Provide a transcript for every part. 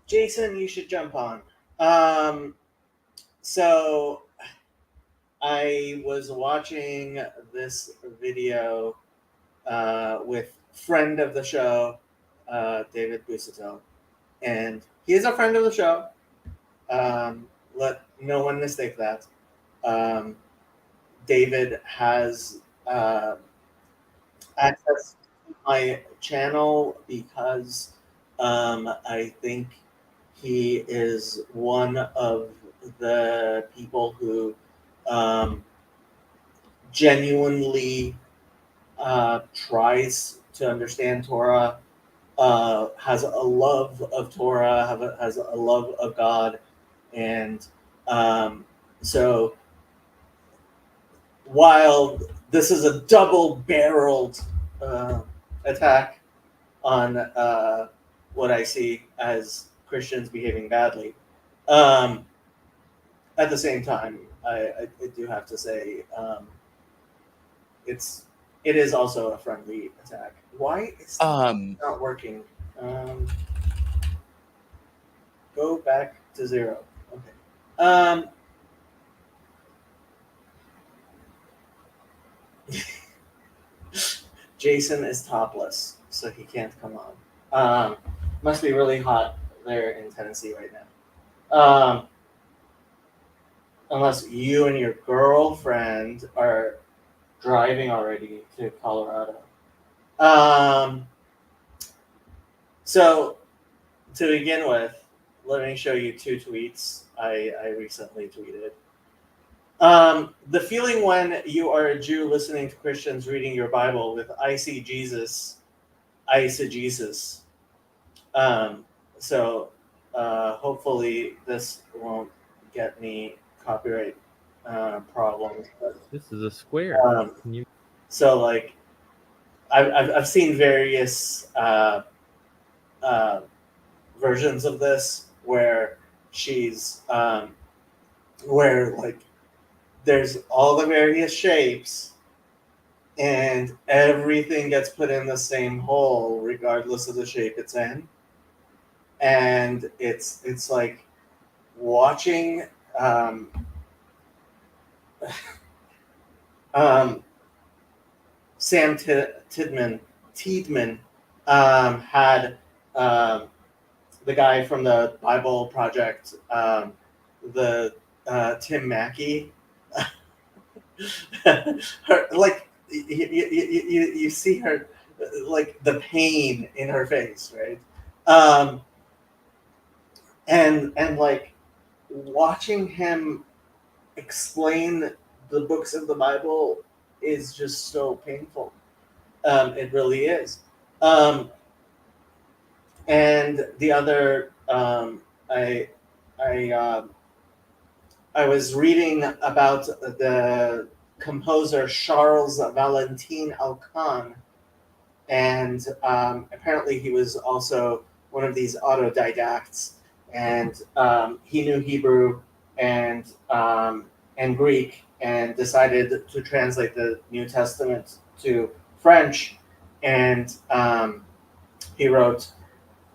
Jason, you should jump on. Um, so I was watching this video with friend of the show, David Busuttil, and he is a friend of the show. Let no one mistake that. Um, David has access to my channel because I think he is one of the people who um, genuinely tries to understand Torah, has a love of Torah, has a love of God, and um, so while this is a double-barreled uh, attack on what I see as Christians behaving badly, um, at the same time, I do have to say it's it is also a friendly attack. Why is this Um, not working? Um, Go back to 0. Okay. Um, Jason is topless, so he can't come on. Must be really hot there in Tennessee right now. Unless you and your girlfriend are driving already to Colorado. Um, so to begin with, let me show you 2 tweets I recently tweeted. The feeling when you are a Jew listening to Christians reading your Bible with "I see Jesus, eisegesis." Um, so hopefully this won't get me copyright problems. But, This is a square. um, Can you? so like I've seen various uh, versions of this where she's where like there's all the various shapes and everything gets put in the same hole regardless of the shape it's in, and it's like watching um, um, Sam Tiedman had um, the guy from the Bible Project, the Tim Mackey. Her, like you see her like the pain in her face, right? Um, and like watching him explain the books of the Bible is just so painful. It really is. Um, and the other, I I was reading about the composer Charles Valentin Alcan, and apparently he was also one of these autodidacts, and he knew Hebrew and and Greek, and decided to translate the New Testament to French, and he wrote,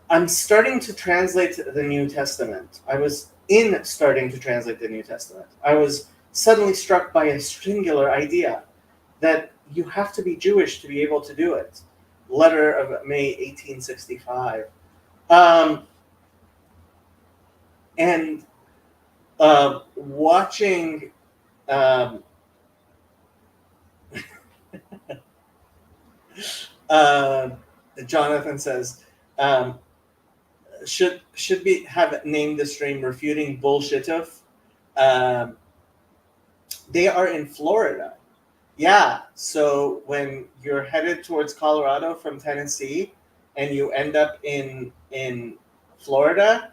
"I'm starting to translate the New Testament. I was in starting to translate the New Testament. I was suddenly struck by a singular idea that you have to be Jewish to be able to do it." Letter of May 1865. Um, and watching um, uh, Jonathan says, should be have named the stream "Refuting Bullshit of." Um, they are in Florida. Yeah, so when you're headed towards Colorado from Tennessee and you end up in Florida,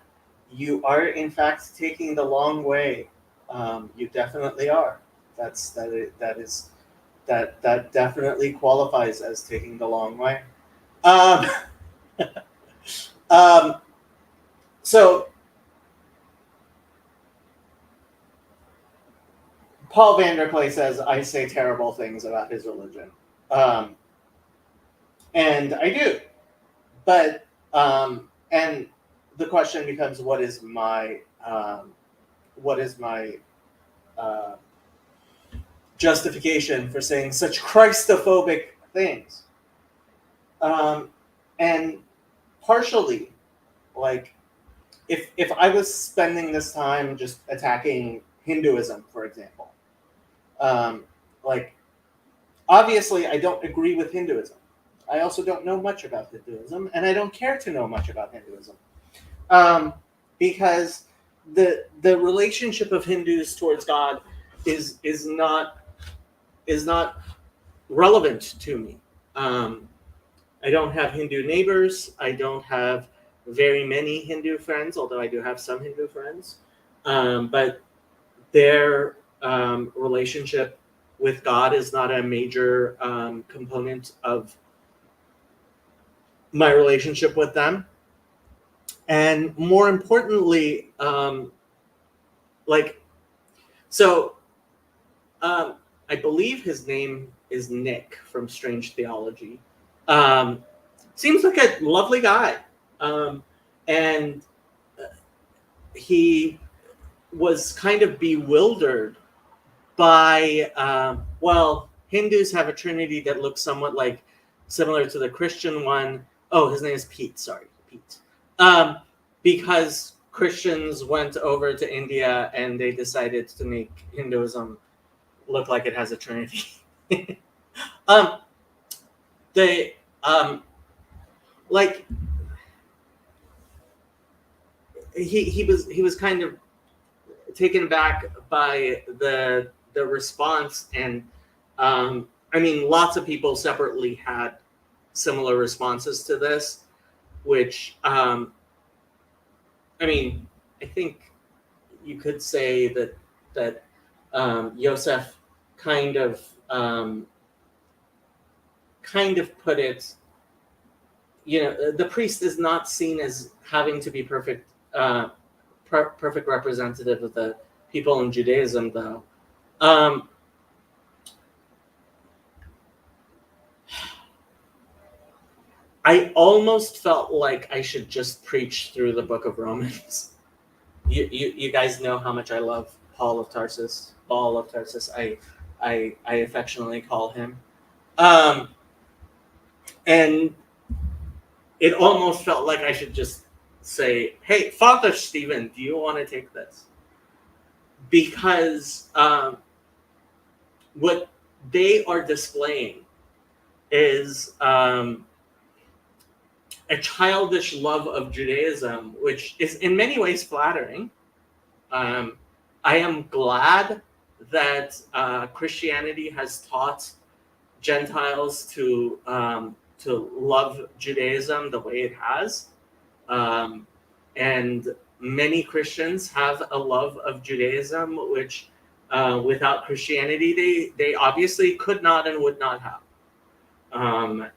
you are in fact taking the long way. You definitely are. That is that definitely qualifies as taking the long way. Um, um, so Paul Vanderklay says I say terrible things about his religion, um, and I do. But and the question becomes, what is my uh, justification for saying such Christophobic things? And partially, like, if I was spending this time just attacking Hinduism, for example, like, obviously I don't agree with Hinduism. I also don't know much about Hinduism, and I don't care to know much about Hinduism, because the relationship of Hindus towards God is not relevant to me. I don't have Hindu neighbors. I don't have very many Hindu friends, although I do have some Hindu friends. But their relationship with God is not a major component of my relationship with them. And more importantly, like, so I believe his name is Nick from Strange Theology. Seems like a lovely guy. And he was kind of bewildered by, well, Hindus have a trinity that looks somewhat like similar to the Christian one. Oh, his name is Pete. Sorry, Pete. Because Christians went over to India and they decided to make Hinduism look like it has a trinity. They like he was kind of taken aback by the response, and I mean, lots of people separately had similar responses to this, which I mean, I think you could say that Yosef kind of put it. You know, the priest is not seen as having to be perfect, perfect representative of the people in Judaism, though. I almost felt like I should just preach through the book of Romans. You guys know how much I love Paul of Tarsus. I affectionately call him. And it almost felt like I should just say, hey, Father Stephen, do you want to take this? Because what they are displaying is a childish love of Judaism, which is in many ways flattering. I am glad that Christianity has taught Gentiles to love Judaism the way it has. And many Christians have a love of Judaism, which without Christianity, they obviously could not and would not have.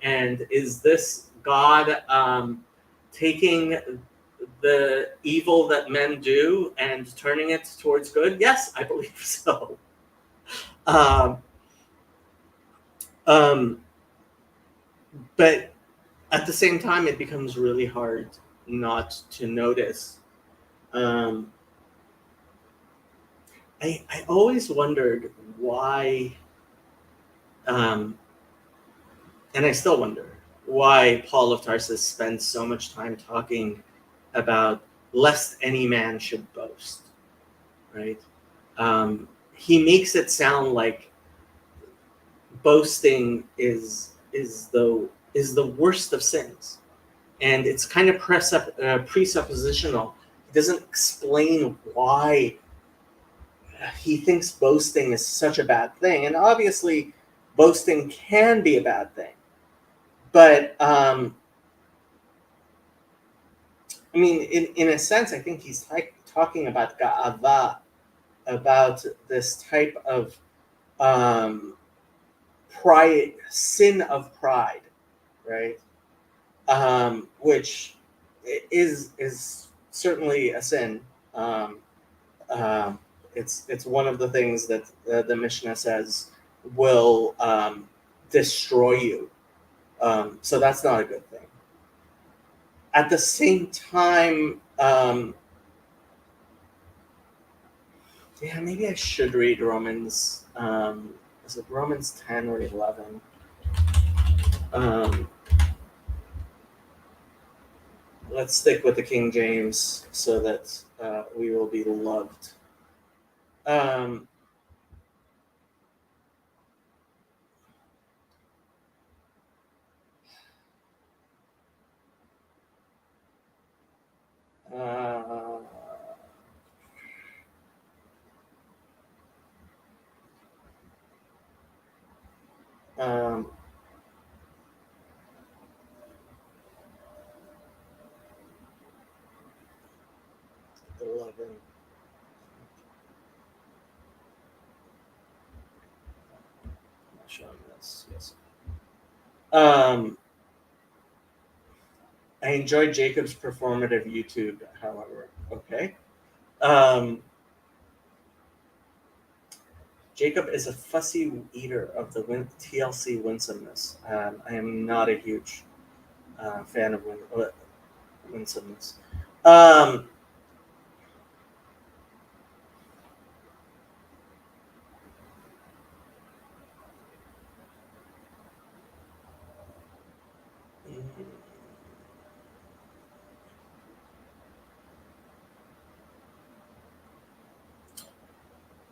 And is this God taking the evil that men do and turning it towards good? Yes, I believe so. But at the same time, it becomes really hard not to notice. I always wondered why, and I still wonder, why Paul of Tarsus spends so much time talking about lest any man should boast, right? He makes it sound like boasting is the worst of sins, and it's kind of presuppositional. He doesn't explain why he thinks boasting is such a bad thing, and obviously boasting can be a bad thing, but I mean, in a sense, I think he's talking about ga'ava, about this type of pride, sin of pride, right? Which is certainly a sin. It's one of the things that the Mishnah says will destroy you. So that's not a good thing. At the same time, Yeah, maybe I should read Romans. Is it Romans 10 or 11? Let's stick with the King James so that we will be loved. Um, uh, um, 11. Not showing this. Yes. I enjoyed Jacob's performative YouTube, however. Okay. Um, Jacob is a fussy eater of the TLC winsomeness. I am not a huge fan of winsomeness. Um,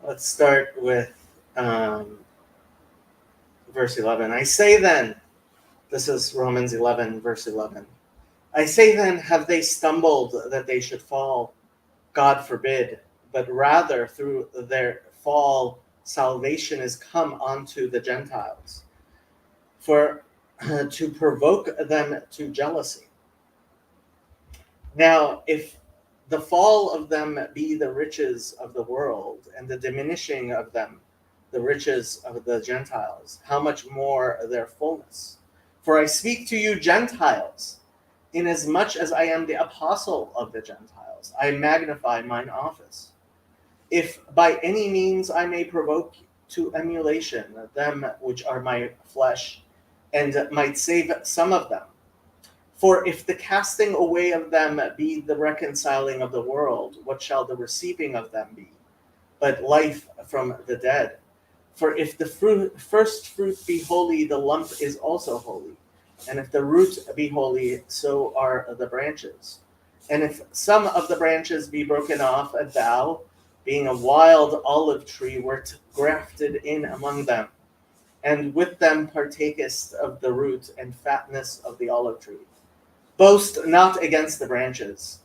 let's start with verse 11. I say then, this is Romans 11, verse 11. I say then, have they stumbled that they should fall? God forbid, but rather through their fall, salvation is come unto the Gentiles, for to provoke them to jealousy. Now, if the fall of them be the riches of the world, and the diminishing of them the riches of the Gentiles, how much more their fullness? For I speak to you Gentiles, inasmuch as I am the apostle of the Gentiles, I magnify mine office. If by any means I may provoke to emulation them which are my flesh, and might save some of them. For if the casting away of them be the reconciling of the world, what shall the receiving of them be? But life from the dead. For if the first fruit be holy, the lump is also holy. And if the root be holy, so are the branches. And if some of the branches be broken off, and thou, being a wild olive tree, wert grafted in among them, and with them partakest of the root and fatness of the olive tree. Boast not against the branches,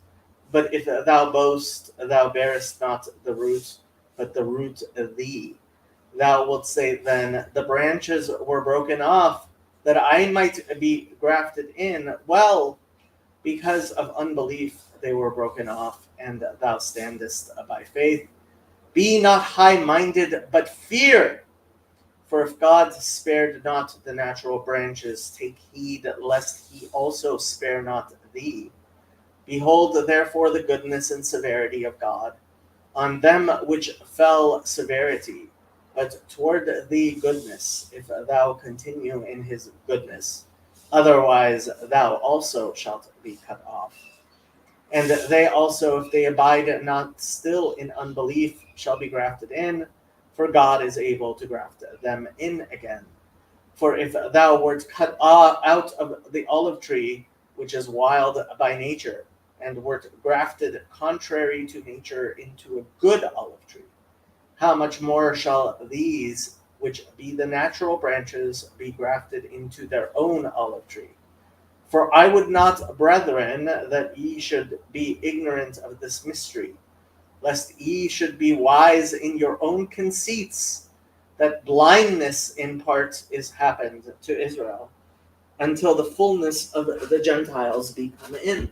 but if thou boast, thou bearest not the root, but the root thee. Thou wilt say then, the branches were broken off, that I might be grafted in. Well, because of unbelief they were broken off, and thou standest by faith. Be not high-minded, but fear. For if God spared not the natural branches, take heed lest he also spare not thee. Behold, therefore, the goodness and severity of God. On them which fell severity, but toward thee goodness, if thou continue in his goodness. Otherwise thou also shalt be cut off. And they also, if they abide not still in unbelief, shall be grafted in, for God is able to graft them in again. For if thou wert cut out of the olive tree, which is wild by nature, and wert grafted contrary to nature into a good olive tree, how much more shall these, which be the natural branches, be grafted into their own olive tree? For I would not, brethren, that ye should be ignorant of this mystery, lest ye should be wise in your own conceits, that blindness in part is happened to Israel, until the fullness of the Gentiles be come in.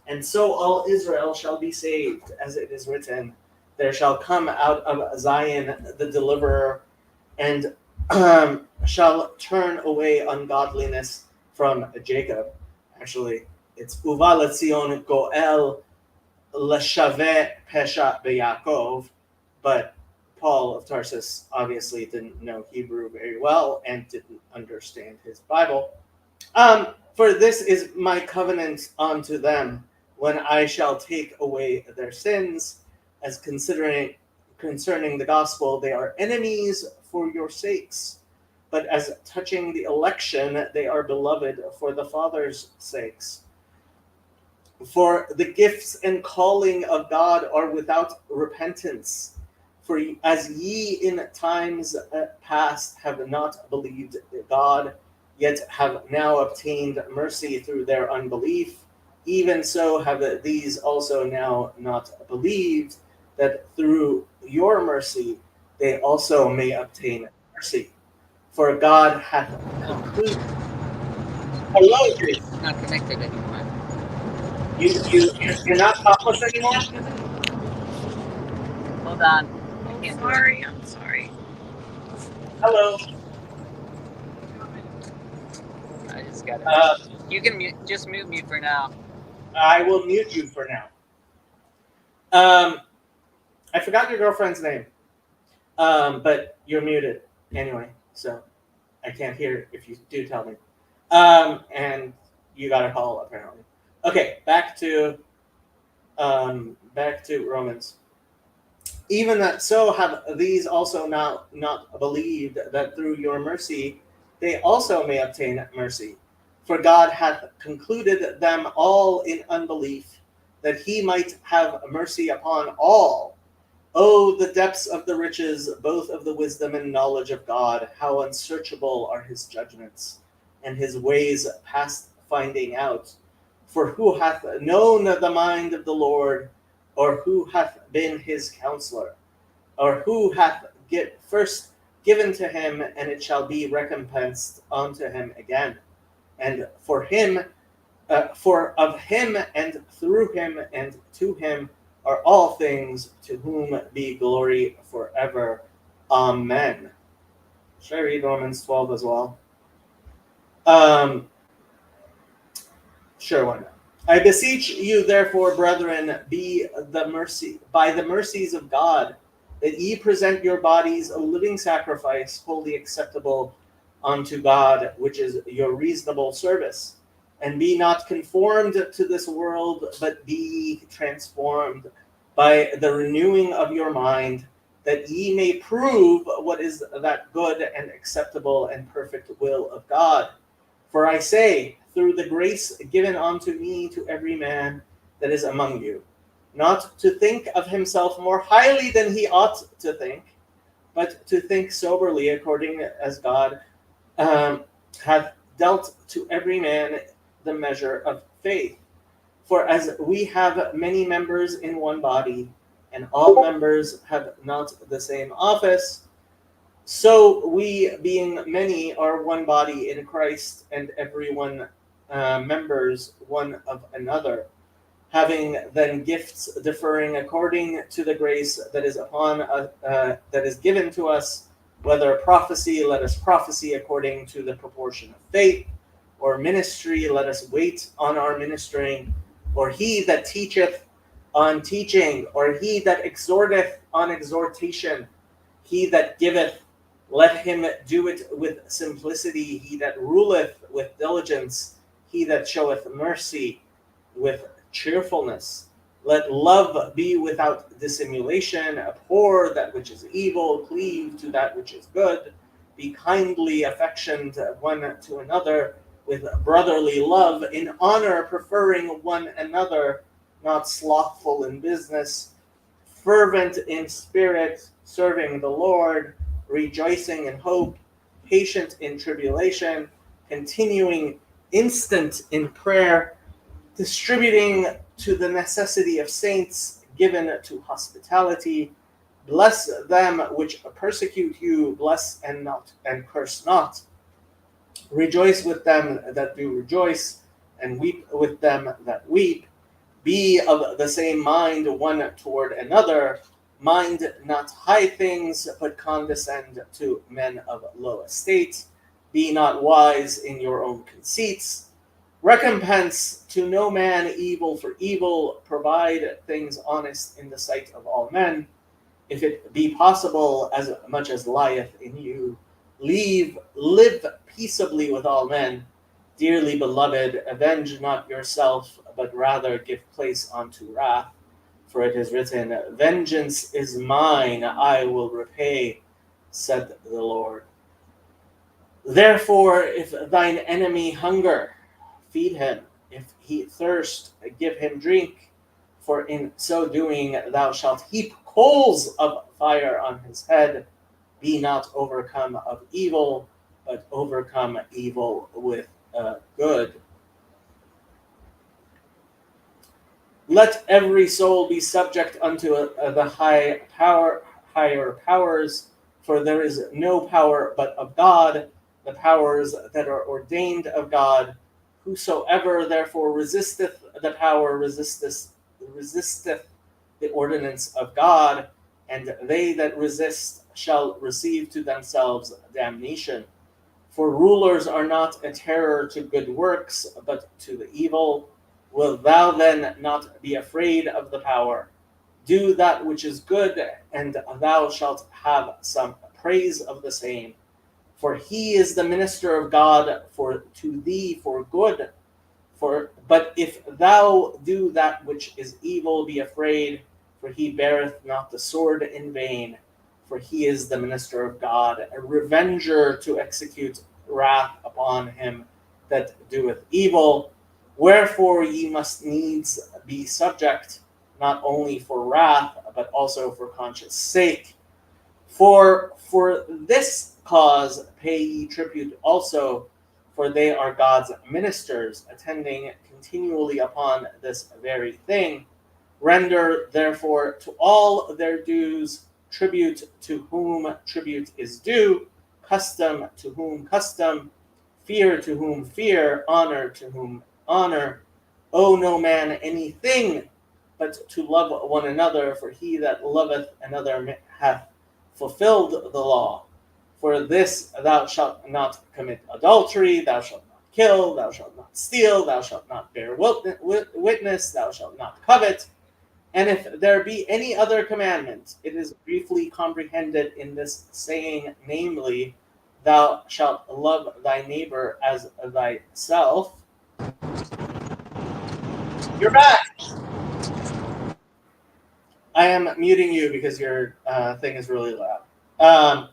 And so all Israel shall be saved, as it is written, there shall come out of Zion the deliverer, and shall turn away ungodliness from Jacob. Actually, it's Uva Letzion Goel Leshave Pesha Beyakov, but Paul of Tarsus obviously didn't know Hebrew very well and didn't understand his Bible. For this is my covenant unto them when I shall take away their sins. As concerning the gospel, they are enemies for your sakes. But as touching the election, they are beloved for the Father's sakes. For the gifts and calling of God are without repentance. For as ye in times past have not believed God, yet have now obtained mercy through their unbelief, even so have these also now not believed, that through your mercy they also may obtain mercy. For God hath concluded. Hello, Jason. It's not connected anymore. You're not topless anymore? Hold on. I'm sorry. I'm sorry. Hello. I just got it. Uh, You can just mute me for now. I will mute you for now. I forgot your girlfriend's name, but you're muted anyway, so I can't hear if you do tell me. And you got a call apparently. Okay, back to Romans. Even that so have these also not believed, that through your mercy they also may obtain mercy. For God hath concluded them all in unbelief, that he might have mercy upon all. Oh, the depths of the riches, both of the wisdom and knowledge of God! How unsearchable are his judgments, and his ways past finding out. For who hath known the mind of the Lord, or who hath been his counselor? Or who hath first given to him, and it shall be recompensed unto him again? And for of him, and through him, and to him are all things, to whom be glory forever. Amen. Should I read Romans 12 as well? Sure, why not? I beseech you, therefore, brethren, by the mercies of God, that ye present your bodies a living sacrifice, wholly acceptable unto God, which is your reasonable service. And be not conformed to this world, but be ye transformed by the renewing of your mind, that ye may prove what is that good and acceptable and perfect will of God. For I say, through the grace given unto me, to every man that is among you, not to think of himself more highly than he ought to think, but to think soberly, according as God hath dealt to every man the measure of faith. For as we have many members in one body, and all members have not the same office, so we, being many, are one body in Christ, and everyone members one of another, having then gifts differing according to the grace that is that is given to us. Whether prophecy, let us prophesy according to the proportion of faith, or ministry, let us wait on our ministering, or he that teacheth on teaching, or he that exhorteth on exhortation, he that giveth, let him do it with simplicity. He that ruleth with diligence. He that showeth mercy with cheerfulness. Let love be without dissimulation. Abhor that which is evil. Cleave to that which is good. Be kindly affectioned one to another with brotherly love, in honor preferring one another, not slothful in business, fervent in spirit, serving the Lord, rejoicing in hope, patient in tribulation, continuing instant in prayer, distributing to the necessity of saints, given to hospitality. Bless them which persecute you, bless and curse not. Rejoice with them that do rejoice, and weep with them that weep. Be of the same mind one toward another. Mind not high things, but condescend to men of low estate. Be not wise in your own conceits. Recompense to no man evil for evil. Provide things honest in the sight of all men. If it be possible, as much as lieth in you, live peaceably with all men. Dearly beloved, avenge not yourself, but rather give place unto wrath. For it is written, Vengeance is mine, I will repay, said the Lord. Therefore, if thine enemy hunger, feed him. If he thirst, give him drink. For in so doing thou shalt heap coals of fire on his head. Be not overcome of evil, but overcome evil with good. Let every soul be subject unto the higher powers, for there is no power but of God, the powers that are ordained of God. Whosoever therefore resisteth the power resisteth the ordinance of God, and they that resist shall receive to themselves damnation. For rulers are not a terror to good works, but to the evil. Wilt thou then not be afraid of the power? Do that which is good, and thou shalt have some praise of the same. For he is the minister of God to thee for good. But if thou do that which is evil, be afraid, for he beareth not the sword in vain. For he is the minister of God, a revenger to execute wrath upon him that doeth evil. Wherefore ye must needs be subject, not only for wrath, but also for conscience sake. For this cause pay ye tribute also, for they are God's ministers, attending continually upon this very thing. Render therefore to all their dues, tribute to whom tribute is due, custom to whom custom, fear to whom fear, honor to whom honor. Owe no man anything but to love one another, for he that loveth another hath fulfilled the law. For this, thou shalt not commit adultery, thou shalt not kill, thou shalt not steal, thou shalt not bear witness, thou shalt not covet. And if there be any other commandment, it is briefly comprehended in this saying, namely, thou shalt love thy neighbor as thyself. You're back! I am muting you because your thing is really loud.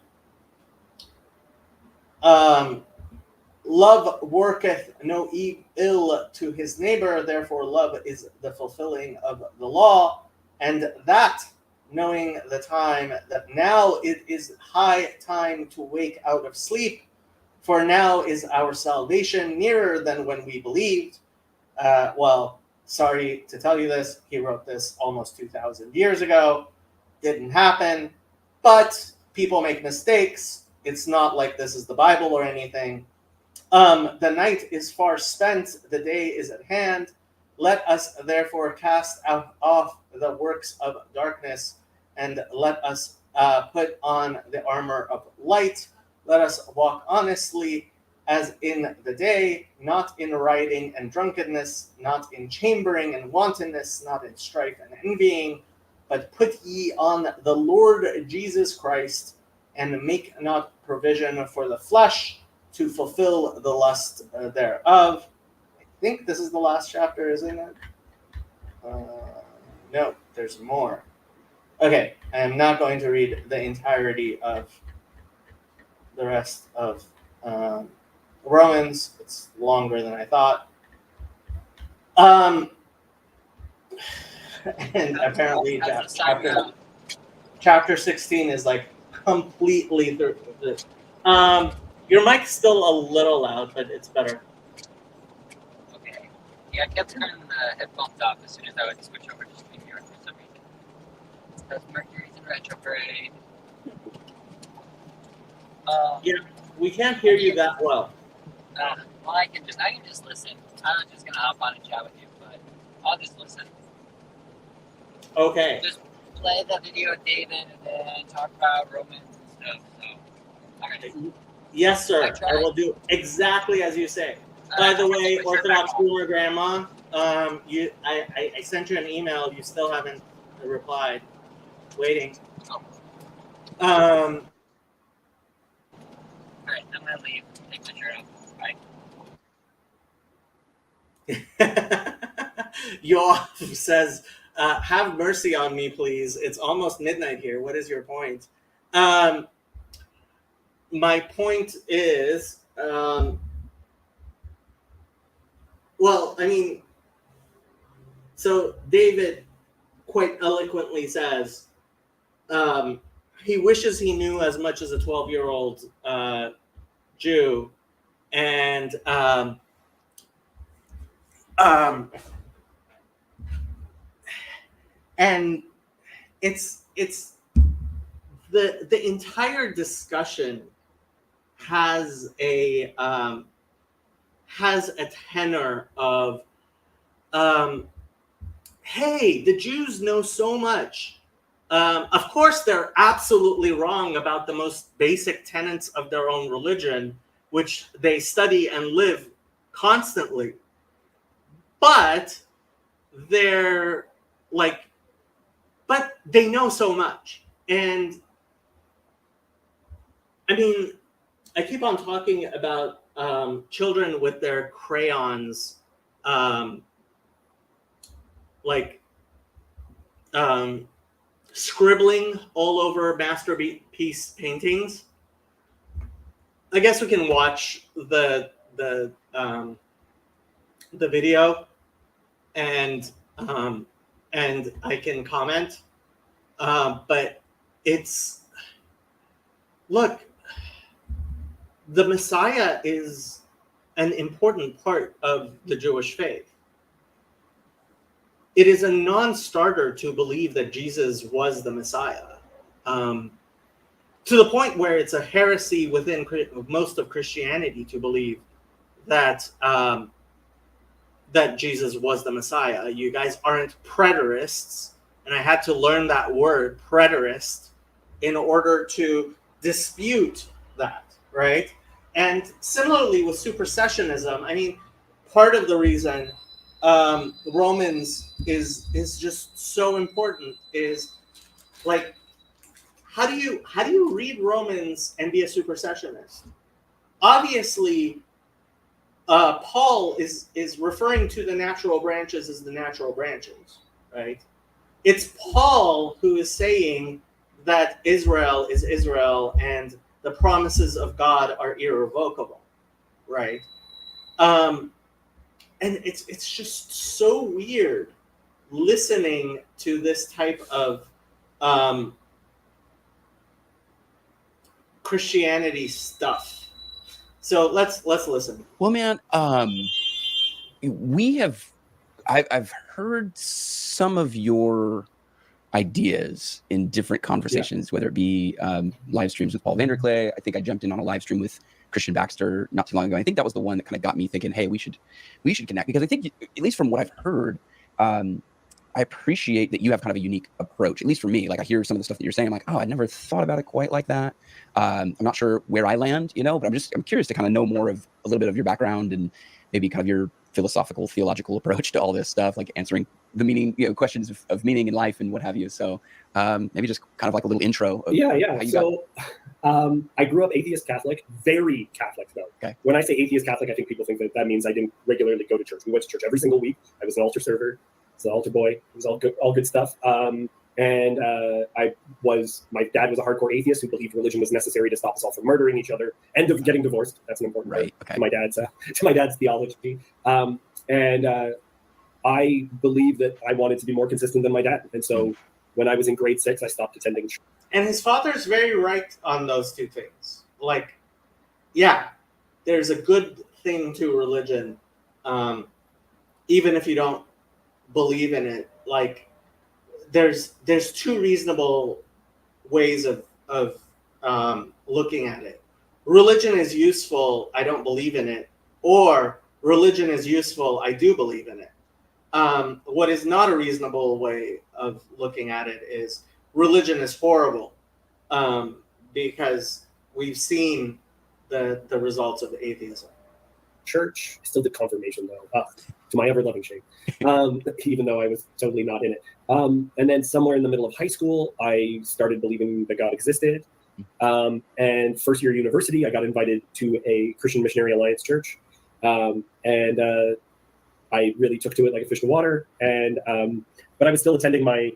Love worketh no ill to his neighbor, therefore love is the fulfilling of the law, and that, knowing the time, that now it is high time to wake out of sleep, for now is our salvation nearer than when we believed. Well, sorry to tell you this, he wrote this almost 2,000 years ago. Didn't happen, but people make mistakes. It's not like this is the Bible or anything. The night is far spent, the day is at hand. Let us therefore cast off the works of darkness, and let us put on the armor of light. Let us walk honestly as in the day, not in rioting and drunkenness, not in chambering and wantonness, not in strife and envying, but put ye on the Lord Jesus Christ, and make not provision for the flesh to fulfill the lust thereof. I think this is the last chapter, isn't it? No, there's more. Okay, I am not going to read the entirety of the rest of Romans. It's longer than I thought. And apparently chapter 16 is like completely through. Your mic's still a little loud, but it's better. Okay. Yeah, I kept turning the headphones off as soon as I would switch over to StreamYard for some reason. Because Mercury's in retrograde. Yeah, we can't hear you that well. Well, I can just listen. I'm just gonna hop on and chat with you, but I'll just listen. Okay. Just play the video with David and then talk about Romans and stuff. So, alright. Yes, sir. I will do exactly as you say. By the way, Orthodox Boomer Grandma, I sent you an email. You still haven't replied. Waiting. Alright, I'm gonna leave. Take my shirt off. Bye. Yoav says, have mercy on me, please. It's almost midnight here. What is your point? My point is, well, I mean, so David quite eloquently says he wishes he knew as much as a 12-year-old Jew, and and it's the entire discussion has a tenor of hey, the Jews know so much. Of course, they're absolutely wrong about the most basic tenets of their own religion, which they study and live constantly. But they're like, but they know so much. And I mean, I keep on talking about children with their crayons, scribbling all over masterpiece paintings. I guess we can watch the video, and I can comment. But it's, look, the Messiah is an important part of the Jewish faith. It is a non-starter to believe that Jesus was the Messiah, to the point where it's a heresy within most of Christianity to believe that that Jesus was the Messiah. You guys aren't preterists, and I had to learn that word, preterist, in order to dispute that, right? And similarly with supersessionism, I mean, part of the reason Romans is just so important is, like, how do you read Romans and be a supersessionist? Obviously, Paul is referring to the natural branches as the natural branches, right? It's Paul who is saying that Israel is Israel and the promises of God are irrevocable, right? And it's just so weird listening to this type of Christianity stuff. So let's listen. Well, man, I've heard some of your ideas in different conversations, whether it be live streams with Paul Vanderklay. I think I jumped in on a live stream with Christian Baxter not too long ago. I think that was the one that kind of got me thinking, hey, we should connect, because I think, at least from what I've heard, I appreciate that you have kind of a unique approach, at least for me. Like, I hear some of the stuff that you're saying, I'm like, oh, I never thought about it quite like that. I'm not sure where I land, but I'm curious to kind of know more of a little bit of your background and maybe kind of your philosophical, theological approach to all this stuff, like answering the meaning, questions of meaning in life and what have you. So maybe just kind of like a little intro. Of how you I grew up atheist Catholic, very Catholic though. Okay. When I say atheist Catholic, I think people think that means I didn't regularly go to church. We went to church every single week. I was an altar server, I was an altar boy. It was all good stuff. My dad was a hardcore atheist who believed religion was necessary to stop us all from murdering each other and of getting divorced. That's an important part to my dad's theology. I believe that I wanted to be more consistent than my dad, and so when I was in grade 6, I stopped attending church. And his father's very right on those two things. Like, yeah, there's a good thing to religion, even if you don't believe in it. Like, there's two reasonable ways of looking at it. Religion is useful, I don't believe in it, or religion is useful, I do believe in it. What is not a reasonable way of looking at it is religion is horrible, because we've seen the results of atheism. Church, I still did confirmation though, to my ever-loving shame, even though I was totally not in it. And then somewhere in the middle of high school, I started believing that God existed. And first year university, I got invited to a Christian Missionary Alliance church. I really took to it like a fish to water, and but I was still attending my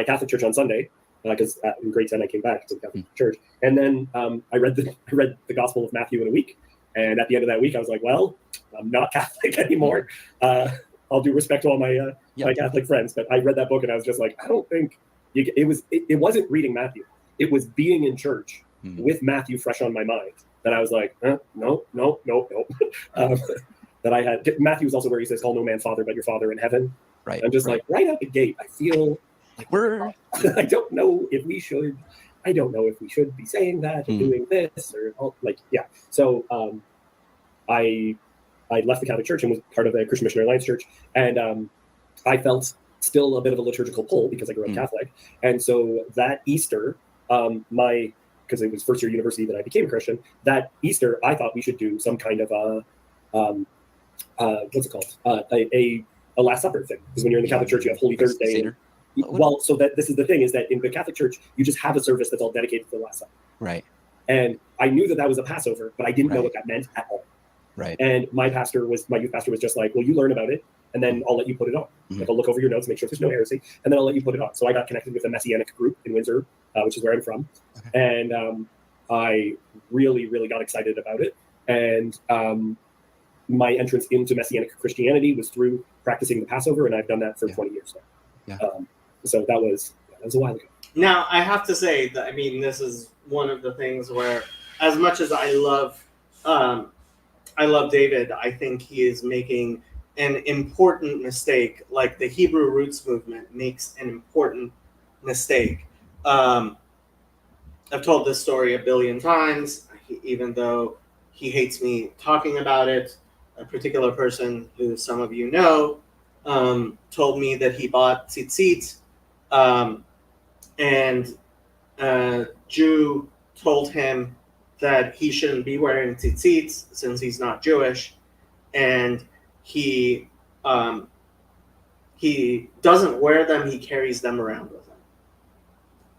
Catholic church on Sunday, because in grade 10 I came back to the Catholic church, and then I read the Gospel of Matthew in a week, and at the end of that week I was like, well, I'm not Catholic anymore. All due respect to all my my Catholic friends, but I read that book and I was just like, I don't think it wasn't reading Matthew, it was being in church with Matthew fresh on my mind that I was like, no. That I had. Matthew is also where he says, "Call no man father but your Father in heaven." Right. I'm just like, right out the gate, I feel like I don't know if we should. I don't know if we should be saying that or doing this or like, yeah. So I left the Catholic Church and was part of the Christian Missionary Alliance Church, and I felt still a bit of a liturgical pull because I grew up Catholic, and so that Easter, because it was first year university that I became a Christian. That Easter, I thought we should do some kind of a what's it called? A Last Supper thing. Because when you're in the Catholic Church, you have Holy Thursday. Well, so that this is the thing, is that in the Catholic Church, you just have a service that's all dedicated to the Last Supper. Right. And I knew that was a Passover, but I didn't know what that meant at all. Right. And my youth pastor was just like, well, you learn about it, and then I'll let you put it on. Like, I'll look over your notes, make sure there's no heresy, and then I'll let you put it on. So I got connected with a Messianic group in Windsor, which is where I'm from. Okay. And I really, really got excited about it. And my entrance into Messianic Christianity was through practicing the Passover, and I've done that for 20 years now. So that was a while ago. Now, I have to say that, I mean, this is one of the things where, as much as I love David, I think he is making an important mistake, like the Hebrew Roots movement makes an important mistake. I've told this story a billion times, even though he hates me talking about it. A particular person who some of you know told me that he bought tzitzit, and a Jew told him that he shouldn't be wearing tzitzit since he's not Jewish, and he doesn't wear them, he carries them around with him.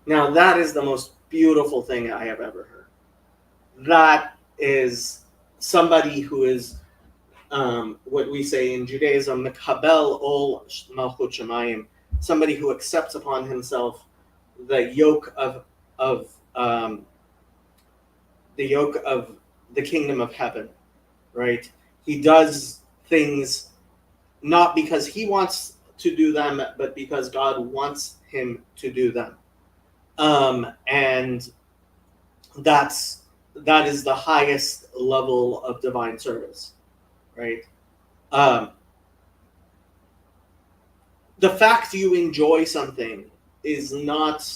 Now, that is the most beautiful thing I have ever heard. That is somebody who is what we say in Judaism, mekabel ol malchut shamayim, somebody who accepts upon himself the yoke of the kingdom of heaven, right? He does things not because he wants to do them, but because God wants him to do them. And that is the highest level of divine service, right? The fact you enjoy something is not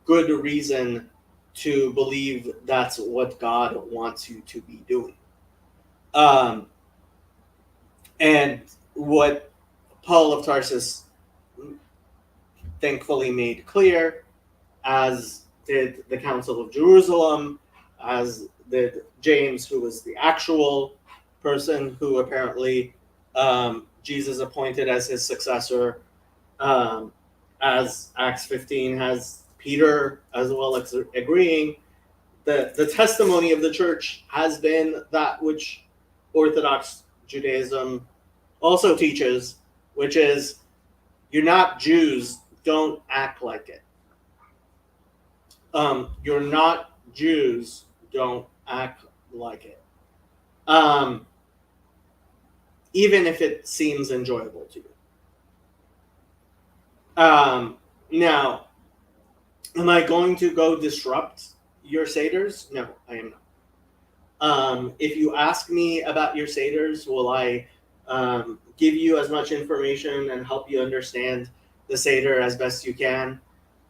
good reason to believe that's what God wants you to be doing. And what Paul of Tarsus thankfully made clear, as did the Council of Jerusalem, as did James, who was the actual person who apparently Jesus appointed as his successor, as Acts 15 has Peter as well as agreeing. The testimony of the church has been that which Orthodox Judaism also teaches, which is, you're not Jews, don't act like it. You're not Jews, don't act like it. Even if it seems enjoyable to you. Now, am I going to go disrupt your Seders? No, I am not. If you ask me about your Seders, will I give you as much information and help you understand the Seder as best you can?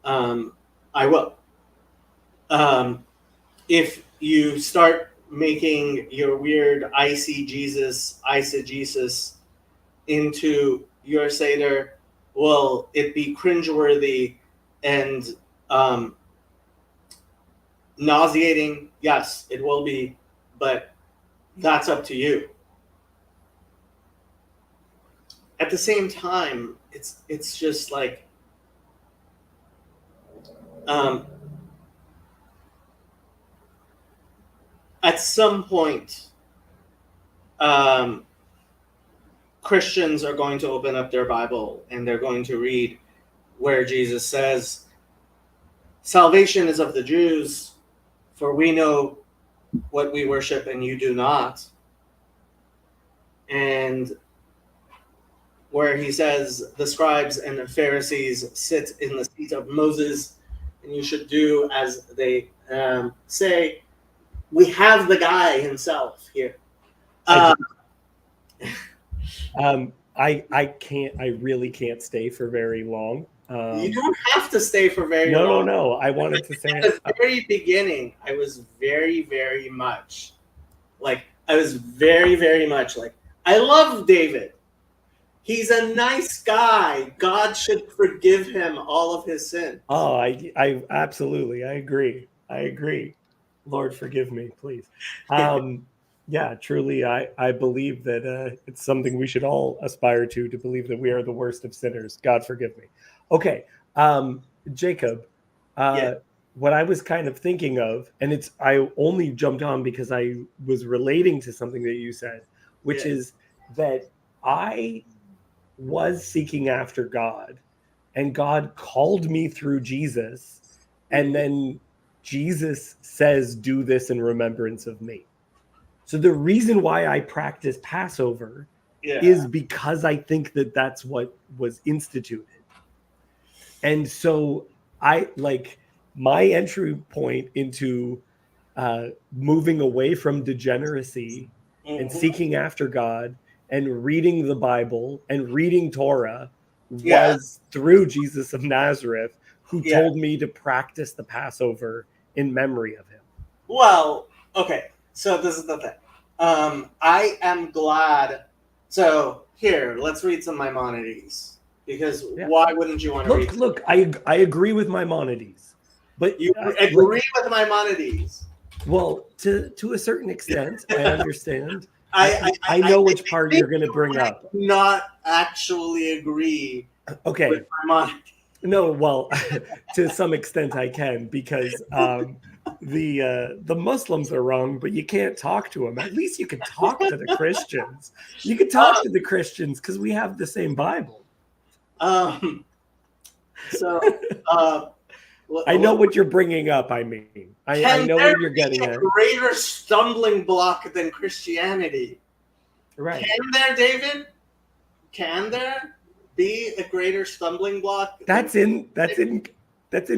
I will. If you start making your weird eisegesis into your Seder, will it be cringeworthy and nauseating? Yes, it will be, but that's up to you. At the same time, it's just like at some point, Christians are going to open up their Bible and they're going to read where Jesus says, salvation is of the Jews, for we know what we worship and you do not. And where he says the scribes and the Pharisees sit in the seat of Moses, and you should do as they say. We have the guy himself here. I really can't stay for very long. You don't have to stay for very long. No. I wanted to say at the very beginning, I was very much like, I love David. He's a nice guy. God should forgive him all of his sins. Oh, I absolutely, I agree. Lord, forgive me, please. Yeah, truly, I believe that it's something we should all aspire to believe that we are the worst of sinners. God forgive me. Okay, Jacob, what I was kind of thinking of, and I only jumped on because I was relating to something that you said, which is that I was seeking after God, and God called me through Jesus, and then Jesus says, do this in remembrance of me. So the reason why I practice Passover is because I think that that's what was instituted. And so I like my entry point into moving away from degeneracy and seeking after God and reading the Bible and reading Torah was through Jesus of Nazareth, who told me to practice the Passover in memory of him. Well, okay. So this is the thing. I am glad. So here, let's read some Maimonides, because why wouldn't you want to read? Look, I agree with Maimonides, but you agree with Maimonides. Well, to a certain extent, I understand. I know which part you're going to bring up. Not actually agree. Okay. With Maimonides. No, well, to some extent I can, because the Muslims are wrong, but you can't talk to them. At least you can talk to the Christians. You can talk to the Christians because we have the same Bible. I know what you're bringing up. I mean, I know what you're getting at. Greater stumbling block than Christianity, right? Can there, David? Can there be a greater stumbling block? That's in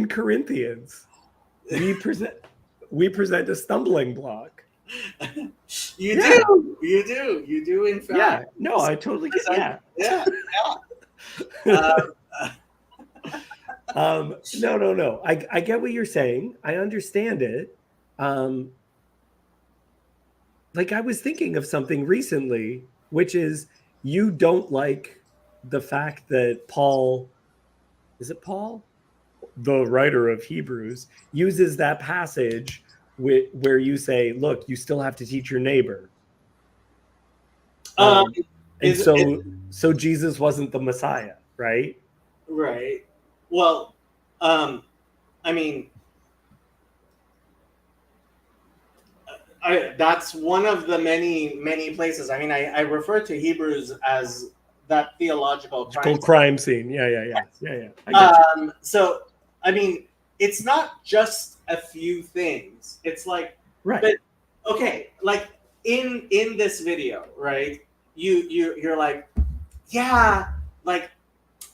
Corinthians. We present a stumbling block. You do. In fact. Yeah. No, I totally get. Yeah. No. I get what you're saying. I understand it. Like I was thinking of something recently, which is you don't like the fact that Paul, the writer of Hebrews, uses that passage where you say, look, you still have to teach your neighbor. So Jesus wasn't the Messiah, right? Right. Well, I mean, that's one of the many places. I mean, I refer to Hebrews as that theological crime scene. Yeah. So, I mean, it's not just a few things. It's like, right. But okay, like in this video, right? You're like, yeah, like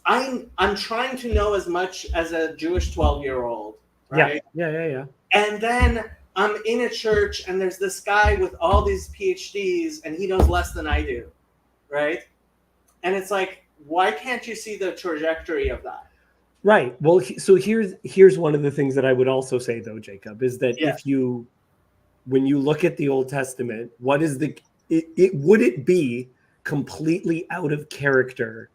I'm trying to know as much as a Jewish 12-year-old, right? Yeah. And then I'm in a church and there's this guy with all these PhDs and he knows less than I do, right? And it's like, why can't you see the trajectory of that? Right. Well, so here's one of the things that I would also say, though, Jacob, is that when you look at the Old Testament, what is would it be completely out of character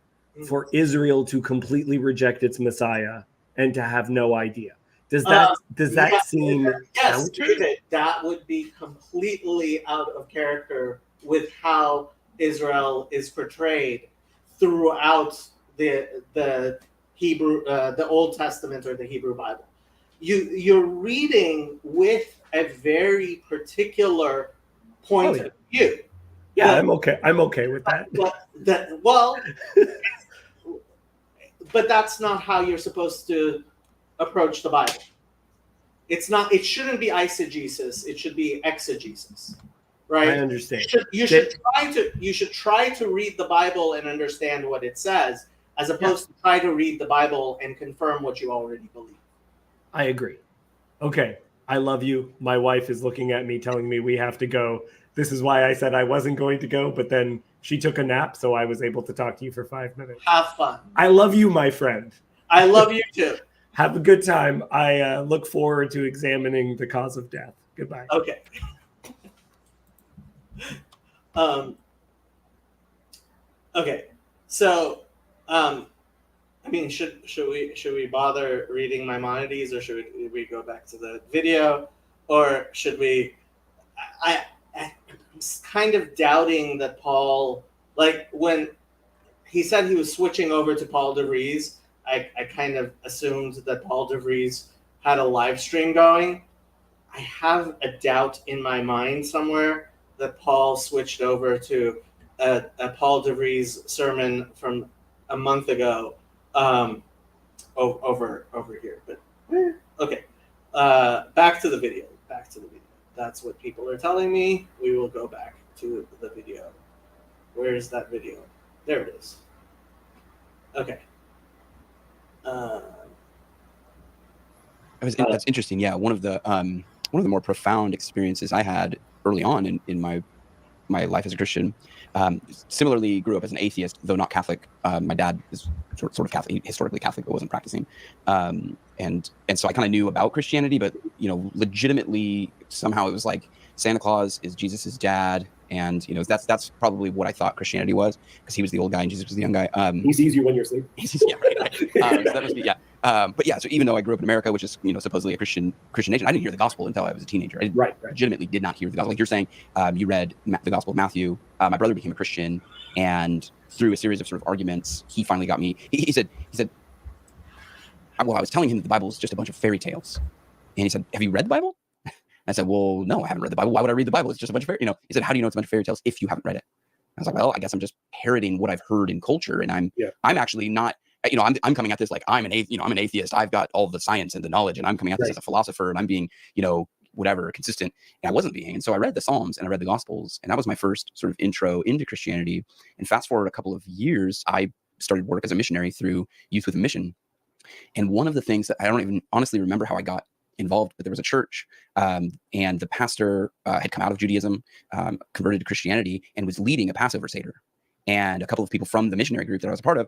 for Israel to completely reject its Messiah and to have no idea? Does that seem yes, David, that would be completely out of character with how Israel is portrayed throughout the Hebrew, the Old Testament or the Hebrew Bible. You're reading with a very particular point of view. Yeah, But- I'm okay. I'm okay with that. But that's not how you're supposed to approach the Bible. It's not. It shouldn't be eisegesis. It should be exegesis, right? I understand. You should try to read the Bible and understand what it says, as opposed to try to read the Bible and confirm what you already believe. I agree. Okay. I love you. My wife is looking at me telling me we have to go. This is why I said I wasn't going to go, but then she took a nap, so I was able to talk to you for 5 minutes. Have fun. I love you, my friend. I love you too. Have a good time. I look forward to examining the cause of death. Goodbye. Okay. Okay. So, I mean, should we bother reading Maimonides, or should we go back to the video, or should we? I'm kind of doubting that Paul, like when he said he was switching over to Paul DeVries, I kind of assumed that Paul DeVries had a live stream going. I have a doubt in my mind somewhere that Paul switched over to a Paul DeVries sermon from a month ago over here. But okay, back to the video. Back to the video. That's what people are telling me. We will go back to the video. Where is that video? There it is. Okay. That's interesting. Yeah, one of the more profound experiences I had early on in my life as a Christian. Similarly, grew up as an atheist, though not Catholic. My dad is sort of Catholic, historically Catholic, but wasn't practicing. And so I kind of knew about Christianity, but legitimately somehow it was like Santa Claus is Jesus's dad, and that's probably what I thought Christianity was, because he was the old guy and Jesus was the young guy. He sees you when you're asleep. Yeah, right. So that must be, yeah. But yeah, so even though I grew up in America, which is supposedly a Christian nation, I didn't hear the gospel until I was a teenager. I legitimately did not hear the gospel. Like you're saying, you read the Gospel of Matthew. My brother became a Christian, and through a series of sort of arguments, he finally got me. He said, well, I was telling him that the Bible is just a bunch of fairy tales, and he said, "Have you read the Bible?" I said, "Well, no, I haven't read the Bible. Why would I read the Bible? It's just a bunch of fairy." He said, "How do you know it's a bunch of fairy tales if you haven't read it?" I was like, "Well, I guess I'm just parroting what I've heard in culture, and I'm actually not." I'm coming at this like I'm an atheist. I've got all the science and the knowledge, and I'm coming at this as a philosopher, and I'm being, whatever, consistent. And I wasn't being. And so I read the Psalms and I read the Gospels, and that was my first sort of intro into Christianity. And fast forward a couple of years, I started work as a missionary through Youth with a Mission. And one of the things that I don't even honestly remember how I got involved, but there was a church, and the pastor had come out of Judaism, converted to Christianity, and was leading a Passover Seder. And a couple of people from the missionary group that I was a part of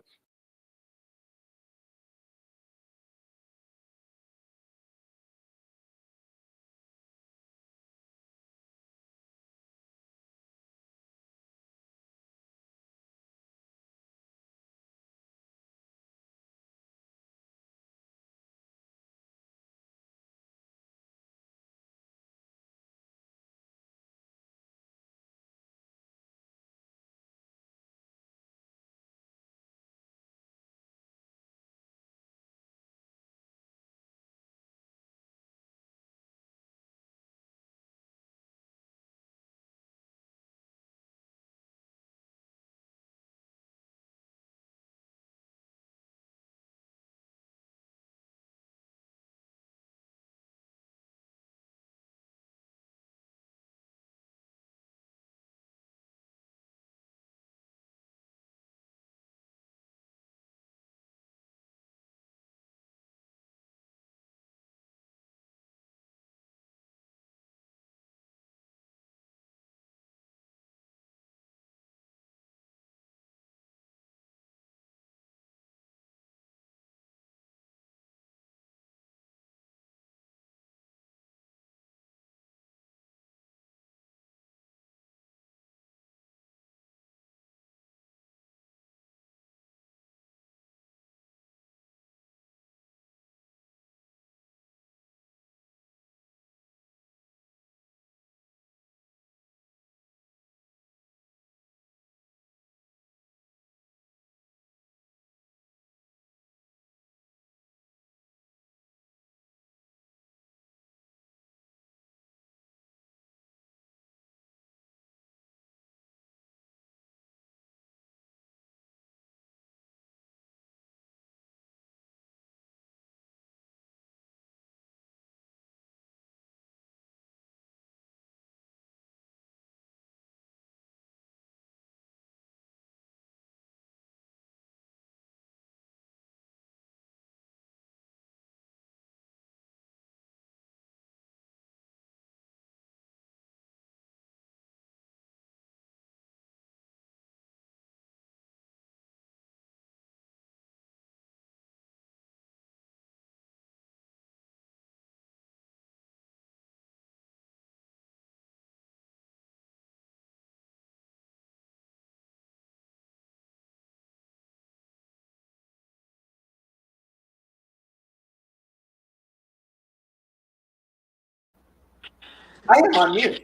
I am on mute.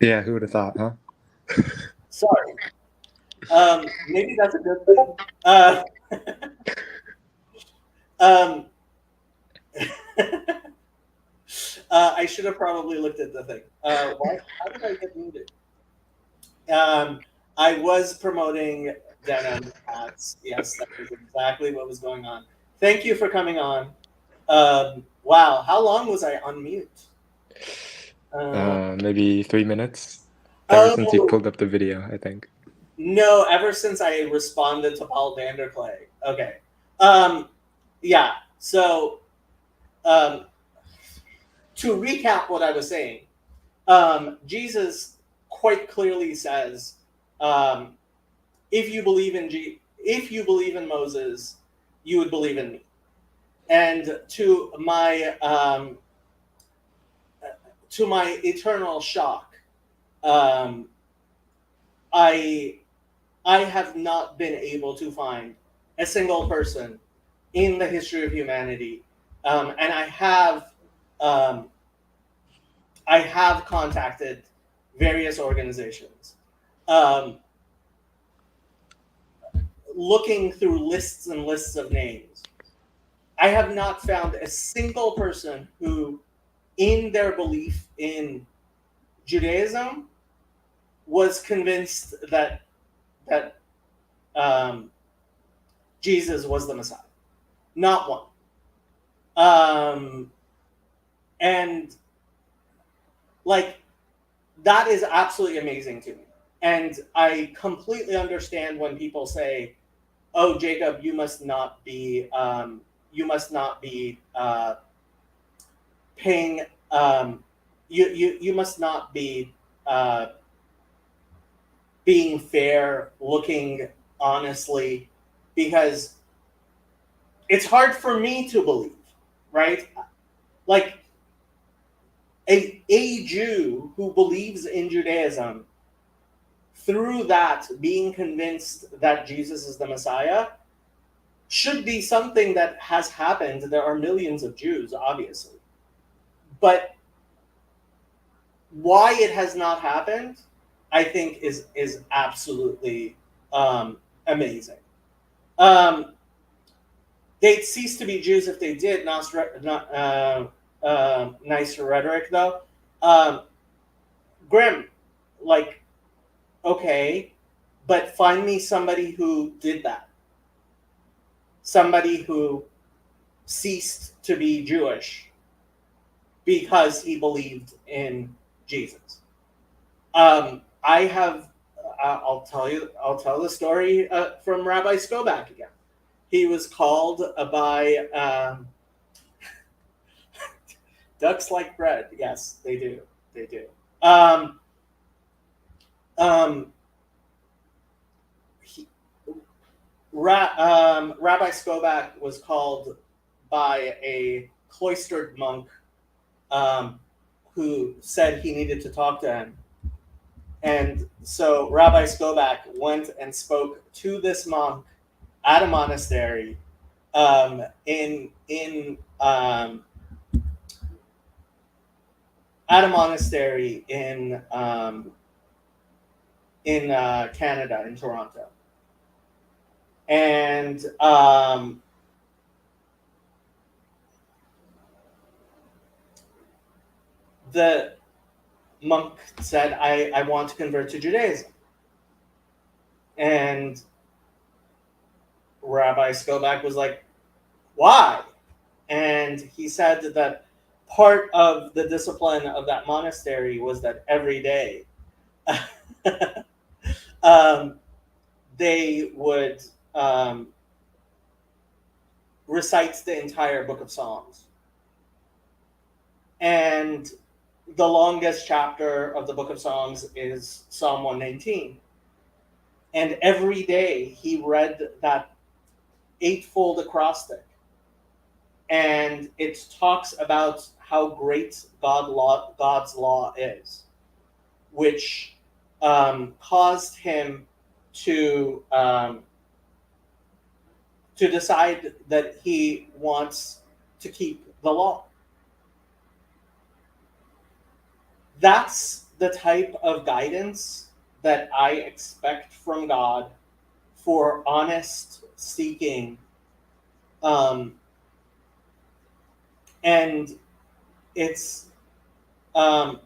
Yeah, who would have thought, huh? Sorry. Maybe that's a good thing. Um, I should have probably looked at the thing. How did I get muted? I was promoting denim hats. Yes, that is exactly what was going on. Thank you for coming on. Wow, how long was I on mute? Maybe 3 minutes. Ever since you Oh, pulled up the video, I think. no, ever since I responded to Paul Vanderklay. Okay. Yeah, so to recap what I was saying, Jesus quite clearly says, if you believe in Moses, you would believe in me. And to my eternal shock, I have not been able to find a single person in the history of humanity, and I have contacted various organizations, looking through lists and lists of names. I have not found a single person who, in their belief in Judaism, was convinced that Jesus was the Messiah. Not one. And like, that is absolutely amazing to me. And I completely understand when people say, "Oh, Jacob, you must not be paying. You must not be being fair, looking honestly," because it's hard for me to believe, right? Like a Jew who believes in Judaism, through that being convinced that Jesus is the Messiah, should be something that has happened. There are millions of Jews, obviously. But why it has not happened, I think, is absolutely amazing. They'd cease to be Jews if they did. Nice rhetoric, though. Grim, like, okay, but find me somebody who did that. Somebody who ceased to be Jewish because he believed in Jesus. I have. I'll tell the story from Rabbi Skobach again. He was called by ducks like bread. Yes, they do. They do. Rabbi Skobach was called by a cloistered monk who said he needed to talk to him. And so Rabbi Skobach went and spoke to this monk at a monastery in Canada, in Toronto. And the monk said, I want to convert to Judaism. And Rabbi Skobach was like, why? And he said that part of the discipline of that monastery was that every day they would recite the entire book of Psalms. And the longest chapter of the book of Psalms is Psalm 119. And every day he read that eightfold acrostic. And it talks about how great God's law is, which caused him to decide that he wants to keep the law. that's the type of guidance that I expect from God for honest seeking. And it's the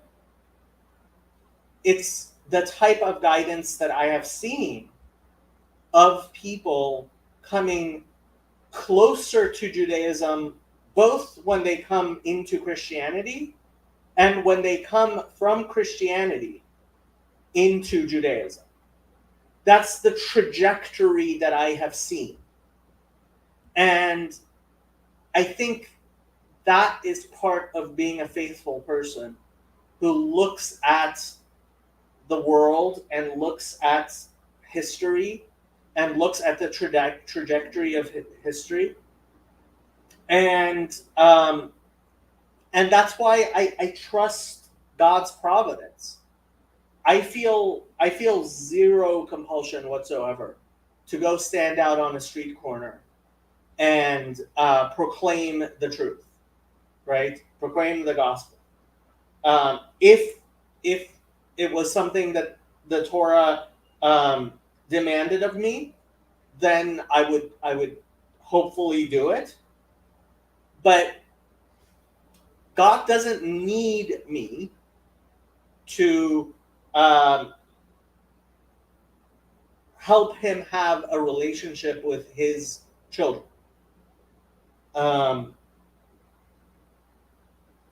type of guidance that I have seen of people coming closer to Judaism, both when they come into Christianity and when they come from Christianity into Judaism. That's the trajectory that I have seen. And I think that is part of being a faithful person who looks at the world and looks at history and looks at the trajectory of history. And that's why I trust God's providence. I feel zero compulsion whatsoever to go stand out on a street corner and proclaim the truth, right? Proclaim the gospel. If it was something that the Torah demanded of me, then I would hopefully do it. But God doesn't need me to help him have a relationship with his children.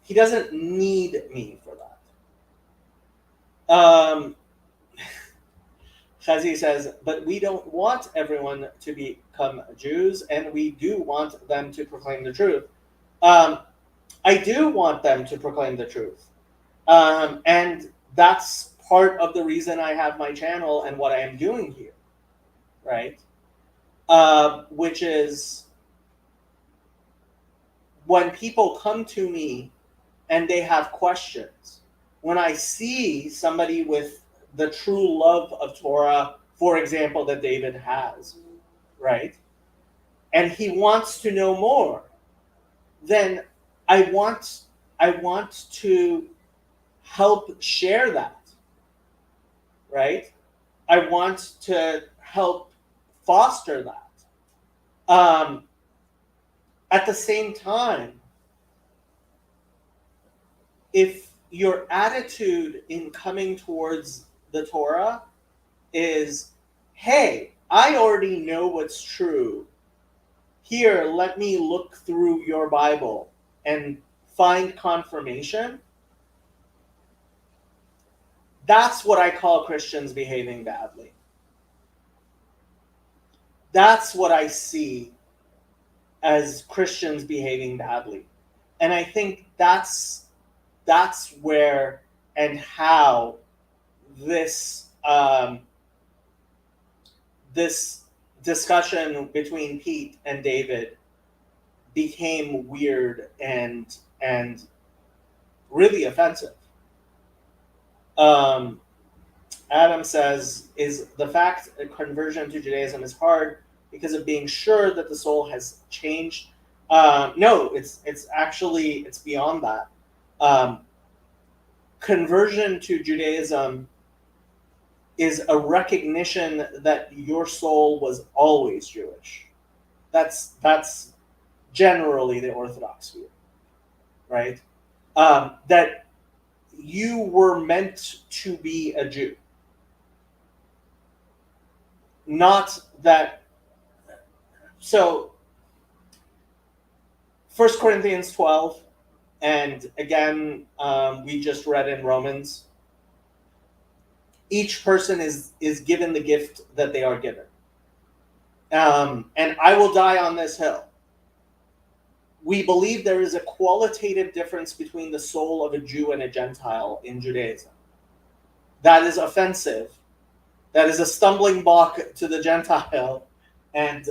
He doesn't need me for that. Chazi says, but we don't want everyone to become Jews, and we do want them to proclaim the truth. I do want them to proclaim the truth. And that's part of the reason I have my channel and what I am doing here, right? Which is when people come to me and they have questions, when I see somebody with the true love of Torah, for example, that David has, right? And he wants to know more, then I want to help share that, right? I want to help foster that. At the same time, if your attitude in coming towards the Torah is, hey, I already know what's true. Here, let me look through your Bible and find confirmation. That's what I call Christians behaving badly. That's what I see as Christians behaving badly. And I think that's where and how this this discussion between Pete and David became weird and really offensive. Adam says, is the fact that conversion to Judaism is hard because of being sure that the soul has changed? No, it's actually beyond that. Conversion to Judaism is a recognition that your soul was always Jewish. That's generally the Orthodox view, right? That you were meant to be a Jew. Not that. So 1 Corinthians 12, and again, we just read in Romans, each person is given the gift that they are given. And I will die on this hill. We believe there is a qualitative difference between the soul of a Jew and a Gentile in Judaism. That is offensive. That is a stumbling block to the Gentile, and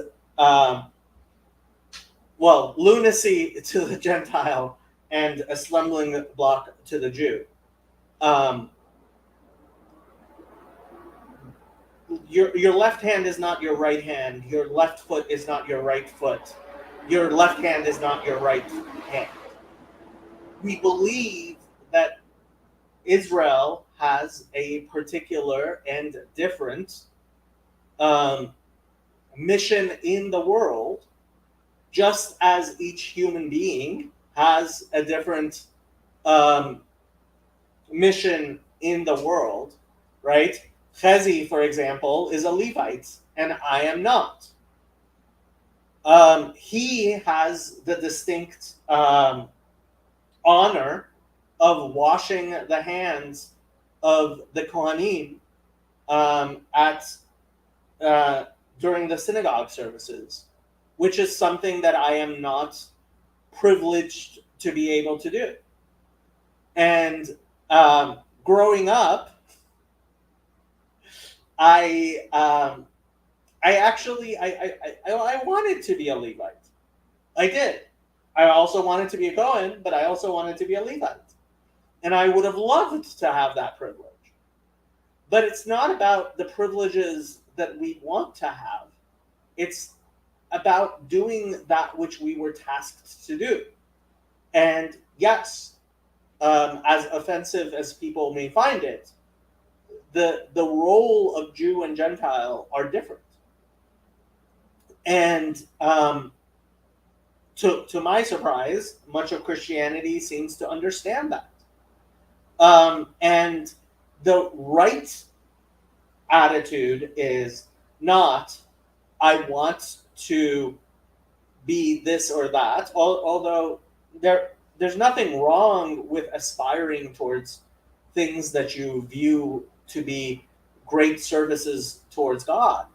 lunacy to the Gentile, and a stumbling block to the Jew. Your left hand is not your right hand. Your left foot is not your right foot. Your left hand is not your right hand. We believe that Israel has a particular and different mission in the world, just as each human being has a different mission in the world, right? Chezi, for example, is a Levite, and I am not. He has the distinct honor of washing the hands of the Kohanim during the synagogue services, which is something that I am not privileged to be able to do. And growing up, I wanted to be a Levite. I did. I also wanted to be a Cohen, but I also wanted to be a Levite. And I would have loved to have that privilege. But it's not about the privileges that we want to have. It's about doing that which we were tasked to do. And yes, as offensive as people may find it, the role of Jew and Gentile are different. And to my surprise, much of Christianity seems to understand that. And the right attitude is not, I want to be this or that, although there's nothing wrong with aspiring towards things that you view to be great services towards God.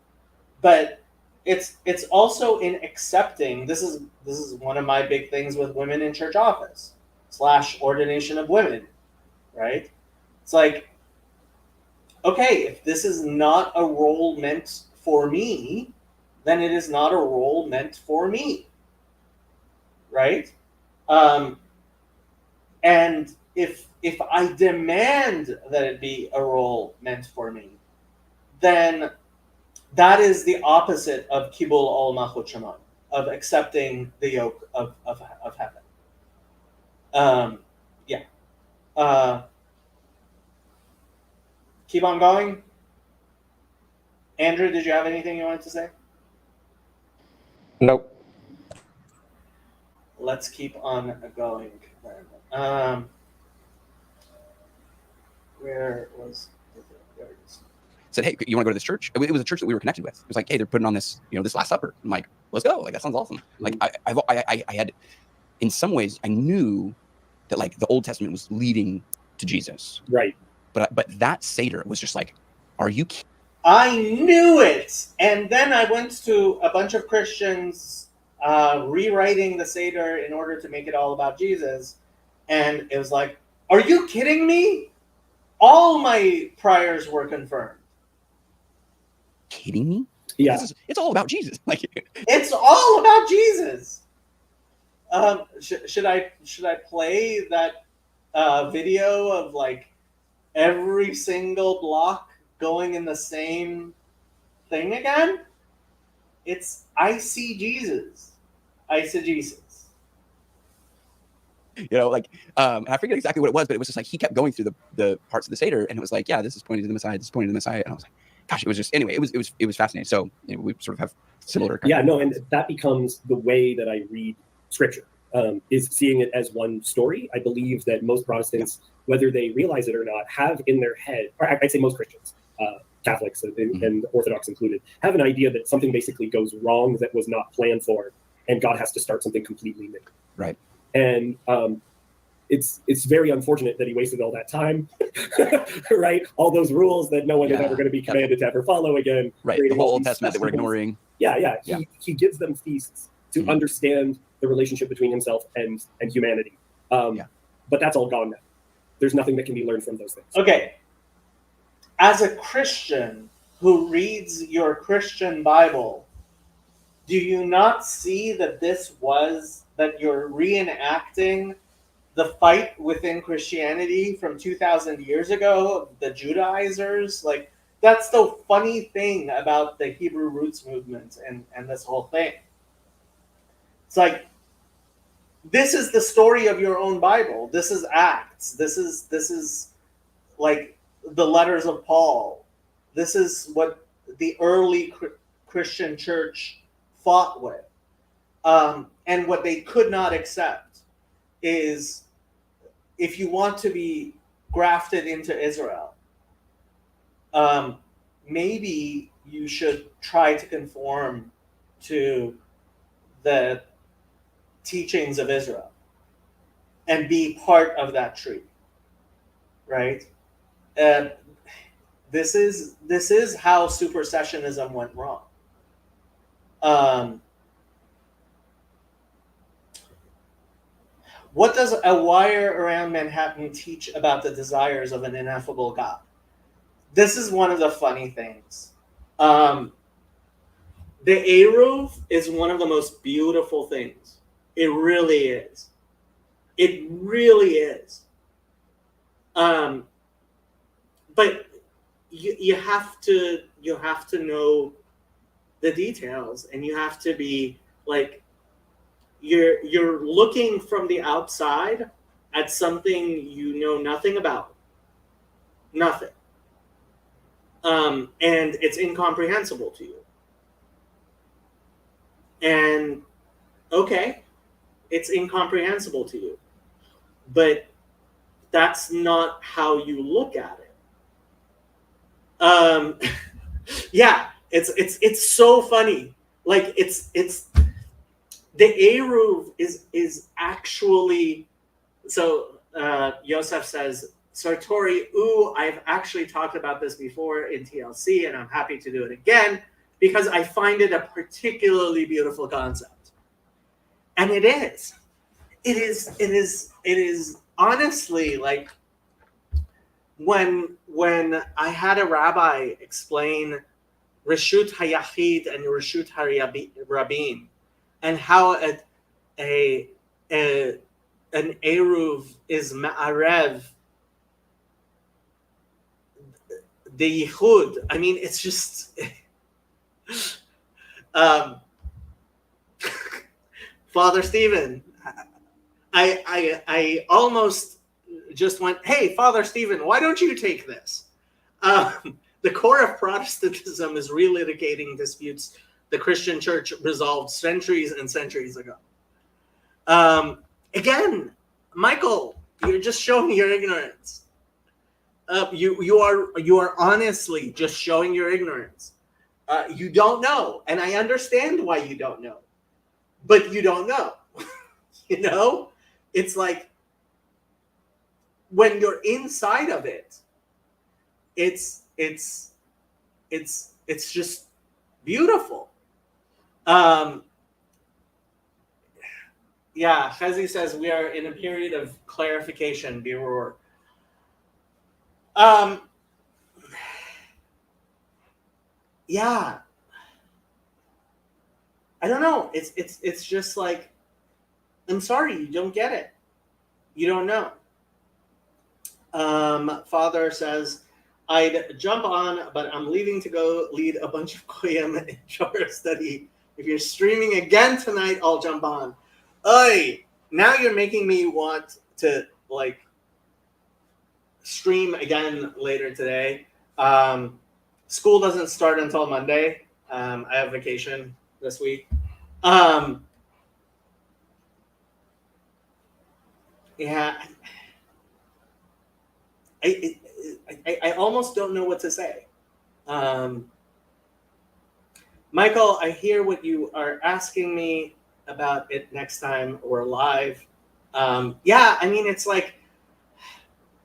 But it's also in accepting, this is one of my big things with women in church office / ordination of women, right? It's like, okay, if this is not a role meant for me, then it is not a role meant for me, right? And if I demand that it be a role meant for me, then that is the opposite of kibul ol malchut shamayim, of accepting the yoke of heaven. Keep on going. Andrew, did you have anything you wanted to say? Nope. Let's keep on going then. Where was there it is. Said, hey, you want to go to this church? It was a church that we were connected with. It was like, hey, they're putting on this, this Last Supper. I'm like, let's go. Like, that sounds awesome. Like, I had, in some ways, I knew that like the Old Testament was leading to Jesus. Right. But that Seder was just like, are you kidding? I knew it. And then I went to a bunch of Christians rewriting the Seder in order to make it all about Jesus. And it was like, are you kidding me? All my priors were confirmed. Kidding me? Yeah. It's all about Jesus. Like, it's all about Jesus. Should I play that video of like every single block going in the same thing again? It's I see Jesus. Eisegesis. Like, and I forget exactly what it was, but it was just like he kept going through the parts of the Seder, and it was like, yeah, this is pointing to the Messiah, this is pointing to the Messiah, and I was like, gosh, it was just anyway, it was fascinating. So we sort of have similar. Yeah, no, and that becomes the way that I read Scripture, is seeing it as one story. I believe that most Protestants, whether they realize it or not, have in their head, or I'd say most Christians, Catholics and Orthodox included, have an idea that something basically goes wrong that was not planned for, and God has to start something completely new. Right. And it's very unfortunate that he wasted all that time, right? All those rules that no one is ever going to be commanded to ever follow again. Right. The whole Old Testament that we're ignoring. Yeah. He gives them feasts to understand the relationship between himself and humanity. But that's all gone now. There's nothing that can be learned from those things. Okay. As a Christian who reads your Christian Bible, do you not see that that you're reenacting the fight within Christianity from 2,000 years ago, the Judaizers? Like, that's the funny thing about the Hebrew roots movement and this whole thing. It's like, this is the story of your own Bible. This is Acts. This is like the letters of Paul. This is what the early Christian church fought with. And what they could not accept is, if you want to be grafted into Israel, maybe you should try to conform to the teachings of Israel and be part of that tree, right? This is how supersessionism went wrong. What does A Wire Around Manhattan teach about the desires of an ineffable God? This is one of the funny things. The Eruv is one of the most beautiful things. It really is. It really is. But you have to know the details, and you have to be like, you're looking from the outside at something you know nothing about. Nothing. And it's incomprehensible to you. And okay, it's incomprehensible to you, but that's not how you look at it. Yeah, it's so funny. Like it's the Eruv is actually, so Yosef says, Sartori, I've actually talked about this before in TLC, and I'm happy to do it again because I find it a particularly beautiful concept. And it is. It is honestly, like, when I had a rabbi explain Reshut HaYachid and Reshut HaRabim, and how an Eruv is Ma'arev the Yichud. I mean, it's just Father Stephen, I almost just went, hey, Father Stephen, why don't you take this? The core of Protestantism is relitigating disputes the Christian church resolved centuries and centuries ago. Again, Michael, you're just showing your ignorance. You are honestly just showing your ignorance. You don't know, and I understand why you don't know, but you don't know. You know, it's like when you're inside of it, it's just beautiful. Yeah, Chezi says we are in a period of clarification, Birur. Yeah, I don't know. It's just like, I'm sorry, you don't get it. You don't know. Father says, I'd jump on, but I'm leaving to go lead a bunch of Koyam and Torah study. If you're streaming again tonight, I'll jump on. Oy, now you're making me want to like stream again later today. School doesn't start until Monday. I have vacation this week. Yeah, I almost don't know what to say. Michael, I hear what you are asking me about it next time we're live. Yeah, I mean, it's like,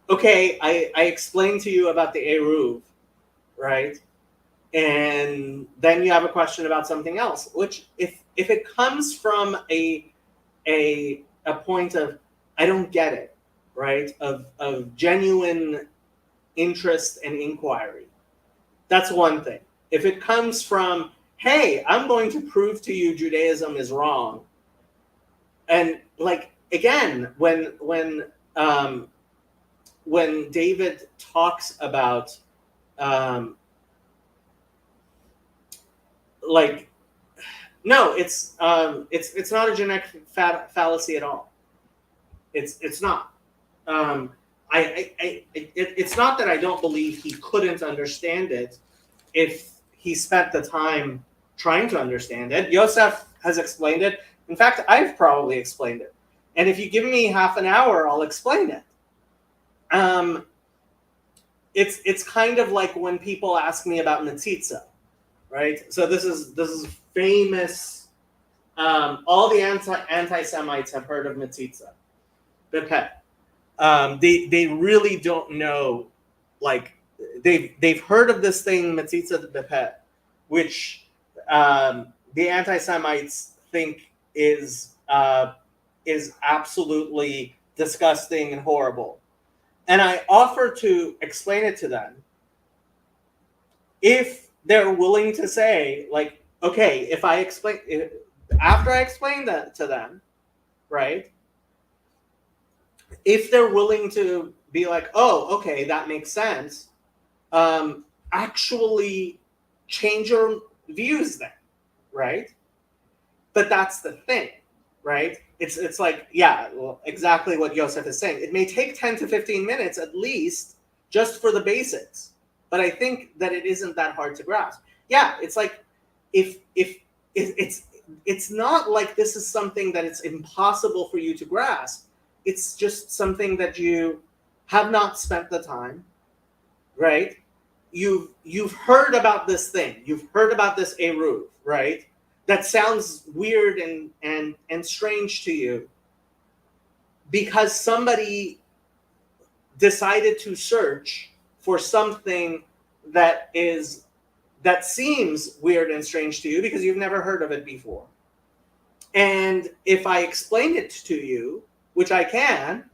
okay, I explained to you about the Eruv, right? And then you have a question about something else, which if it comes from a point of, I don't get it, right? Of genuine interest and inquiry, that's one thing. If it comes from, hey, I'm going to prove to you Judaism is wrong, and like again, when David talks about like, no, it's not a genetic fallacy at all. It's not. it's not that I don't believe he couldn't understand it if he spent the time trying to understand it. Yosef has explained it. In fact, I've probably explained it. And if you give me half an hour, I'll explain it. It's kind of like when people ask me about Metzitza, right? So this is famous. All the anti-Semites have heard of Metzitza, Bepet. They really don't know, like they've heard of this thing Metzitza Bepet, which the anti-Semites think is absolutely disgusting and horrible. And I offer to explain it to them if they're willing to say, like, okay, if I explain after I explain that to them, right? If they're willing to be like, oh, okay, that makes sense, actually change your views then, right? But that's the thing, right? It's like, yeah, well, exactly what Yosef is saying. It may take 10 to 15 minutes at least just for the basics, but I think that it isn't that hard to grasp. Yeah, it's like if it's not like this is something that it's impossible for you to grasp. It's just something that you have not spent the time, right? You've heard about this thing. You've heard about this eruv, right? That sounds weird and strange to you because somebody decided to search for something that seems weird and strange to you because you've never heard of it before. And if I explain it to you, which I can,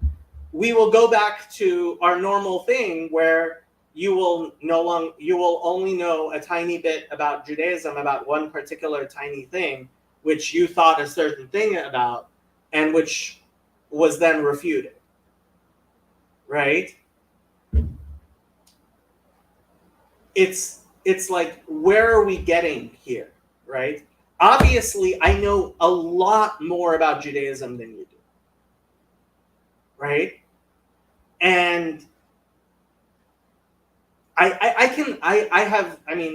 we will go back to our normal thing where you will only know a tiny bit about Judaism, about one particular tiny thing, which you thought a certain thing about, and which was then refuted. Right? It's like, where are we getting here? Right? Obviously, I know a lot more about Judaism than you do. Right? And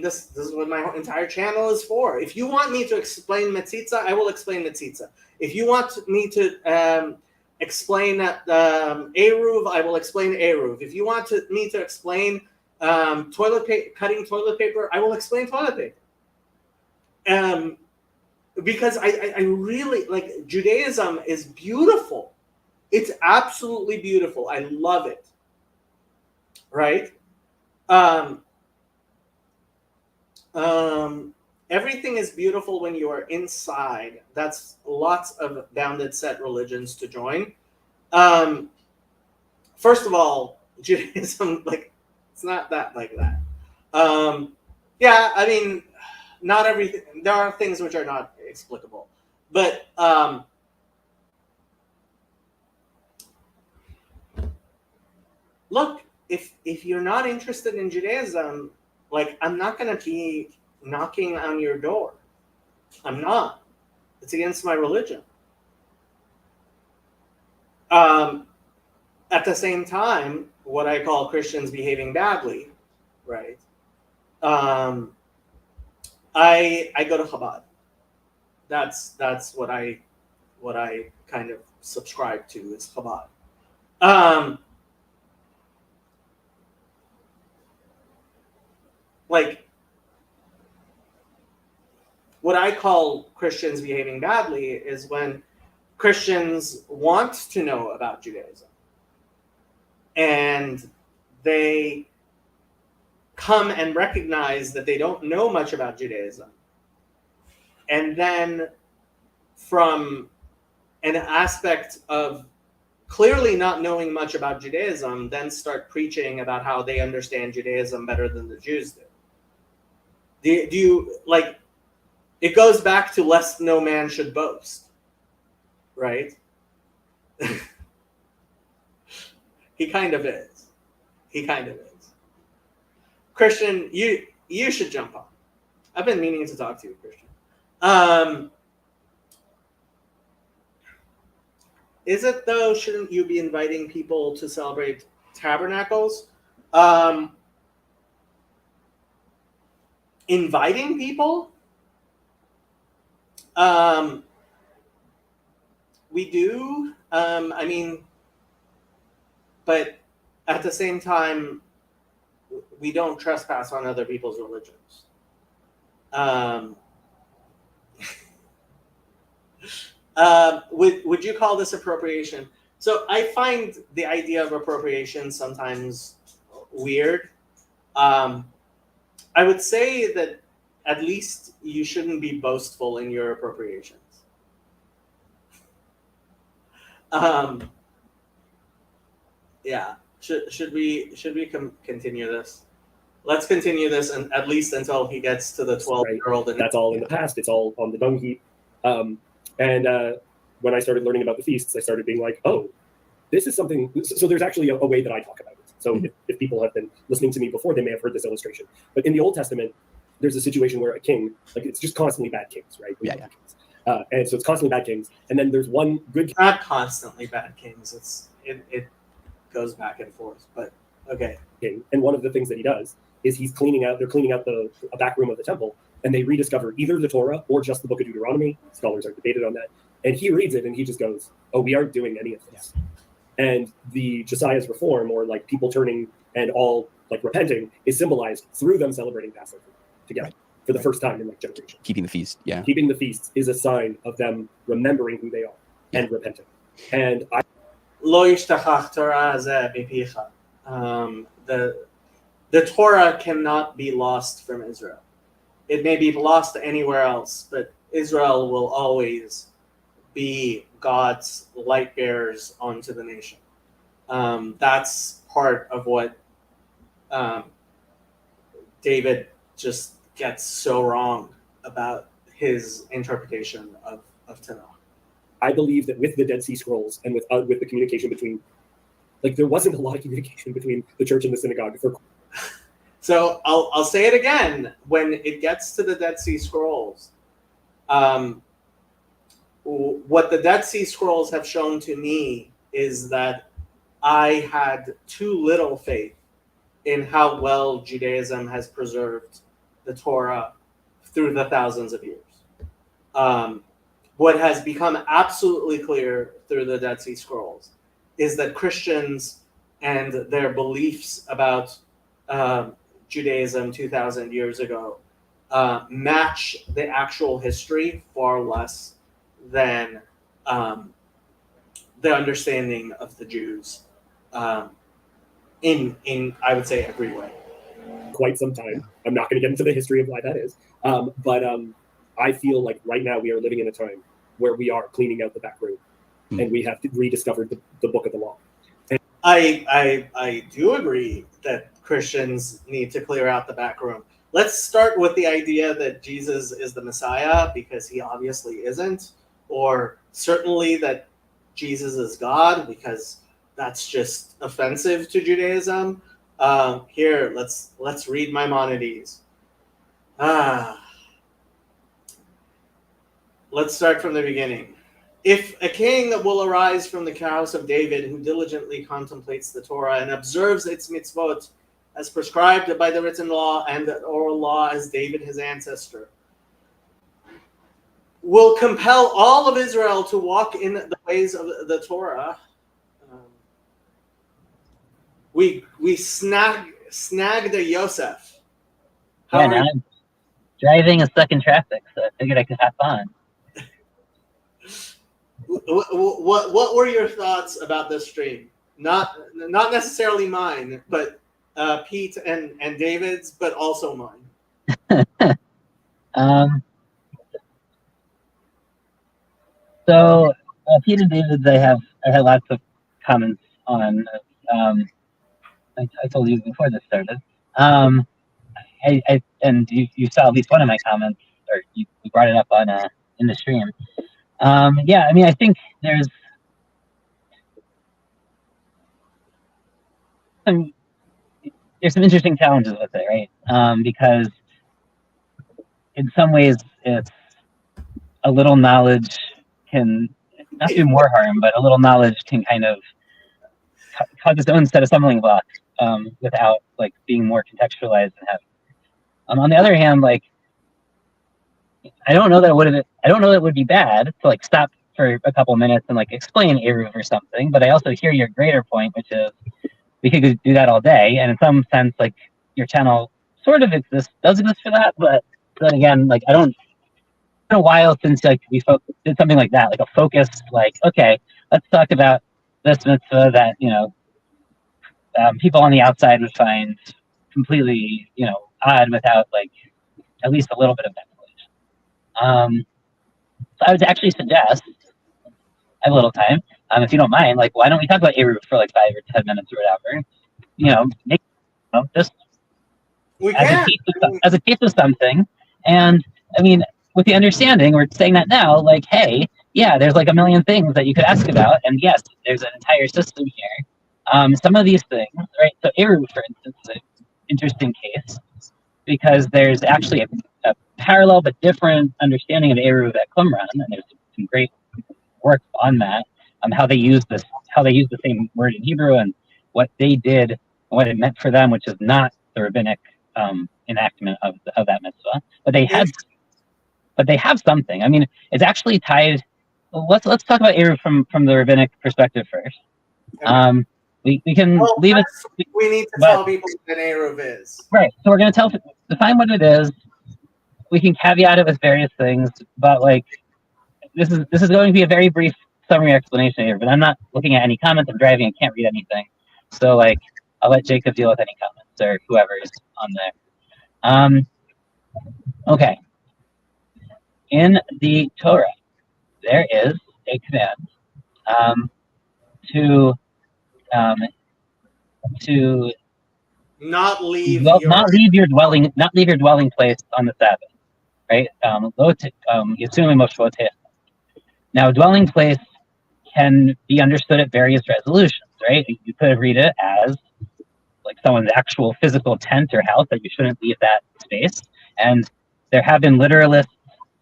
this is what my entire channel is for. If you want me to explain Metzitza, I will explain Metzitza. If you want me to explain Eruv, I will explain Eruv. If you want me to explain cutting toilet paper, I will explain toilet paper. Because I really, like, Judaism is beautiful. It's absolutely beautiful. I love it. Right? Everything is beautiful when you are inside. That's lots of bounded set religions to join. First of all, Judaism, like, it's not that like that. Yeah, I mean, not everything. There are things which are not explicable, but look, if you're not interested in Judaism, like, I'm not going to be knocking on your door. I'm not. It's against my religion. At the same time, what I call Christians behaving badly, right? I go to Chabad. That's what I kind of subscribe to is Chabad. Like, what I call Christians behaving badly is when Christians want to know about Judaism and they come and recognize that they don't know much about Judaism. And then from an aspect of clearly not knowing much about Judaism, then start preaching about how they understand Judaism better than the Jews do. Do you, like, it goes back to lest no man should boast, right? He kind of is. He kind of is. Christian, you should jump on. I've been meaning to talk to you, Christian. Is it though? Shouldn't you be inviting people to celebrate tabernacles? Inviting people, we do. I mean, but at the same time, we don't trespass on other people's religions. Would you call this appropriation? So I find the idea of appropriation sometimes weird. I would say that at least you shouldn't be boastful in your appropriations. Yeah. Should we continue this? Let's continue this, and at least until he gets to the 12-year-old. Right. That's all in the past. It's all on the dung heap. And when I started learning about the feasts, I started being like, oh, this is something. So there's actually a way that I talk about it. So if people have been listening to me before, they may have heard this illustration. But in the Old Testament, there's a situation where a king, like it's just constantly bad kings, right? Yeah. Kings. And so it's constantly bad kings. And then there's one good king. Not constantly bad kings. It goes back and forth, but okay. And one of the things that he does is they're cleaning out the back room of the temple, and they rediscover either the Torah or just the book of Deuteronomy. Scholars are debated on that. And he reads it and he just goes, oh, we aren't doing any of this. Yeah. And the Josiah's reform, or like people turning and all like repenting, is symbolized through them celebrating Passover together for the first time in like generations. Keeping the feast, yeah. Keeping the feasts is a sign of them remembering who they are and repenting. And Lo yishtachach Torah zeh bipicha. The Torah cannot be lost from Israel. It may be lost anywhere else, but Israel will always be God's light bearers onto the nation. That's part of what David just gets so wrong about his interpretation of Tanakh. I believe that with the Dead Sea Scrolls and with the communication between, like, there wasn't a lot of communication between the church and the synagogue. So I'll say it again. When it gets to the Dead Sea Scrolls, what the Dead Sea Scrolls have shown to me is that I had too little faith in how well Judaism has preserved the Torah through the thousands of years. What has become absolutely clear through the Dead Sea Scrolls is that Christians and their beliefs about Judaism 2,000 years ago match the actual history far less than the understanding of the Jews in I would say every way. Quite some time. I'm not going to get into the history of why that is, but I feel like right now we are living in a time where we are cleaning out the back room, and we have rediscovered the book of the law. And I do agree that Christians need to clear out the back room. Let's start with the idea that Jesus is the Messiah, because he obviously isn't, or certainly that Jesus is God, because that's just offensive to Judaism. Here, let's read Maimonides. Let's start from the beginning. If a king will arise from the house of David, who diligently contemplates the Torah and observes its mitzvot as prescribed by the written law and the oral law as David his ancestor, will compel all of Israel to walk in the ways of the Torah. We snagged a Yosef. Yeah, now I'm driving and stuck in traffic, so I figured I could hop on. What were your thoughts about this stream? Not necessarily mine, but Pete and David's, but also mine. So Pete and David's, I had lots of comments on. I told you before this started. And you saw at least one of my comments, or you brought it up on in the stream. Yeah, I mean, I think there's some interesting challenges with it, right? Because in some ways, it's a little knowledge can not do more harm, but a little knowledge can kind of cause its own set of stumbling blocks without like being more contextualized and heavy. On the other hand, like I don't know that it would be bad to like stop for a couple minutes and like explain Eruv or something. But I also hear your greater point, which is we could do that all day, and in some sense, like your channel sort of does exist for that. But then again, like I don't. It's been a while since like we did something like that, like a focused, like okay, let's talk about this mitzvah that people on the outside would find completely odd without like at least a little bit of explanation. So I would actually suggest, I have a little time, if you don't mind, like why don't we talk about Eruv for like 5 or 10 minutes or whatever? Just We as can. a case of something, and I mean, with the understanding, we're saying that now, like, hey, yeah, there's like a million things that you could ask about, and yes, there's an entire system here. Some of these things, right? So Eruv, for instance, is an interesting case because there's actually a parallel but different understanding of Eruv at Qumran, and there's some great work on that, how they use the same word in Hebrew and what they did and what it meant for them, which is not the rabbinic enactment of that mitzvah, but they have something. I mean, it's actually tied. Let's talk about Eruv from the rabbinic perspective first. Okay. We can leave it. We need to tell people what an Eruv is. Right. So we're going to define what it is. We can caveat it with various things, but like this is going to be a very brief summary explanation here. But I'm not looking at any comments. I'm driving. I can't read anything. So like I'll let Jacob deal with any comments or whoever is on there. Okay. In the Torah, there is a command to not leave your dwelling place on the Sabbath, right? Now, dwelling place can be understood at various resolutions, right? You could read it as like someone's actual physical tent or house, that you shouldn't leave that space. And there have been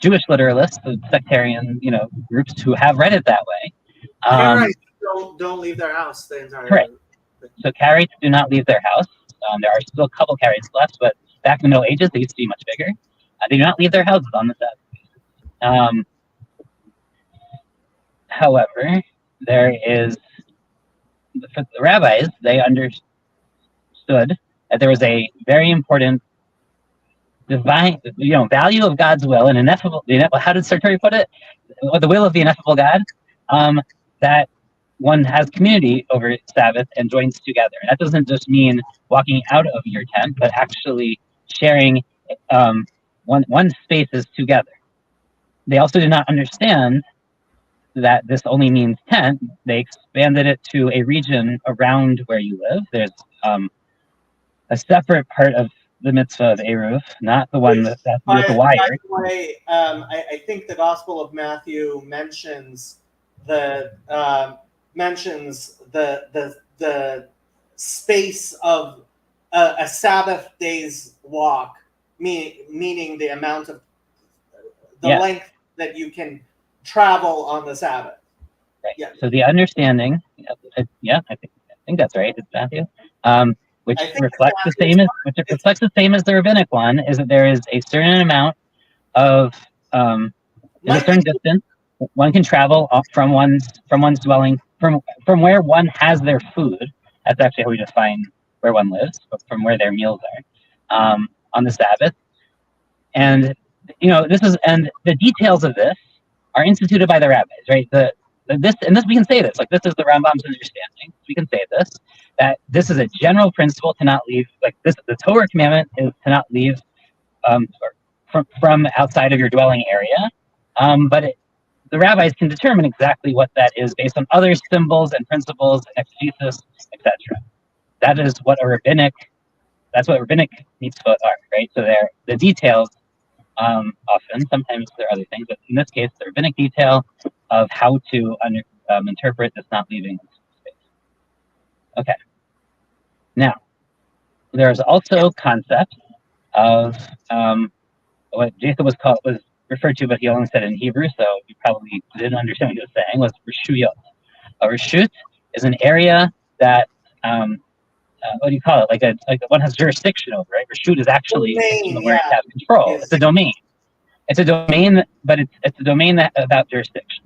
Jewish literalists, sectarian, groups who have read it that way. Don't leave their house the entire Correct. So Karaites do not leave their house. There are still a couple Karaites left, but back in the Middle Ages, they used to be much bigger. They do not leave their houses on the Sabbath. However, there is, for the rabbis, they understood that there was a very important divine, value of God's will and ineffable. How did Sartori put it? The will of the ineffable God, that one has community over Sabbath and joins together. And that doesn't just mean walking out of your tent, but actually sharing one spaces together. They also did not understand that this only means tent. They expanded it to a region around where you live. There's a separate part of the mitzvah of Eruv, not the one that's with the wire. By the way, I think the Gospel of Matthew mentions the space of a Sabbath day's walk, meaning the amount of length that you can travel on the Sabbath. Right. Yeah. So the understanding, I think that's right. It's Matthew. Which reflects the same as the rabbinic one, is that there is a certain amount of a certain distance one can travel from one's dwelling from where one has their food. That's actually how we define where one lives, but from where their meals are on the Sabbath. And the details of this are instituted by the rabbis, right? This we can say this, like this is the Rambam's understanding. We can say this, that this is a general principle to not leave, like this, the Torah commandment is to not leave from outside of your dwelling area. But the rabbis can determine exactly what that is based on other symbols and principles, exegesis, etc. That is what rabbinic mitzvot are, right? So they're the details. Often, sometimes there are other things, but in this case, the rabbinic detail of how to interpret this not leaving space. Okay. Now, there's also concept of what Jacob was referred to, but he only said it in Hebrew, so you probably didn't understand what he was saying, was reshuyot. A reshut is an area that what do you call it? Like one has jurisdiction over, right? Reshut is actually Domain, the word yeah. have control. Yes. It's a domain. It's a domain, but it's a domain that about jurisdiction.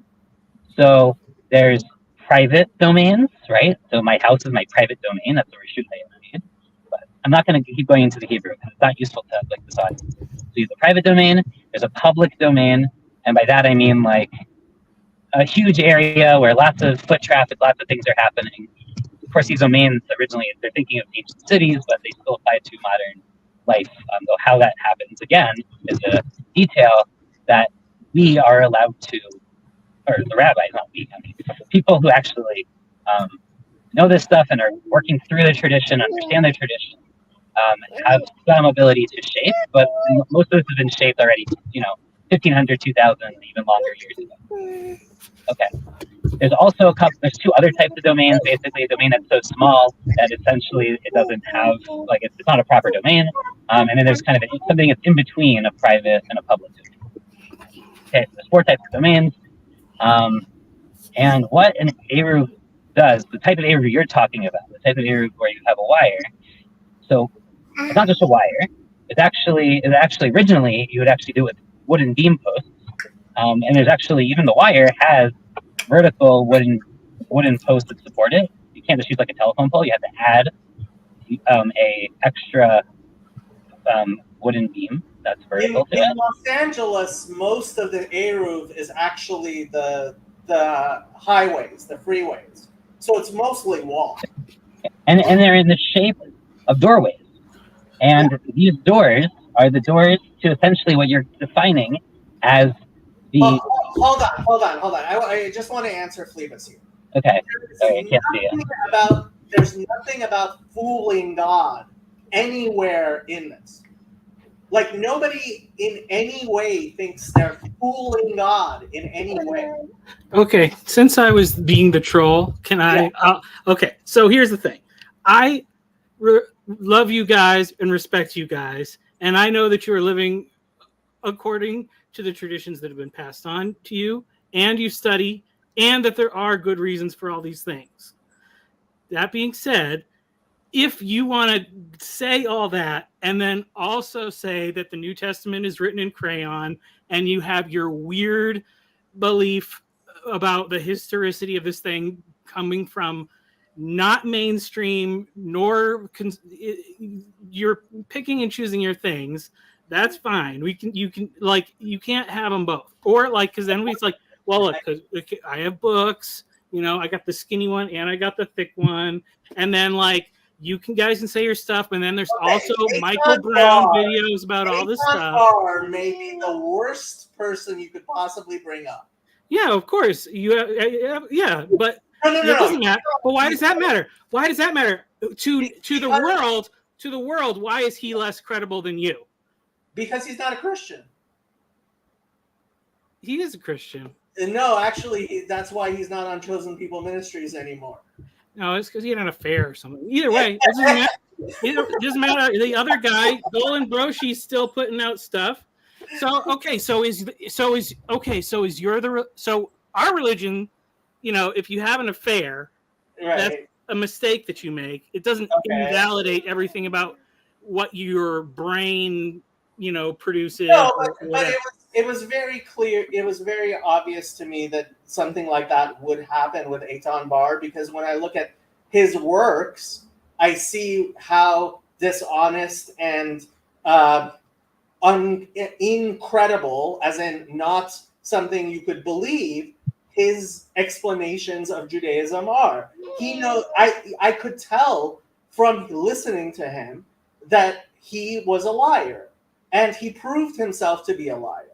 So there's private domains, right? So my house is my private domain. That's the Reshut Hayamid. But I'm not going to keep going into the Hebrew because it's not useful to like this audience. So you have a private domain. There's a public domain, and by that I mean like a huge area where lots of foot traffic, lots of things are happening. Of course, these domains originally they're thinking of ancient cities, but they still apply to modern life. Though how that happens again is a detail that we are allowed to, or the rabbis, not we, I mean, people who actually know this stuff and are working through the tradition, understand the tradition, have some ability to shape. But most of this has been shaped already, 1,500, 2,000, even longer years ago. Okay. There's also there's two other types of domains. Basically, a domain that's so small that essentially it doesn't have, like, it's not a proper domain. And then there's kind of something that's in between a private and a public domain. Okay, so there's 4 types of domains. And what an Eruv does, the type of Eruv you're talking about, the type of Eruv where you have a wire. So it's not just a wire. It's actually originally you would actually do it with wooden beam posts. And there's actually, even the wire has vertical wooden posts that support it. You can't just use like a telephone pole. You have to add a extra wooden beam that's vertical to in it. Los Angeles, most of the Eruv is actually the highways, the freeways. So it's mostly wall. And they're in the shape of doorways. And these doors are the doors to essentially what you're defining as the... Hold on. I just want to answer Phlebas here. Okay. Sorry, I can't see it. There's nothing about fooling God anywhere in this. Like, nobody in any way thinks they're fooling God in any way. Okay, since I was being the troll, can I? Yeah. Okay, so here's the thing. I love you guys and respect you guys, and I know that you are living according to the traditions that have been passed on to you, and you study, and that there are good reasons for all these things. That being said, if you want to say all that and then also say that the New Testament is written in crayon and you have your weird belief about the historicity of this thing coming from not mainstream, nor you're picking and choosing your things, that's fine. You can't have them both. Or like, because then it's like, well, look, because I have books, I got the skinny one and I got the thick one. And then like, you guys can say your stuff, and then there's also Michael Brown videos about all this stuff. May be the worst person you could possibly bring up. Yeah, of course. But it doesn't matter. But why does that matter? Why does that matter to the world? To the world, why is he less credible than you? Because he's not a Christian. He is a Christian. No, actually, that's why he's not on Chosen People Ministries anymore. No, it's because he had an affair or something. Either way, it doesn't matter. The other guy, Golan Broshi's still putting out stuff. So our religion, if you have an affair, right, that's a mistake that you make. It doesn't invalidate everything about what your brain, produces. No, but it was very clear. It was very obvious to me that something like that would happen with Eitan Bar, because when I look at his works, I see how dishonest and incredible, as in not something you could believe, his explanations of Judaism are. I could tell from listening to him that he was a liar, and he proved himself to be a liar.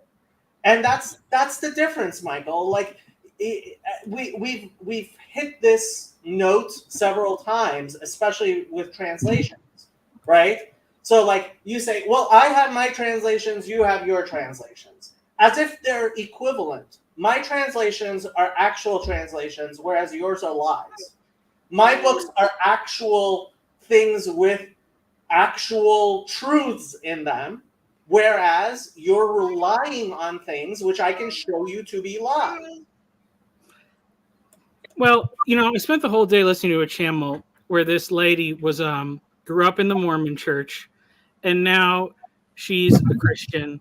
And that's the difference, Michael. Like, we've hit this note several times, especially with translations, right? So, like, you say, well, I have my translations, you have your translations, as if they're equivalent. My translations are actual translations, whereas yours are lies. My books are actual things with actual truths in them, whereas you're relying on things which I can show you to be lies. Well, I spent the whole day listening to a channel where this lady was grew up in the Mormon church, and now she's a Christian.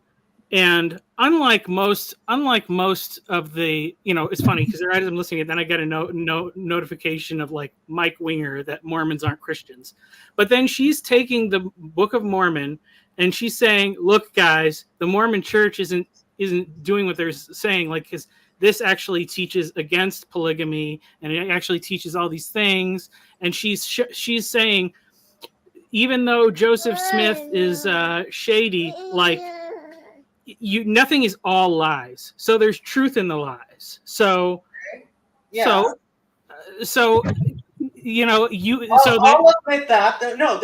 And unlike most of the, it's funny because as I'm listening, and then I get a notification of like Mike Winger that Mormons aren't Christians. But then she's taking the Book of Mormon and she's saying, "Look, guys, the Mormon Church isn't doing what they're saying. Like, because this actually teaches against polygamy, and it actually teaches all these things." And she's saying, even though Joseph Smith is shady, like, nothing is all lies. So there's truth in the lies. So, Yeah. so I'll admit that. No,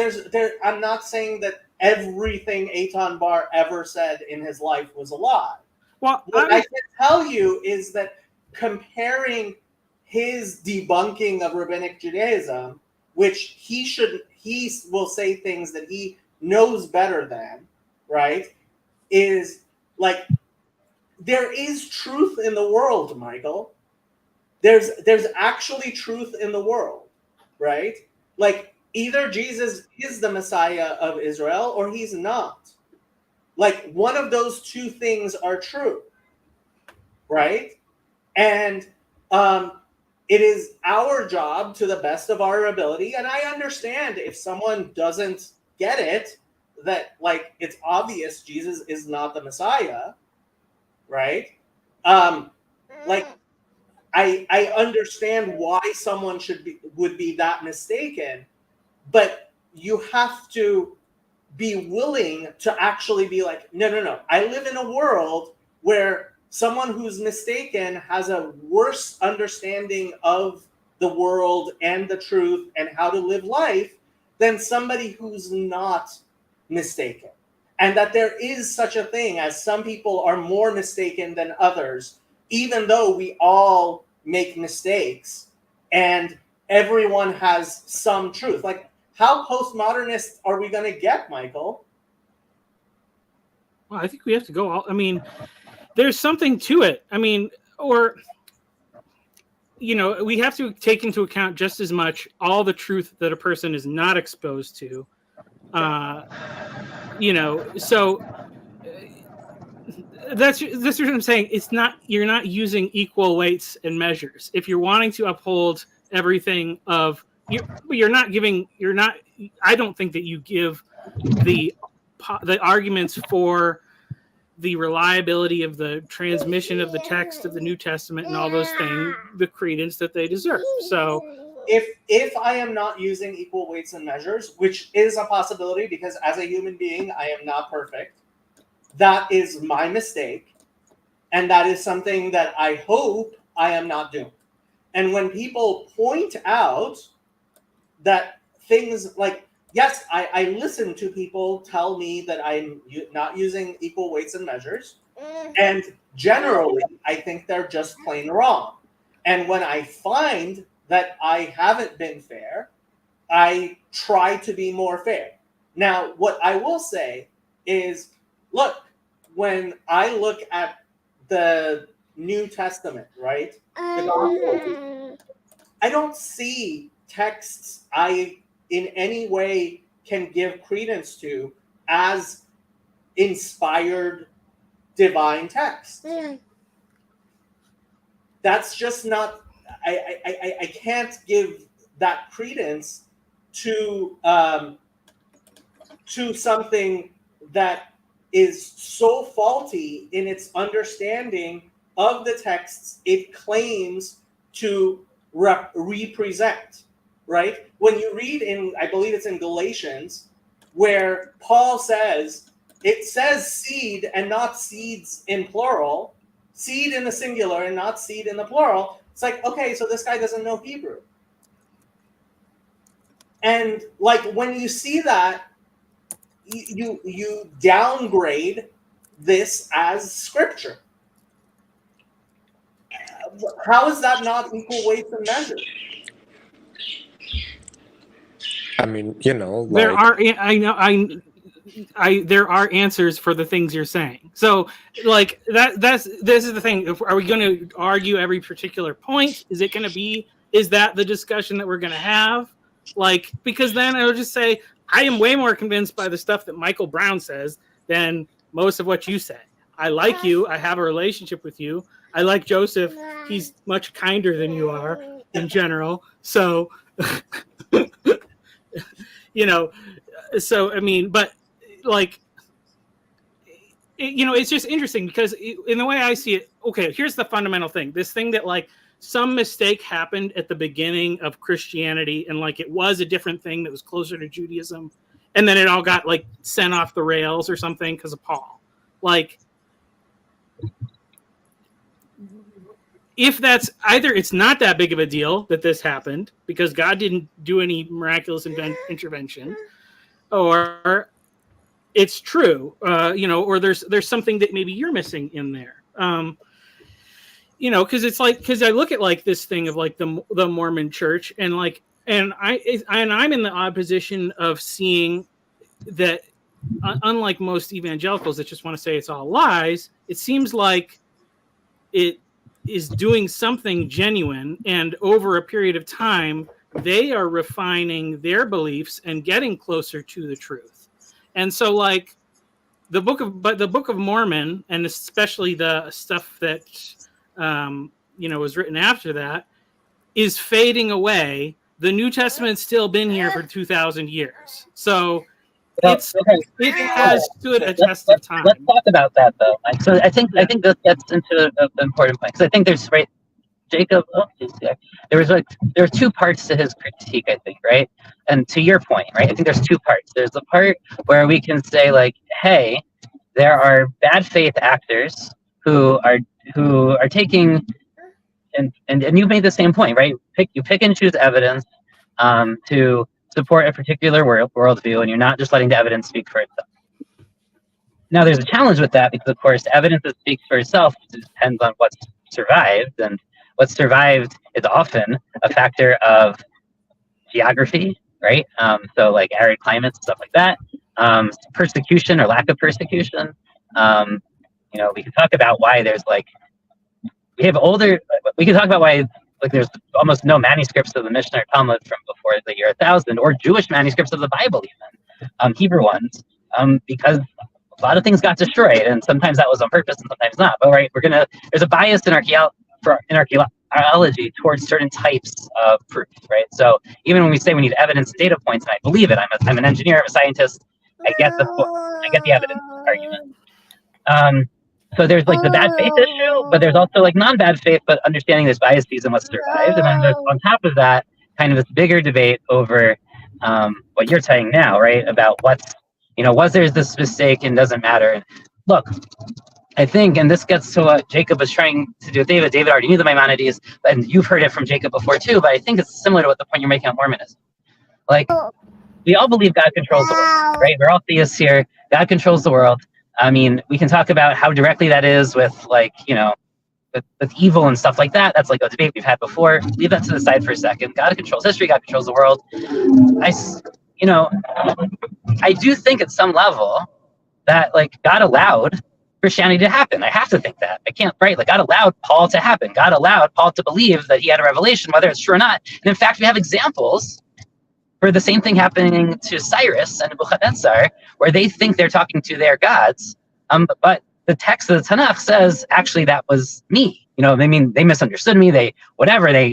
I'm not saying that everything Eitan Bar ever said in his life was a lie. Well, what I can tell you is that comparing his debunking of rabbinic Judaism, which he will say things that he knows better than, right, is like, there is truth in the world, Michael. There's actually truth in the world, right? Like, either Jesus is the Messiah of Israel or he's not. Like, one of those two things are true, right? And it is our job, to the best of our ability, and I understand if someone doesn't get it, that, like, it's obvious Jesus is not the Messiah, right? Like, I understand why someone would be that mistaken, but you have to be willing to actually be like, no. I live in a world where someone who's mistaken has a worse understanding of the world and the truth and how to live life than somebody who's not mistaken. And that there is such a thing as some people are more mistaken than others, even though we all make mistakes and everyone has some truth. Like, how postmodernist are we going to get, Michael? Well, I think we have to go all, I mean, there's something to it. I mean, or, we have to take into account just as much all the truth that a person is not exposed to. So that's what I'm saying. You're not using equal weights and measures. If you're wanting to uphold everything I don't think that you give the arguments for the reliability of the transmission of the text of the New Testament and all those things the credence that they deserve. So if I am not using equal weights and measures, which is a possibility because as a human being I am not perfect, that is my mistake, and that is something that I hope I am not doing. And when people point out that things like, yes, I listen to people tell me that I'm not using equal weights and measures, and generally I think they're just plain wrong. And when I find that I haven't been fair, I try to be more fair. Now, what I will say is, look, when I look at the New Testament, right, the Gospel, I don't see texts I in any way can give credence to as inspired divine text. That's just not, I can't give that credence to something that is so faulty in its understanding of the texts it claims to represent, right? When you read in, I believe it's in Galatians, where Paul says, it says seed and not seeds in plural, seed in the singular and not seed in the plural. It's like, okay, so this guy doesn't know Hebrew. And like, when you see that, you downgrade this as scripture. How is that not equal weights and measures? I mean, there are answers for the things you're saying. So like this is the thing. Are we going to argue every particular point? Is that the discussion that we're going to have? Like, because then I would just say, I am way more convinced by the stuff that Michael Brown says than most of what you say. I like you. I have a relationship with you. I like Joseph. He's much kinder than you are in general. So, you know, so, I mean, but like, you know, it's just interesting because in the way I see it, okay, here's the fundamental thing. This thing that like some mistake happened at the beginning of Christianity and like it was a different thing that was closer to Judaism. And then it all got like sent off the rails or something because of Paul. Like, if that's either it's not that big of a deal that this happened because God didn't do any miraculous intervention, or it's true, you know, or there's something that maybe you're missing in there, you know, because it's like, because I look at like this thing of like the Mormon Church and like, and I'm in the odd position of seeing that unlike most evangelicals that just want to say it's all lies, it seems like it is doing something genuine, and over a period of time they are refining their beliefs and getting closer to the truth. And so like the Book of Mormon, and especially the stuff that you know was written after that, is fading away. The New Testament's still been here for 2,000 years, so it has stood a test of time. Let's talk about that though. So I think this gets into an important point, because I think there's Jacob. There are two parts to his critique, I think, right? And to your point, right? I think there's two parts. There's the part where we can say like, hey, there are bad faith actors who are taking, and you made the same point, right? You pick and choose evidence to support a particular worldview, and you're not just letting the evidence speak for itself. Now, there's a challenge with that because, of course, evidence that speaks for itself depends on what's survived, and what's survived is often a factor of geography, right? So, like arid climates, stuff like that, persecution or lack of persecution. You know, we can talk about why there's like we can talk about why like there's almost no manuscripts of the Mishnah or Talmud from before the year 1000, or Jewish manuscripts of the Bible even, Hebrew ones, because a lot of things got destroyed, and sometimes that was on purpose and sometimes not. But right, there's a bias in archaeology towards certain types of proof, right? So even when we say we need evidence and data points, and I believe it, I'm an engineer, I'm a scientist, I get the evidence argument. So there's like the bad faith issue, but there's also like non-bad faith, but understanding there's biases and what's survived. And then there's, on top of that, kind of this bigger debate over what you're saying now, right? About was there this mistake and doesn't matter. And look, I think, and this gets to what Jacob was trying to do with David. David already knew the Maimonides, and you've heard it from Jacob before too, but I think it's similar to what the point you're making on Mormonism. Like, we all believe God controls the world, right? We're all theists here. God controls the world. I mean, we can talk about how directly that is with like, with evil and stuff like that. That's like a debate we've had before. Leave that to the side for a second. God controls history. God controls the world. I do think at some level that like God allowed Christianity to happen. I have to think that. I can't, right? Like God allowed Paul to happen. God allowed Paul to believe that he had a revelation, whether it's true or not. And in fact, we have examples for the same thing happening to Cyrus and Nebuchadnezzar, where they think they're talking to their gods, but the text of the Tanakh says, actually, that was me. They misunderstood me. They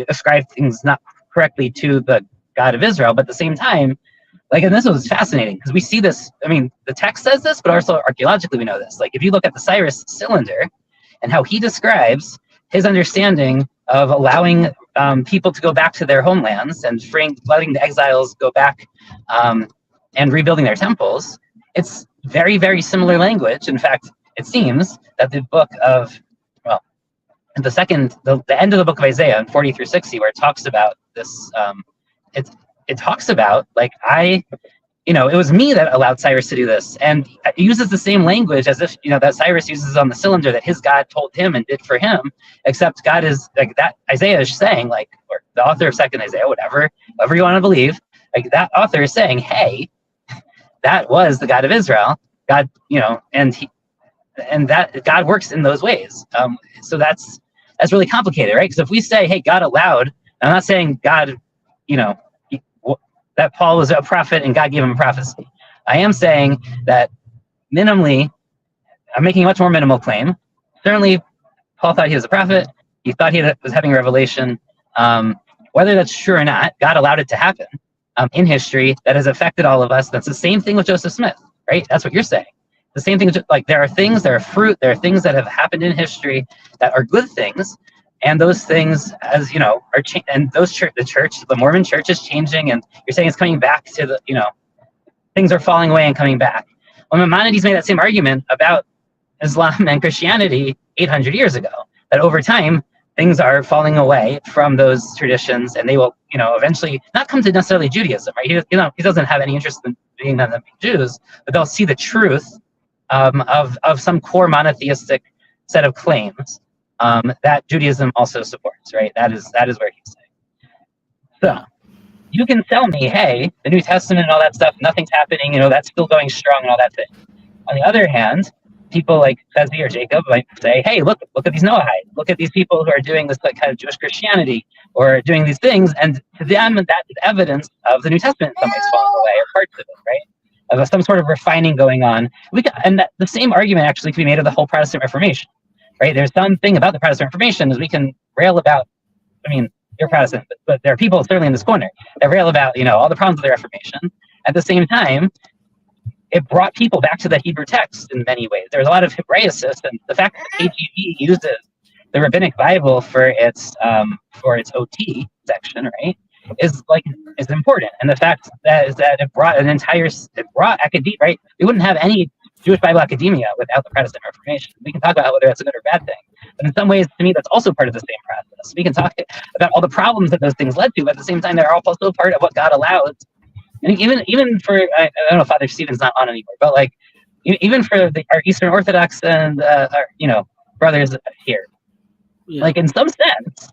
ascribed things not correctly to the God of Israel, but at the same time, and this was fascinating because we see this. The text says this, but also archaeologically we know this. Like, if you look at the Cyrus cylinder and how he describes his understanding of allowing people to go back to their homelands and letting the exiles go back and rebuilding their temples, it's very, very similar language. In fact, it seems that the book of, the end of the book of Isaiah in 40 through 60, where it talks about this, it talks about it was me that allowed Cyrus to do this, and it uses the same language as if that Cyrus uses on the cylinder that his God told him and did for him, except God is like that. Isaiah is saying, or the author of Second Isaiah, whatever you want to believe, that author is saying, hey, that was the God of Israel, God, and that God works in those ways. So that's really complicated, right? Because if we say, hey, God allowed, I'm not saying God, that Paul was a prophet and God gave him a prophecy. I am saying that minimally, I'm making a much more minimal claim. Certainly, Paul thought he was a prophet. He thought he was having a revelation. Whether that's true or not, God allowed it to happen in history that has affected all of us. That's the same thing with Joseph Smith, right? That's what you're saying. The same thing, like there are things, there are fruit, there are things that have happened in history that are good things. And those things, as you know, are and those the Mormon church is changing, and you're saying it's coming back to the, things are falling away and coming back. Well, Maimonides made that same argument about Islam and Christianity 800 years ago, that over time, things are falling away from those traditions, and they will, eventually not come to necessarily Judaism, right? He doesn't have any interest in being them Jews, but they'll see the truth of some core monotheistic set of claims that Judaism also supports, right? That is where he's saying. So you can tell me, hey, the New Testament and all that stuff, nothing's happening, that's still going strong and all that thing. On the other hand, people like Fezzi or Jacob might say, hey, look at these Noahites, look at these people who are doing this like kind of Jewish Christianity or doing these things, and to them that is evidence of the New Testament in some ways falling away, or parts of it, right? Of some sort of refining going on. The same argument actually can be made of the whole Protestant Reformation, right? There's something about the Protestant Reformation is we can rail about, you're Protestant, but there are people certainly in this corner that rail about, all the problems of the Reformation. At the same time, it brought people back to the Hebrew text in many ways. There's a lot of Hebraicists, and the fact that KJV uses the Rabbinic Bible for its OT section, right, is important. And the fact that it brought academia, right? We wouldn't have any Jewish Bible academia without the Protestant Reformation. We can talk about whether that's a good or bad thing, but in some ways, to me, that's also part of the same process. We can talk about all the problems that those things led to, but at the same time, they're also part of what God allows. And even for, I don't know, Father Stephen's not on anymore, but like even for our Eastern Orthodox and our brothers here, like in some sense,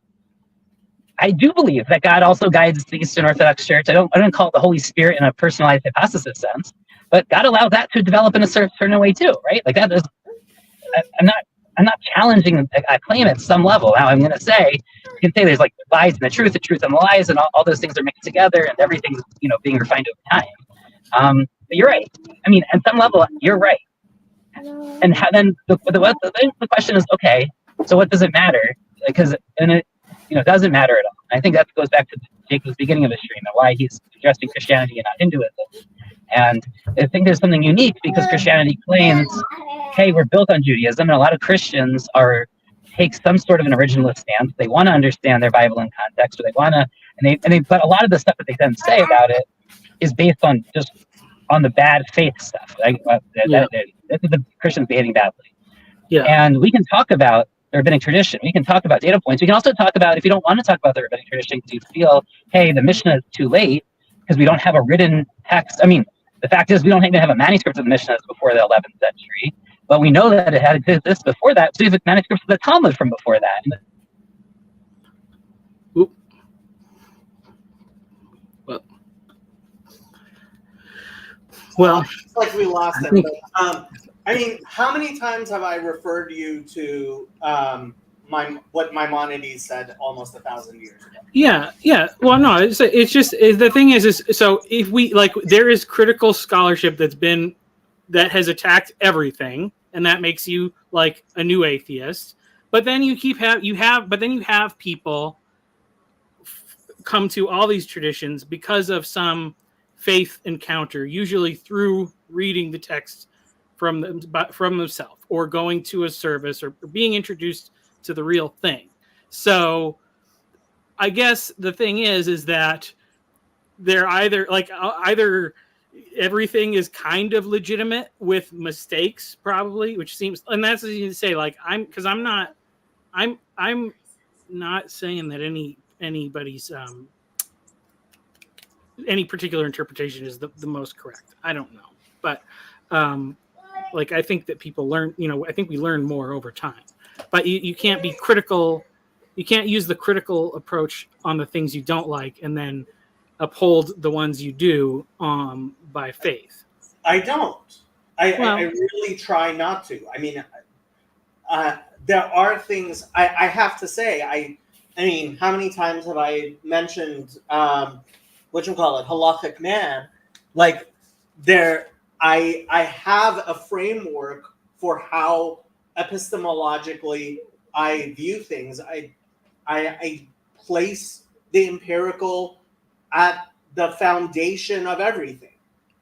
I do believe that God also guides the Eastern Orthodox Church. I don't call it the Holy Spirit in a personalized hypostasis sense, but God allows that to develop in a certain way too, right? Like that is, I'm not challenging a claim at some level. Now I'm going to say, you can say there's like the lies and the truth and the lies, and all those things are mixed together, and everything's being refined over time. But you're right. At some level, you're right. And then the question is, okay, so what does it matter? Because it doesn't matter at all. I think that goes back to Jacob's beginning of the stream and why he's addressing Christianity and not Hinduism. And I think there's something unique because Christianity claims, hey, we're built on Judaism, and a lot of Christians take some sort of an originalist stance. They want to understand their Bible in context, or they want to, but a lot of the stuff that they then say about it is based on just on the bad faith stuff. This is the Christians behaving badly. Yeah. And we can talk about the rabbinic tradition. We can talk about data points. We can also talk about, if you don't want to talk about the rabbinic tradition because you feel, hey, the Mishnah is too late because we don't have a written text. The fact is we don't even have a manuscript of the Mishnah before the 11th century, but we know that it had existed before that. So we have a manuscript of the Talmud from before that. Oop. Well, it's like we lost him. But, how many times have I referred you to what Maimonides said almost 1,000 years ago? Yeah. Well, no, it's just the thing is so if we there is critical scholarship that has attacked everything, and that makes you like a new atheist. But then you have people come to all these traditions because of some faith encounter, usually through reading the text from themselves, or going to a service, or being introduced to the real thing. So I guess the thing is that they're either everything is kind of legitimate with mistakes, probably, which seems, and that's easy to say. I'm not saying that anybody's any particular interpretation is the most correct. I don't know, but I think that people learn. I think we learn more over time. But you can't be critical. You can't use the critical approach on the things you don't like and then uphold the ones you do by faith. I don't. I really try not to. There are things I have to say. How many times have I mentioned halachic man, like I have a framework for how epistemologically I view things. I place the empirical at the foundation of everything,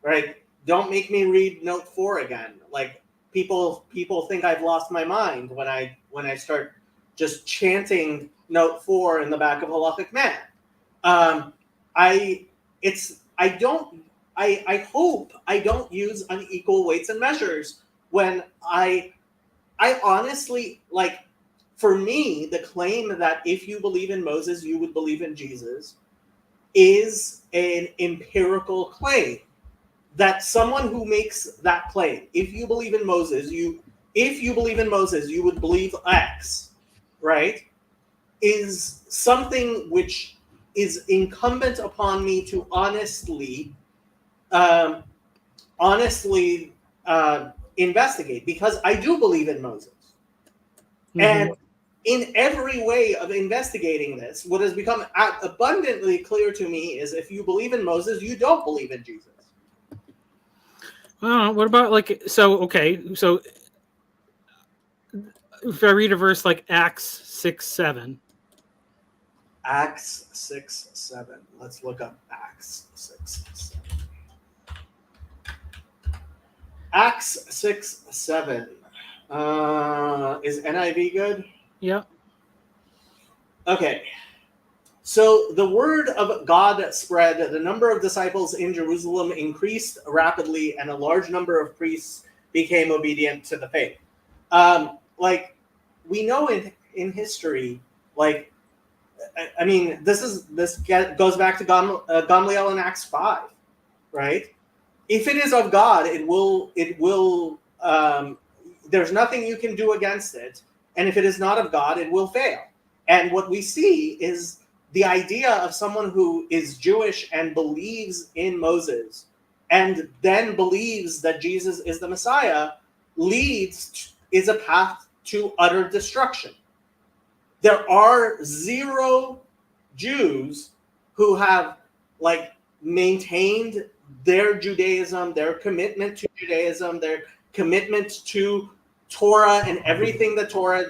right? Don't make me read note 4 again. Like people think I've lost my mind when I start just chanting note 4 in the back of halachic man. I hope I don't use unequal weights and measures when I honestly, like, for me, the claim that if you believe in Moses, you would believe in Jesus is an empirical claim. That someone who makes that claim, if you believe in Moses, you would believe X, right? Is something which is incumbent upon me to honestly investigate, because I do believe in Moses. Mm-hmm. And in every way of investigating this, what has become abundantly clear to me is if you believe in Moses, you don't believe in Jesus. What about so if I read a verse like Acts 6:7. Acts 6:7. Let's look up Acts 6:7. Acts 6:7. Is NIV good? Yeah. Okay. So the word of God spread, the number of disciples in Jerusalem increased rapidly, and a large number of priests became obedient to the faith. Like we know in history, like, I mean, this goes back to Gamaliel in Acts 5, right? If it is of God, it will. There's nothing you can do against it, and if it is not of God, it will fail. And what we see is the idea of someone who is Jewish and believes in Moses, and then believes that Jesus is the Messiah, is a path to utter destruction. There are 0 Jews who have maintained their Judaism, their commitment to Judaism, their commitment to Torah and everything that Torah,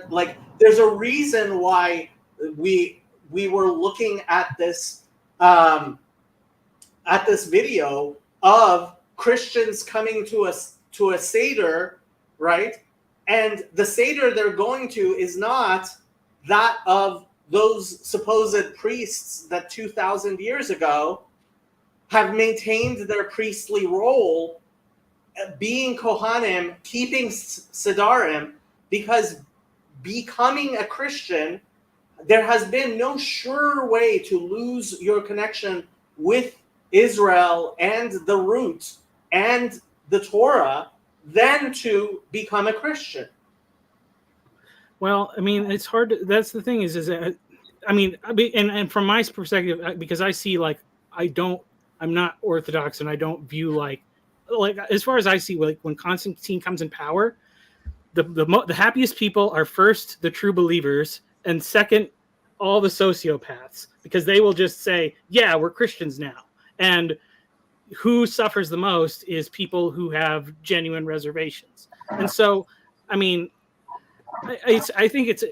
there's a reason why we were looking at this video of Christians coming to a Seder, right? And the Seder they're going to is not that of those supposed priests that 2,000 years ago have maintained their priestly role, being Kohanim, keeping Sedarim, because becoming a Christian, there has been no sure way to lose your connection with Israel and the root and the Torah than to become a Christian. Well, I mean, it's hard to, that's the thing is that, I mean, and from my perspective, because I see I'm not Orthodox, and I don't view as far as I see, when Constantine comes in power, the happiest people are first the true believers, and second all the sociopaths, because they will just say, yeah, we're Christians now. And who suffers the most is people who have genuine reservations. And so, I mean, I think it's,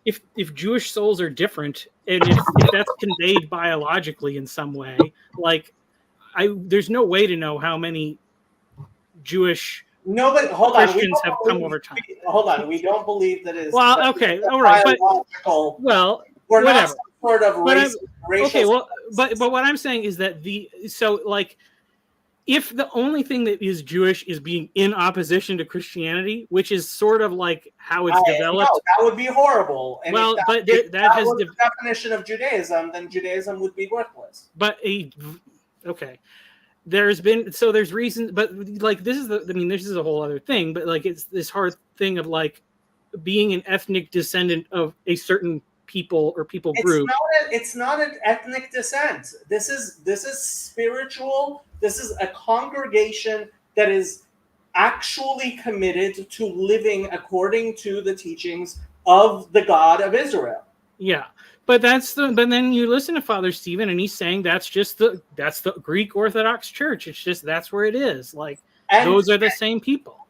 if Jewish souls are different, and if that's conveyed biologically in some way, there's no way to know how many Jewish Christians have come over time. Hold on, we don't believe that is. Well, okay, all right, but we're whatever. Not some sort of racial. Okay, well, but what I'm saying is that if the only thing that is Jewish is being in opposition to Christianity, which is sort of how it's developed, that would be horrible. And if that has the definition of Judaism, then Judaism would be worthless. But there's reasons, but this is a whole other thing. But it's this hard thing of being an ethnic descendant of a certain people or people group. It's not an ethnic descent. This is spiritual. This is a congregation that is actually committed to living according to the teachings of the God of Israel. Yeah, But then you listen to Father Stephen, and he's saying that's the Greek Orthodox Church. It's just that's where it is. Like those are the same people.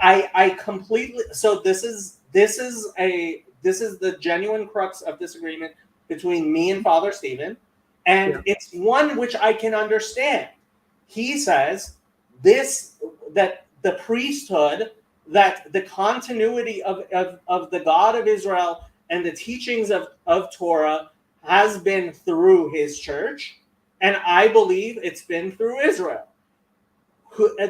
I completely. So this is the genuine crux of disagreement between me and Father Stephen, and it's one which I can understand. He says that the priesthood, that the continuity of the God of Israel and the teachings of Torah has been through his church, and I believe it's been through Israel.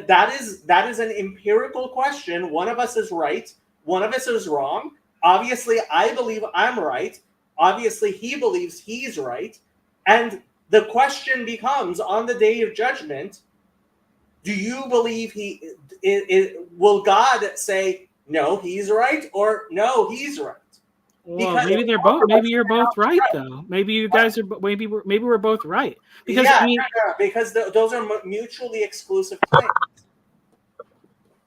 That is an empirical question. One of us is right, one of us is wrong. Obviously, I believe I'm right. Obviously, he believes he's right. And the question becomes, on the day of judgment, do you believe will God say, no, he's right, or no, he's right? Well, maybe they're both. Maybe you're both right, though. Maybe you guys are. Maybe we're both right. Because because those are mutually exclusive claims.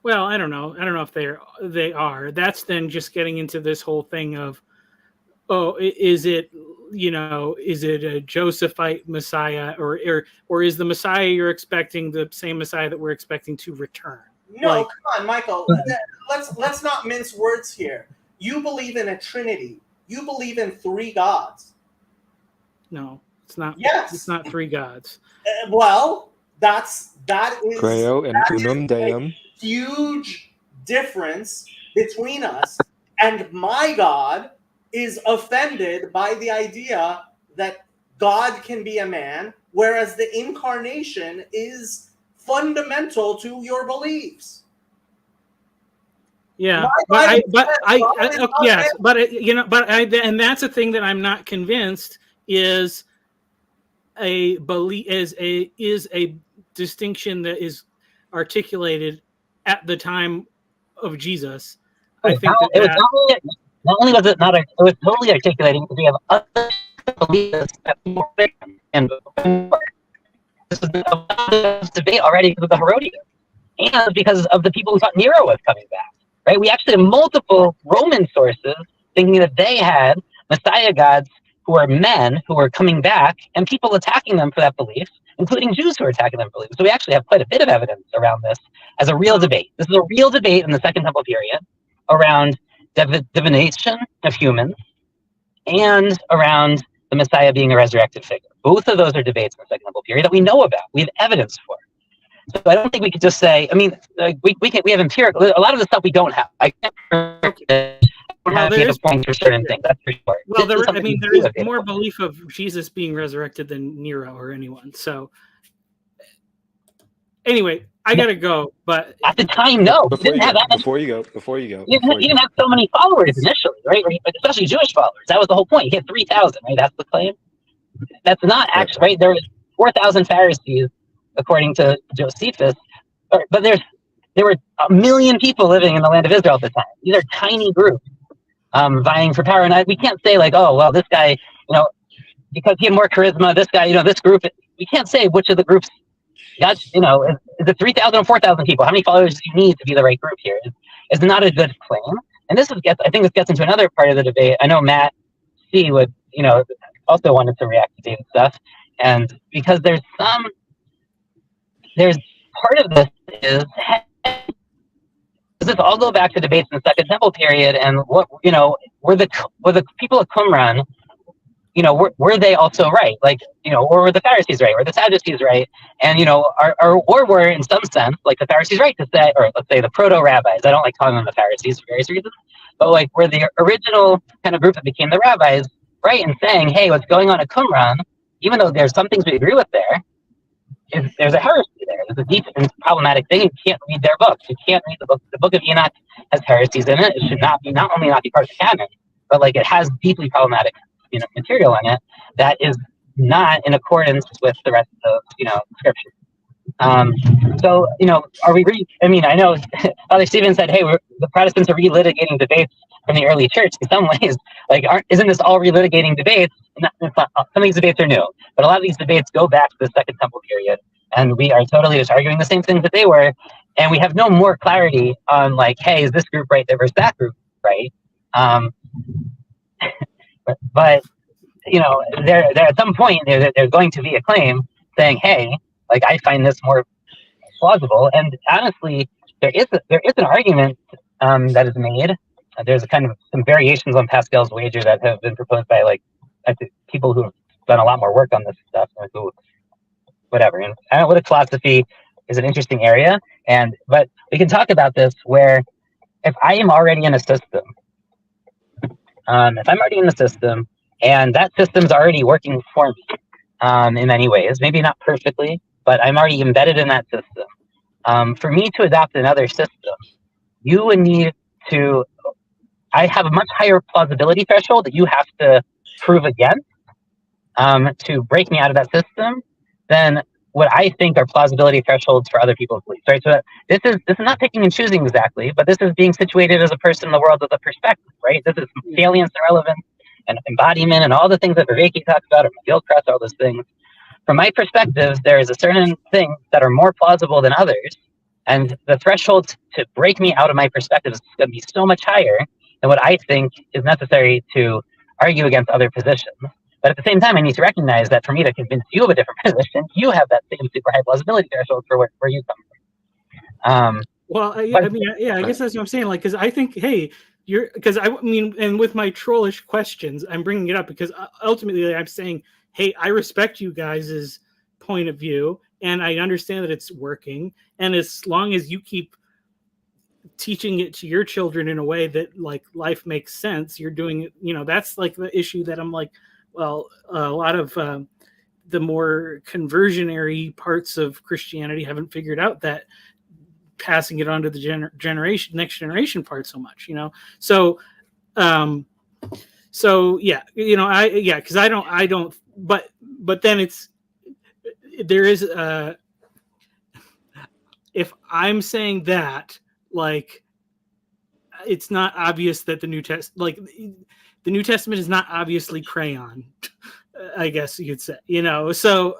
Well, I don't know. I don't know if they are. That's then just getting into this whole thing of, is it a Josephite Messiah, or is the Messiah you're expecting the same Messiah that we're expecting to return? No, come on, Michael. Let's not mince words here. You believe in a Trinity. You believe in three gods. No, it's not. Yes, it's not three gods. Well, that is Creo and unum Deum. Huge difference between us, and my God is offended by the idea that God can be a man, whereas the incarnation is fundamental to your beliefs. Yeah, and that's a thing that I'm not convinced is a distinction that is articulated at the time of Jesus. I think not only was it not, it was totally articulating because we have other beliefs that and this is a debate already because of the Herodians and because of the people who thought Nero was coming back. Right? We actually have multiple Roman sources thinking that they had Messiah gods who are men who are coming back, and people attacking them for that belief, including Jews who are attacking them for belief. So we actually have quite a bit of evidence around this as a real debate. This is a real debate in the Second Temple period around divination of humans and around the Messiah being a resurrected figure. Both of those are debates in the Second Temple period that we know about. We have evidence for. So I don't think we could just say. I mean, we have empirical. A lot of the stuff we don't have. I can't have data points for certain things. That's for sure. Well, there is more belief of Jesus being resurrected than Nero or anyone. So anyway, I gotta go. But at the time, no. Before you go. You didn't have so many followers initially, right? Especially Jewish followers. That was the whole point. He had 3,000, right? That's the claim. That's not actually right. There was 4,000 Pharisees, according to Josephus, but there were 1 million people living in the land of Israel at the time. These are tiny groups vying for power, and we can't say like, oh, well, this guy, because he had more charisma. This guy, this group. We can't say which of the groups. God, is it 3,000 or 4,000 people? How many followers do you need to be the right group here? Is not a good claim. And I think this gets into another part of the debate. I know Matt C would, also wanted to react to David's stuff, and because there's part of this is does this all go back to debates in the Second Temple period, and what were the people of Qumran, were they also right? Like, or were the Pharisees right? Were the Sadducees right? And or were in some sense like the Pharisees right to say, or let's say the proto-rabbis. I don't like calling them the Pharisees for various reasons, but like were the original kind of group that became the rabbis right in saying, hey, what's going on at Qumran, even though there's some things we agree with there, there's a heresy there. There's a deep and problematic thing. You can't read their books. You can't read the book. The Book of Enoch has heresies in it. It should not only not be part of the canon, but like it has deeply problematic material in it that is not in accordance with the rest of scripture. So are we? I know Father Stephen said, "Hey, the Protestants are relitigating debates from the early church." In some ways, isn't this all relitigating debates? Some of these debates are new, but a lot of these debates go back to the Second Temple period, and we are totally just arguing the same things that they were, and we have no more clarity on hey, is this group right versus that group right? But there at some point there's going to be a claim saying, hey, like I find this more plausible. And honestly, there is an argument that is made. There's a kind of some variations on Pascal's wager that have been proposed by I think people who have done a lot more work on this stuff, or who whatever. And analytic philosophy is an interesting area, but we can talk about this where if I am already in a system, and that system's already working for me in many ways, maybe not perfectly, but I'm already embedded in that system. For me to adopt another system, you would need to. I have a much higher plausibility threshold that you have to prove against to break me out of that system than what I think are plausibility thresholds for other people's beliefs. Right. So this is not picking and choosing exactly, but this is being situated as a person in the world with a perspective. Right. This is salience and relevance and embodiment and all the things that Viveki talks about, or Gilchrist, all those things. From my perspective, there is a certain things that are more plausible than others, and the threshold to break me out of my perspective is going to be so much higher than what I think is necessary to argue against other positions. But at the same time, I need to recognize that for me to convince you of a different position, you have that same super high plausibility threshold for where you come from. I guess that's what I'm saying. Like, because I think, hey, and with my trollish questions, I'm bringing it up because ultimately I'm saying, hey, I respect you guys' point of view, and I understand that it's working. And as long as you keep teaching it to your children in a way that like life makes sense, you're doing it. That's like the issue that I'm like, well, a lot of the more conversionary parts of Christianity haven't figured out that passing it on to the next generation part so much, So yeah, because I don't, but then there is if I'm saying that, like, it's not obvious that the New Testament is not obviously crayon, I guess you could say, so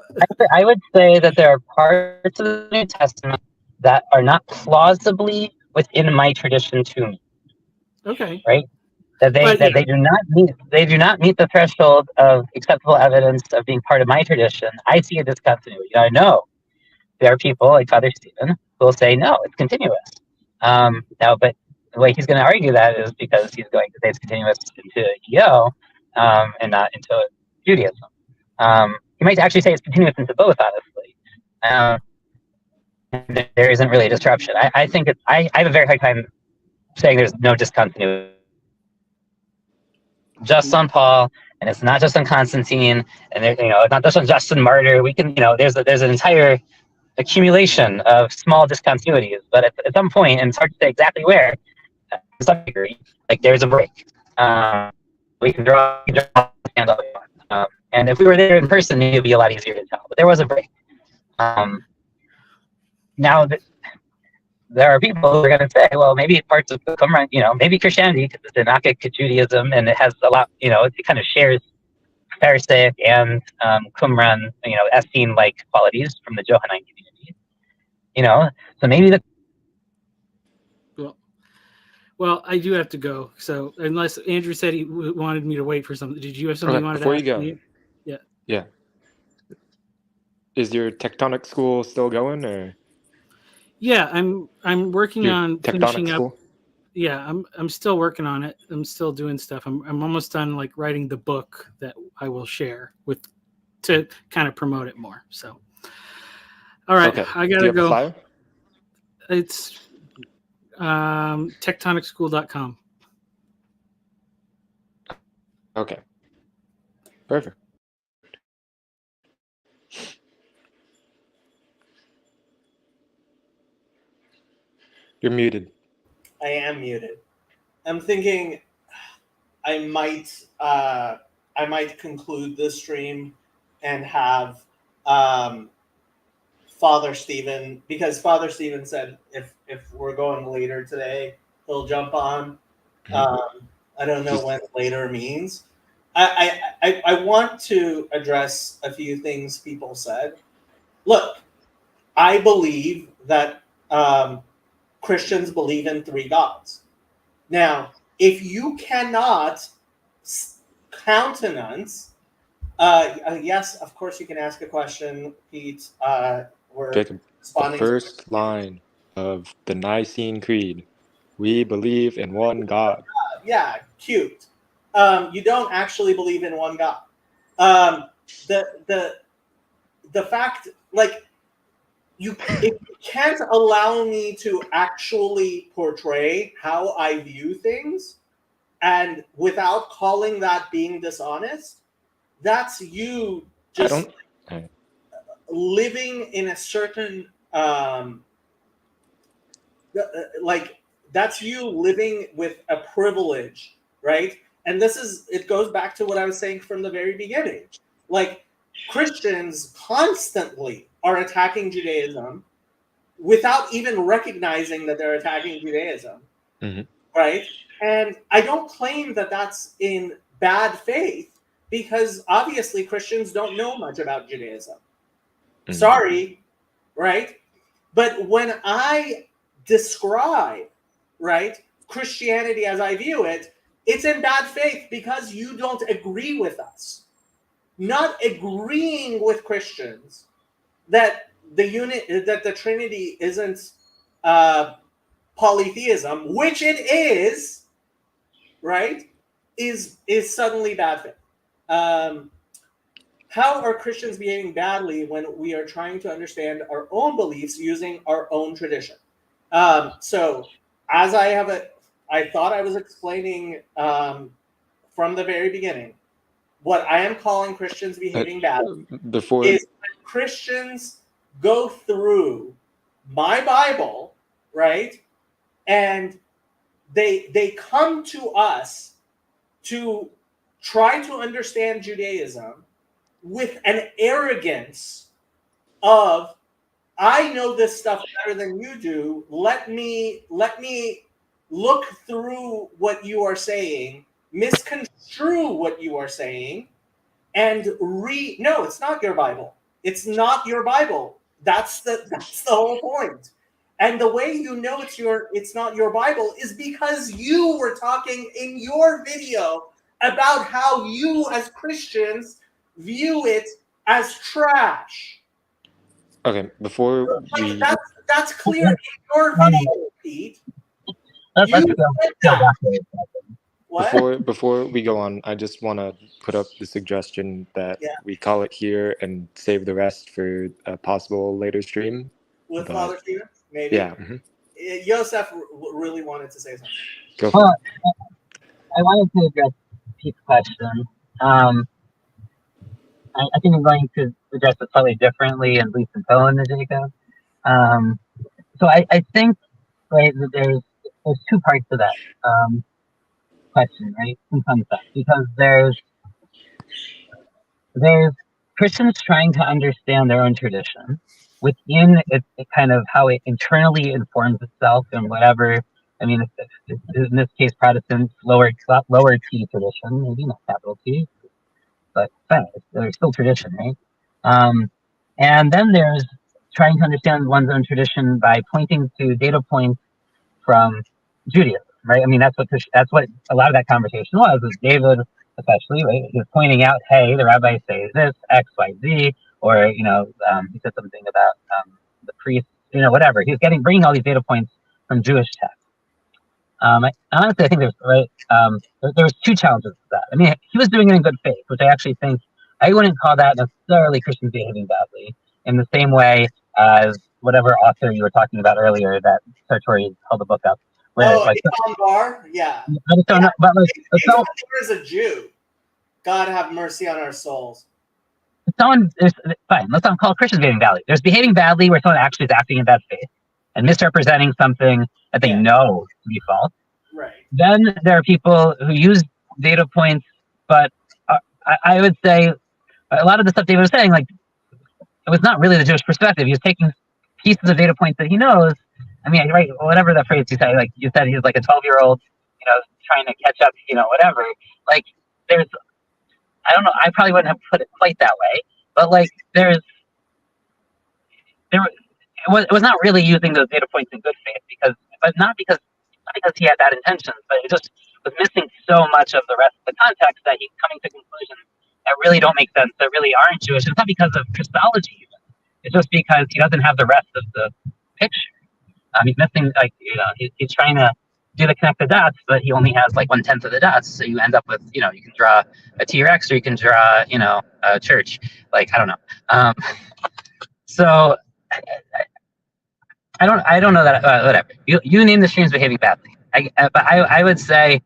I would say that there are parts of the New Testament that are not plausibly within my tradition to me. Okay. Right? That they do not meet the threshold of acceptable evidence of being part of my tradition. I see a discontinuity. I know there are people like Father Stephen who will say, no, it's continuous. But the way he's going to argue that is because he's going to say it's continuous into EO and not into Judaism. He might actually say it's continuous into both, honestly. There isn't really a disruption. I think I have a very hard time saying there's no discontinuity. Just on Paul, and it's not just on Constantine, and it's not just on Justin Martyr. We can, there's an entire accumulation of small discontinuities, but at some point, and it's hard to say exactly where, to some degree, like there's a break. We can draw the hand all we want. And if we were there in person, it would be a lot easier to tell. But there was a break. Now, there are people who are going to say, well, maybe parts of the Qumran, maybe Christianity, because it's anarchic Judaism, and it has a lot, it kind of shares Pharisaic and Qumran, Essene-like qualities from the Johannine community. So maybe Well, I do have to go. So unless Andrew said he wanted me to wait for something, did you have something you wanted before to you go? me? Yeah. Is your tectonic school still going, or? Yeah, I'm working on finishing up. School? Yeah, I'm still working on it. I'm still doing stuff. I'm almost done like writing the book that I will share to kind of promote it more. So, all right, Okay. I gotta Do you have go. a flyer? It's techtonicschool.com. Okay. Perfect. You're muted. I am muted. I'm thinking I might conclude this stream and have Father Stephen, because Father Stephen said if we're going later today, he'll jump on. I don't know what later means. I want to address a few things people said. Look, I believe that Christians believe in three gods. Now, if you cannot countenance Yes, of course you can ask a question, Pete. We're Jacob, the responding. first line of the Nicene Creed. We believe in one God. Yeah, cute. You don't actually believe in one God. Um, the fact, like, if you can't allow me to actually portray how I view things, and without calling that being dishonest, that's you I just don't. living in a certain like that's you living with a privilege, right? And it goes back to what I was saying from the very beginning. Like, Christians constantly are attacking Judaism without even recognizing that they're attacking Judaism, Mhm. right? And I don't claim that that's in bad faith, because obviously Christians don't know much about Judaism. Mhm. Sorry, right? But when I describe, right, Christianity as I view it, it's in bad faith because you don't agree with us. Not agreeing with Christians that the Trinity isn't uh, polytheism, which it is, right, is suddenly bad faith. How are Christians behaving badly when we are trying to understand our own beliefs using our own tradition? So, as I thought I was explaining from the very beginning, what I am calling Christians behaving badly Before is when Christians go through my Bible, right, and they come to us to try to understand Judaism with an arrogance of, I know this stuff better than you do. Let me look through what you are saying, misconstrue what you are saying, and read. No, it's not your Bible. It's not your Bible. That's the whole point. And the way you know it's not your Bible is because you were talking in your video about how you as Christians view it as trash. okay, before Like, we that's clear in your video, Pete. Let's You go said that. back to it. What? before we go on, I just want to put up the suggestion that Yeah, we call it here and save the rest for a possible later stream. with But Father Stephen? Maybe. yeah, Yosef really wanted to say something. go for Well, it. I wanted to address Pete's question. I think I'm going to address it slightly differently and leave some tone to Jacob. So I think, right, that there's two parts to that question, right? Some concept, because there's Christians trying to understand their own tradition within it kind of how it internally informs itself and whatever. I mean, in this case, Protestants lower T tradition, maybe not capital T, but fine, there's still tradition, right? And then there's trying to understand one's own tradition by pointing to data points from Judaism, right? I mean, that's what a lot of that conversation was. With David, especially, right? He was pointing out, hey, the rabbis say this X, Y, Z, or he said something about the priests, whatever. He was bringing all these data points from Jewish texts. Honestly, I think there was two challenges to that. I mean, he was doing it in good faith, which I actually think I wouldn't call that necessarily Christians behaving badly in the same way as whatever author you were talking about earlier that Sartori held the book up. Where Oh, Ivan Bar? Yeah. I just don't know, but If there is a Jew, God have mercy on our souls. someone is fine. Let's not call Christians behaving badly. There's behaving badly where someone actually is acting in bad faith and misrepresenting something that they know to be false. Right. Then there are people who use data points, but I would say a lot of the stuff David was saying, like, it was not really the Jewish perspective. He was taking pieces of data points that he knows. I mean, right, whatever the phrase you said, like you said, he was like a 12-year-old, trying to catch up, whatever. Like, I don't know, I probably wouldn't have put it quite that way, but like, it was not really using those data points in good faith not because he had bad intentions, but it just was missing so much of the rest of the context that he's coming to conclusions that really don't make sense, that really aren't Jewish. It's not because of Christology, even. It's just because he doesn't have the rest of the picture. He's missing, like, he's trying to do the connect the dots, but he only has like 1/10 of the dots. So you end up with, you can draw a T-Rex, or you can draw, a church. Like, I don't know. So I don't know that. Whatever. You name the streams behaving badly. But I would say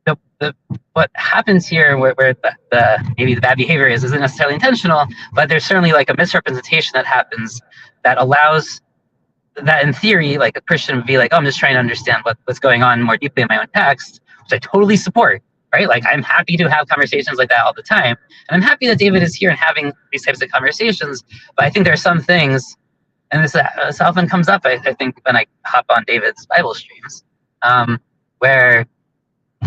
the what happens here, where the maybe the bad behavior isn't necessarily intentional, but there's certainly like a misrepresentation that happens that allows that, in theory, like a Christian would be like, oh, I'm just trying to understand what's going on more deeply in my own text, which I totally support, right? Like, I'm happy to have conversations like that all the time. And I'm happy that David is here and having these types of conversations. But I think there are some things, and this often comes up, I think, when I hop on David's Bible streams, where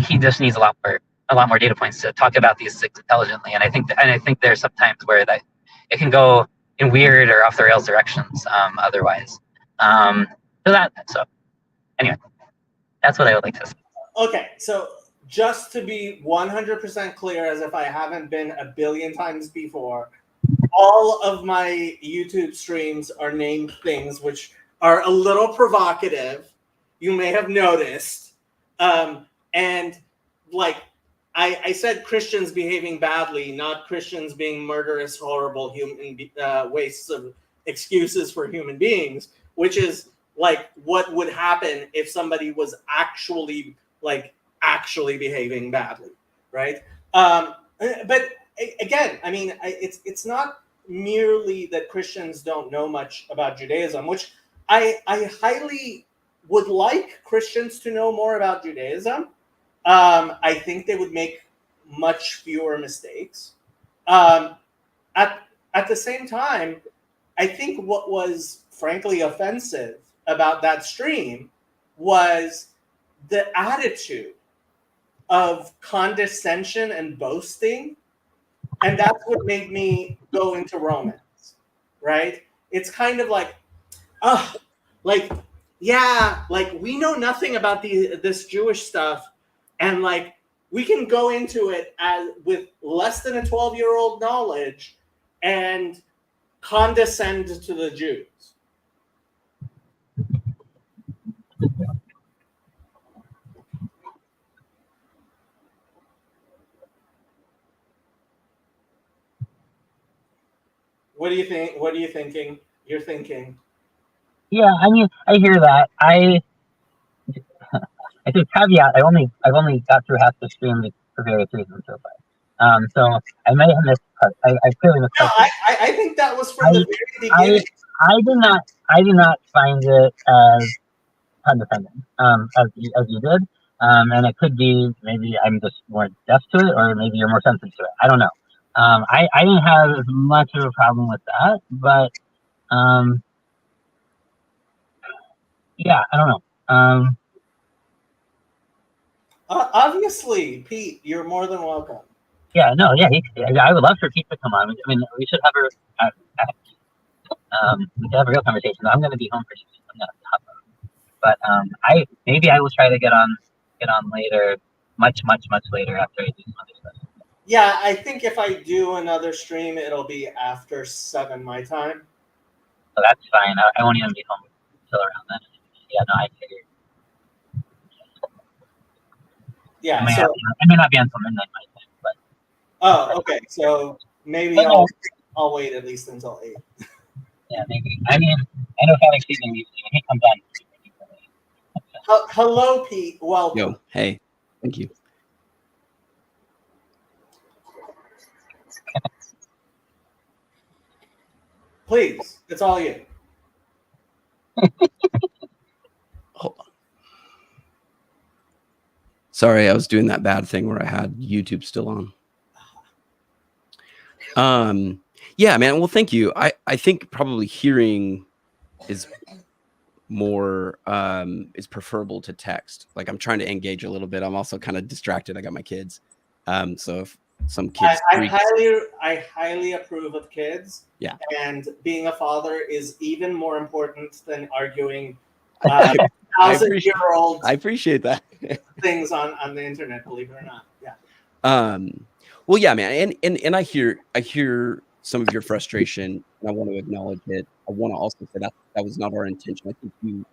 he just needs a lot more data points to talk about these things intelligently. And I think there's sometimes where that it can go in weird or off the rails directions otherwise. So anyway, that's what I would like to say. Okay, so just to be 100% clear, as if I haven't been a billion times before, all of my YouTube streams are named things which are a little provocative. You may have noticed. And like I said, Christians behaving badly, not Christians being murderous, horrible human wastes of excuses for human beings, which is like what would happen if somebody was actually behaving badly, right? But again, I mean, it's not merely that Christians don't know much about Judaism, which I highly would like Christians to know more about Judaism. I think they would make much fewer mistakes. At the same time, I think what was frankly offensive about that stream was the attitude of condescension and boasting. And that's what made me go into Romans, right? It's kind of like, we know nothing about this Jewish stuff, and like we can go into it with less than a 12-year-old knowledge and condescend to the Jews. What do you think? What are you thinking? You're thinking. Yeah, I mean, I hear that. I think caveat. I've only got through half the stream for various reasons so far. So I may have missed part. I clearly missed No, part. I think that was from the very beginning. I did not find it as condescending as you did. And it could be maybe I'm just more deaf to it, or maybe you're more sensitive to it. I don't know. I didn't have as much of a problem with that, but yeah, I don't know. Obviously, Pete, you're more than welcome. Yeah, no, yeah, I would love for Pete to come on. I mean, we should have we should have a real conversation. I'm going to be home for 6 weeks. I'm going to hop on. But maybe I will try to get on later, much later after I do some other stuff. Yeah, I think if I do another stream, it'll be after 7 my time. So that's fine. I won't even be home until around then. Yeah, no, I figured. Yeah, I may not be on until midnight my time, but. Oh, okay. So maybe I'll wait at least until 8. Yeah, maybe. I mean, I know Felix season he comes on. Hello, Pete. Welcome. Yo, hey, thank you. Please, it's all you. Hold on. Sorry, I was doing that bad thing where I had YouTube still on. Yeah, man. Well, thank you. I think probably hearing is more is preferable to text. Like, I'm trying to engage a little bit. I'm also kind of distracted. I got my kids. So if some kids, I highly approve of kids. Yeah. And being a father is even more important than arguing 1,000-year-old I appreciate that. things on the internet, believe it or not. Yeah. Well, yeah, man, and I hear some of your frustration, and I want to acknowledge it. I want to also say that was not our intention. I think you.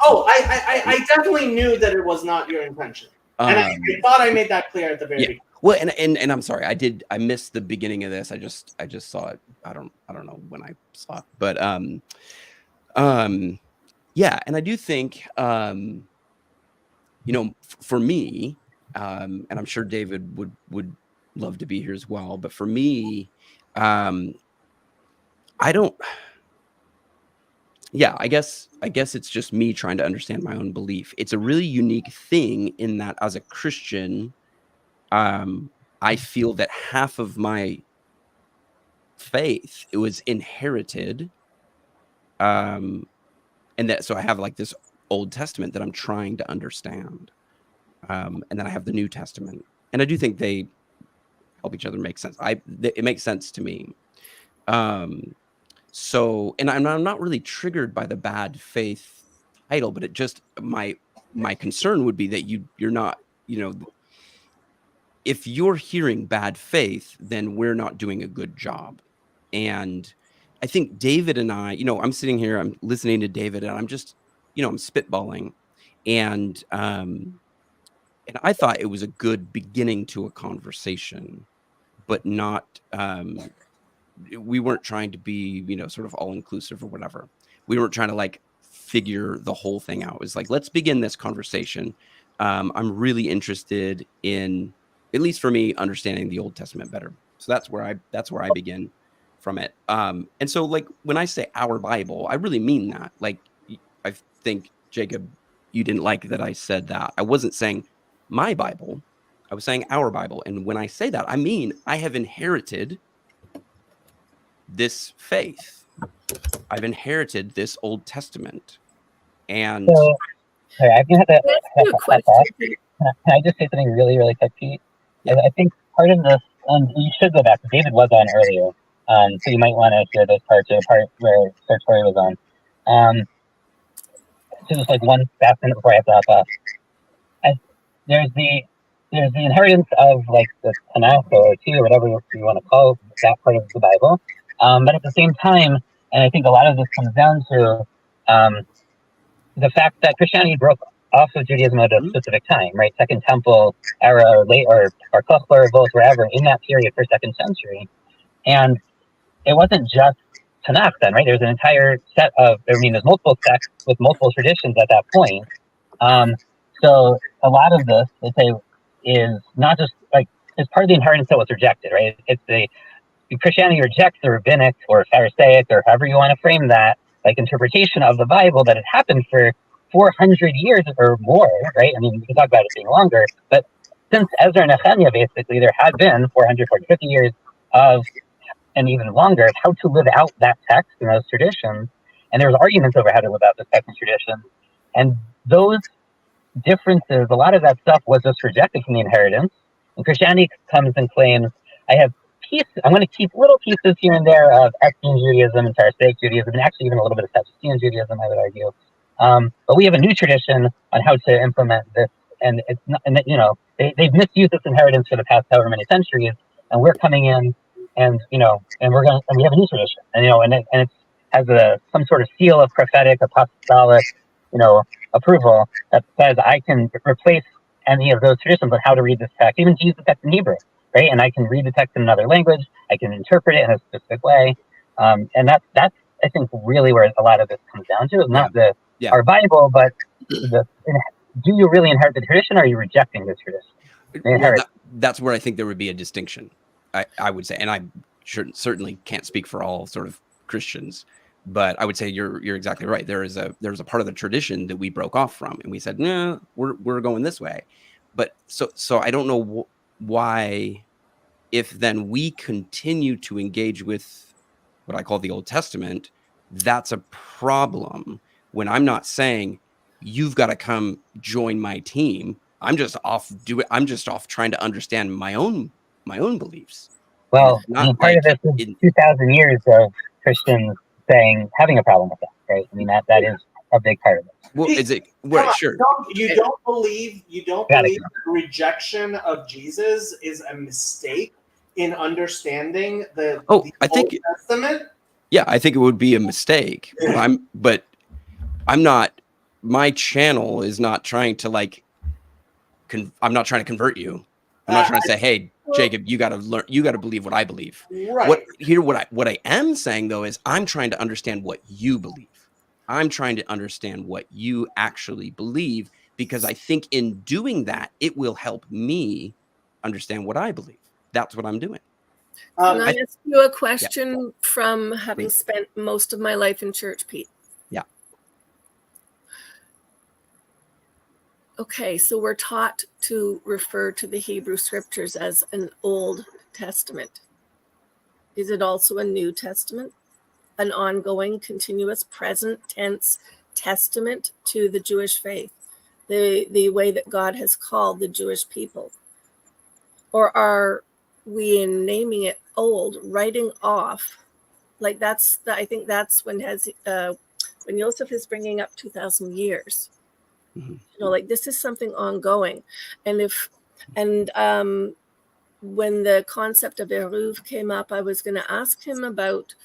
Oh, I definitely knew that it was not your intention, and I thought I made that clear at the very beginning. Well, and I'm sorry, I missed the beginning of this. I just saw it. I don't know when I saw it, but yeah, and I do think for me, and I'm sure David would love to be here as well, but for me, I don't. Yeah, I guess it's just me trying to understand my own belief. It's a really unique thing in that as a Christian, I feel that half of my faith, it was inherited, and that so I have like this Old Testament that I'm trying to understand, and then I have the New Testament, and I do think they help each other make sense. It makes sense to me. So, and I'm not really triggered by the bad faith title, but it just my concern would be that you're not, if you're hearing bad faith, then we're not doing a good job. And I think David and I, I'm sitting here, I'm listening to David, and I'm just, I'm spitballing, and I thought it was a good beginning to a conversation, but not. We weren't trying to be, sort of all inclusive or whatever. We weren't trying to like figure the whole thing out. It was like, let's begin this conversation. I'm really interested in, at least for me, understanding the Old Testament better. So that's where I begin from it. And so like when I say our Bible, I really mean that. Like, I think, Jacob, you didn't like that I said that. I wasn't saying my Bible. I was saying our Bible. And when I say that, I mean I have inherited this faith. I've inherited this Old Testament, and So, sorry, I have to. That's a question. Can I just say something really, really quick, Pete? Yeah. I think part of this, you should go back. David was on earlier, so you might want to hear this part, the part where Sartori was on. So just like one fast minute before I have to hop off. There's the inheritance of like the Tanakh or T or whatever you want to call that part of the Bible. But at the same time, and I think a lot of this comes down to the fact that Christianity broke off of Judaism at a specific time, right? Second Temple era or late or Kochler, both wherever in that period for second century. And it wasn't just Tanakh then, right? There's an entire set of, there's multiple sects with multiple traditions at that point. So a lot of this, let's say, is not just like, it's part of the inheritance that was rejected, right? It's Christianity rejects the rabbinic or Pharisaic or however you want to frame that, like interpretation of the Bible that had happened for 400 years or more, right? I mean, we can talk about it being longer, but since Ezra and Nehemiah, basically, there had been 450 years of, and even longer, how to live out that text and those traditions. And there was arguments over how to live out the text and traditions. And those differences, a lot of that stuff was just rejected from the inheritance. And Christianity comes and claims, I'm going to keep little pieces here and there of Essenes Judaism and Pharisaic Judaism, and actually even a little bit of Sadducean Judaism, I would argue. But we have a new tradition on how to implement this, and it's not, and they've misused this inheritance for the past however many centuries, and we're coming in, and we have a new tradition, and it has some sort of seal of prophetic, apostolic, approval that says I can replace any of those traditions on how to read this text, even to use the text in Hebrew. Right, and I can read the text in another language. I can interpret it in a specific way, and that's I think really where a lot of this comes down to. It's not our Bible, but do you really inherit the tradition, or are you rejecting the tradition? Well, that's where I think there would be a distinction. I would say, and I certainly can't speak for all sort of Christians, but I would say you're exactly right. There's a part of the tradition that we broke off from, and we said, no, we're going this way. But so I don't know why, if then we continue to engage with what I call the Old Testament, that's a problem. When I'm not saying you've got to come join my team, I'm just off trying to understand my own beliefs. Well, part of this is 2,000 years of Christians having a problem with that, right? I mean that is a big part of it. Well, is it? Well, sure. You don't believe rejection of Jesus is a mistake in understanding the I think Old Testament. yeah, I think it would be a mistake. But I'm not. My channel is not trying to like. I'm not trying to convert you. I'm not trying to say, "Hey, Jacob, you got to learn. You got to believe what I believe." Right. What I am saying though is I'm trying to understand what you believe. I'm trying to understand what you actually believe, because I think in doing that, it will help me understand what I believe. That's what I'm doing. Can I ask you a Yeah. question from having Please. spent most of my life in church, Pete? Yeah. Okay, so we're taught to refer to the Hebrew scriptures as an Old Testament. Is it also a New Testament? An ongoing, continuous, present tense testament to the Jewish faith, the way that God has called the Jewish people? Or are we, in naming it old, writing off? Like I think that's when Joseph is bringing up 2,000 years. Mhm. You know, like this is something ongoing. And when the concept of Eruv came up, I was going to ask him about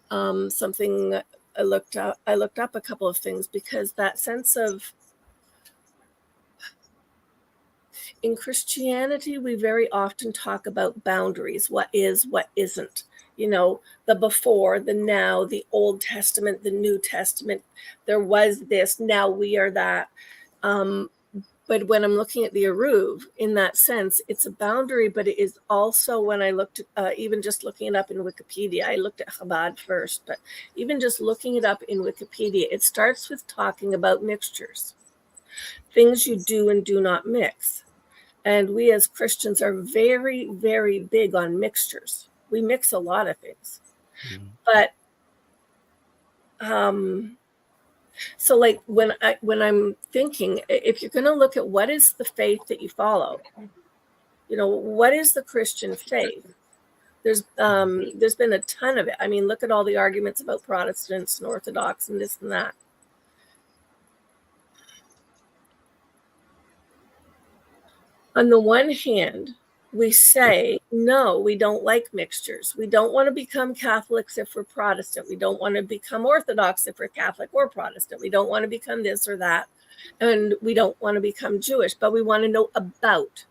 something. I looked up a couple of things, because that sense of, in Christianity, we very often talk about boundaries. What is, what isn't, you know, the before, the now, the Old Testament, the New Testament. There was this, now we are that. But when I'm looking at the Eruv, in that sense, it's a boundary, but it is also, when I looked, even just looking it up in Wikipedia, I looked at Chabad first, but even just looking it up in Wikipedia, it starts with talking about mixtures, things you do and do not mix. And we as Christians are very, very big on mixtures. We mix a lot of things. Mhm. But so like when I'm thinking, if you're going to look at what is the faith that you follow, you know, what is the Christian faith? There's been a ton of it. I mean, look at all the arguments about Protestants and Orthodox and this and that. On the one hand, we say, no, we don't like mixtures. We don't want to become Catholics if we're Protestant. We don't want to become Orthodox if we're Catholic or Protestant. We don't want to become this or that. And we don't want to become Jewish, but we want to know about.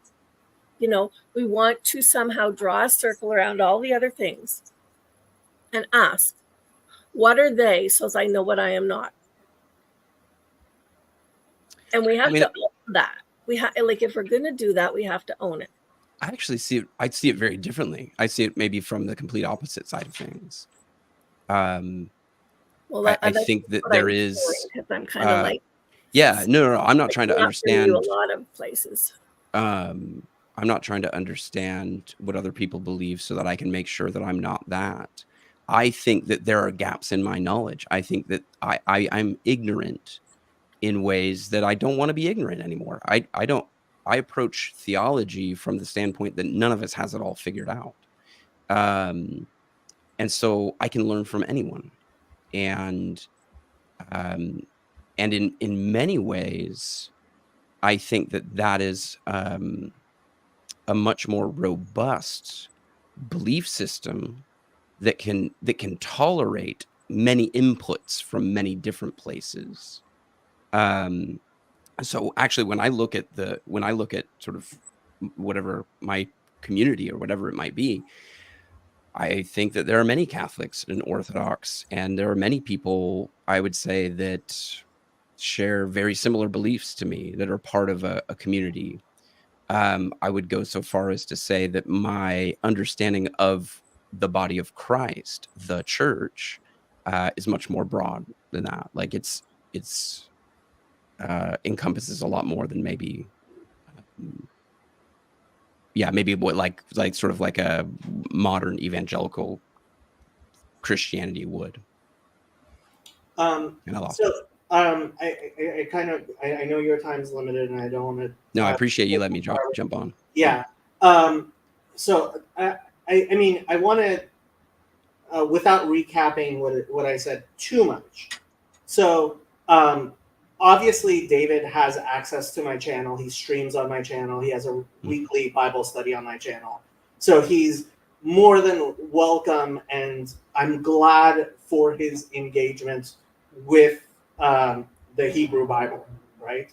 You know, we want to somehow draw a circle around all the other things and ask, what are they, so as I know what I am not? And we have to own that. We have, like, if we're going to do that, we have to own it. I actually see it. I see it very differently. I see it maybe from the complete opposite side of things. Well, I think that there is. Because I'm kind of like. Yeah, no. I'm not trying to understand. A lot of places. I'm not trying to understand what other people believe so that I can make sure that I'm not that. I think that there are gaps in my knowledge. I think that I'm ignorant in ways that I don't want to be ignorant anymore. I approach theology from the standpoint that none of us has it all figured out. And so I can learn from anyone. And in many ways, I think that is a much more robust belief system that can tolerate many inputs from many different places. So actually, when I look at sort of whatever my community or whatever it might be, I think that there are many Catholics and Orthodox, and there are many people, I would say, that share very similar beliefs to me, that are part of a community. I would go so far as to say that my understanding of the body of Christ, the church, is much more broad than that. Like it's encompasses a lot more than maybe what like sort of like a modern evangelical Christianity would. And I lost it. I know your time's limited, and I don't want to. No, I appreciate you letting me jump on. Yeah. So I mean, I want to, without recapping what I said too much. So obviously, David has access to my channel. He streams on my channel. He has a weekly Bible study on my channel. So he's more than welcome, and I'm glad for his engagement with the Hebrew Bible, right?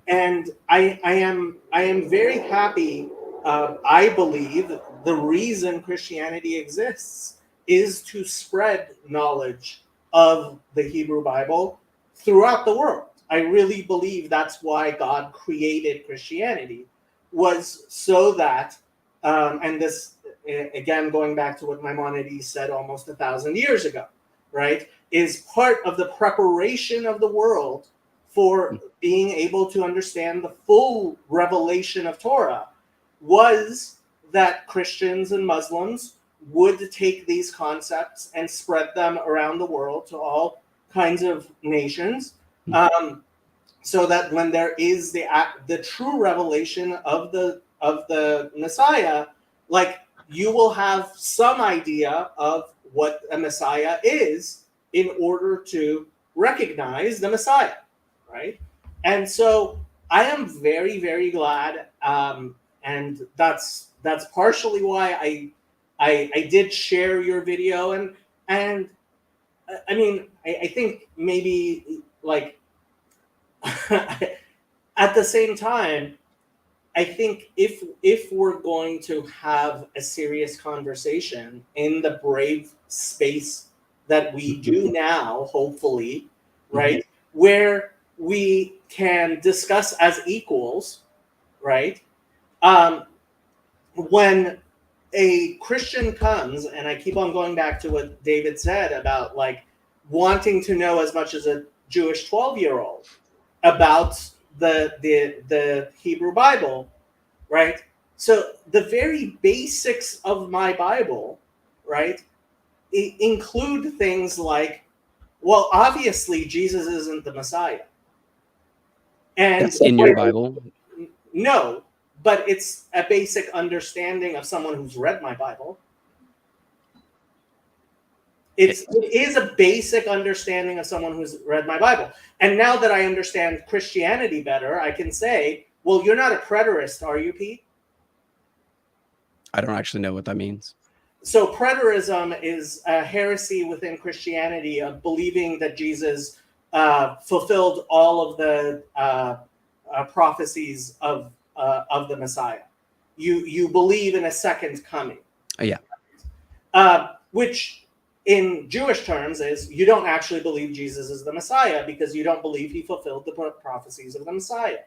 And I am very happy. I believe the reason Christianity exists is to spread knowledge of the Hebrew Bible throughout the world. I really believe that's why God created Christianity, was so that, and this, again, going back to what Maimonides said almost 1,000 years ago, right, is part of the preparation of the world for being able to understand the full revelation of Torah, was that Christians and Muslims would take these concepts and spread them around the world to all kinds of nations, so that when there is the true revelation of the Messiah, like, you will have some idea of what a Messiah is in order to recognize the Messiah, right? And so I am very, very glad, and that's partially why I did share your video, and I mean, I think maybe, like, at the same time, I think if we're going to have a serious conversation in the brave space that we do now, hopefully, right, where we can discuss as equals, right? When a Christian comes, and I keep on going back to what David said about, like, wanting to know as much as a Jewish 12-year-old about the Hebrew Bible, right? So the very basics of my Bible, right, include things like, well, obviously Jesus isn't the Messiah. And That's in your Bible? No, but it's a basic understanding of someone who's read my Bible. It is a basic understanding of someone who's read my Bible. And now that I understand Christianity better, I can say, well, you're not a preterist, are you, Pete? I don't actually know what that means. So preterism is a heresy within Christianity of believing that Jesus fulfilled all of the prophecies of the Messiah. You believe in a second coming. Yeah. Which in Jewish terms is, you don't actually believe Jesus is the Messiah because you don't believe he fulfilled the prophecies of the Messiah.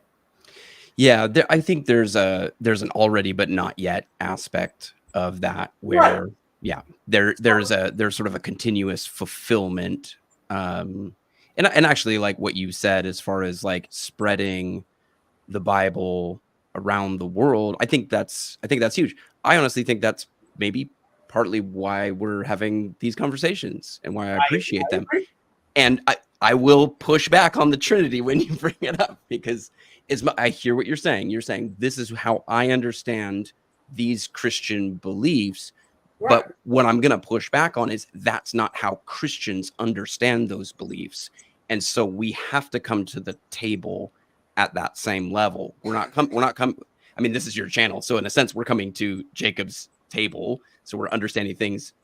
Yeah, I think there's an already but not yet aspect of that where, right, yeah, there's sort of a continuous fulfillment, and actually, like what you said as far as like spreading the Bible around the world, I think that's huge. I honestly think that's maybe partly why we're having these conversations and why I appreciate them. And I will push back on the Trinity when you bring it up, because I hear what you're saying. You're saying this is how I understand these Christian beliefs. Right. But what I'm going to push back on is that's not how Christians understand those beliefs. And so we have to come to the table at that same level. We're not coming. I mean, this is your channel. So in a sense, we're coming to Jacob's table. So we're understanding things,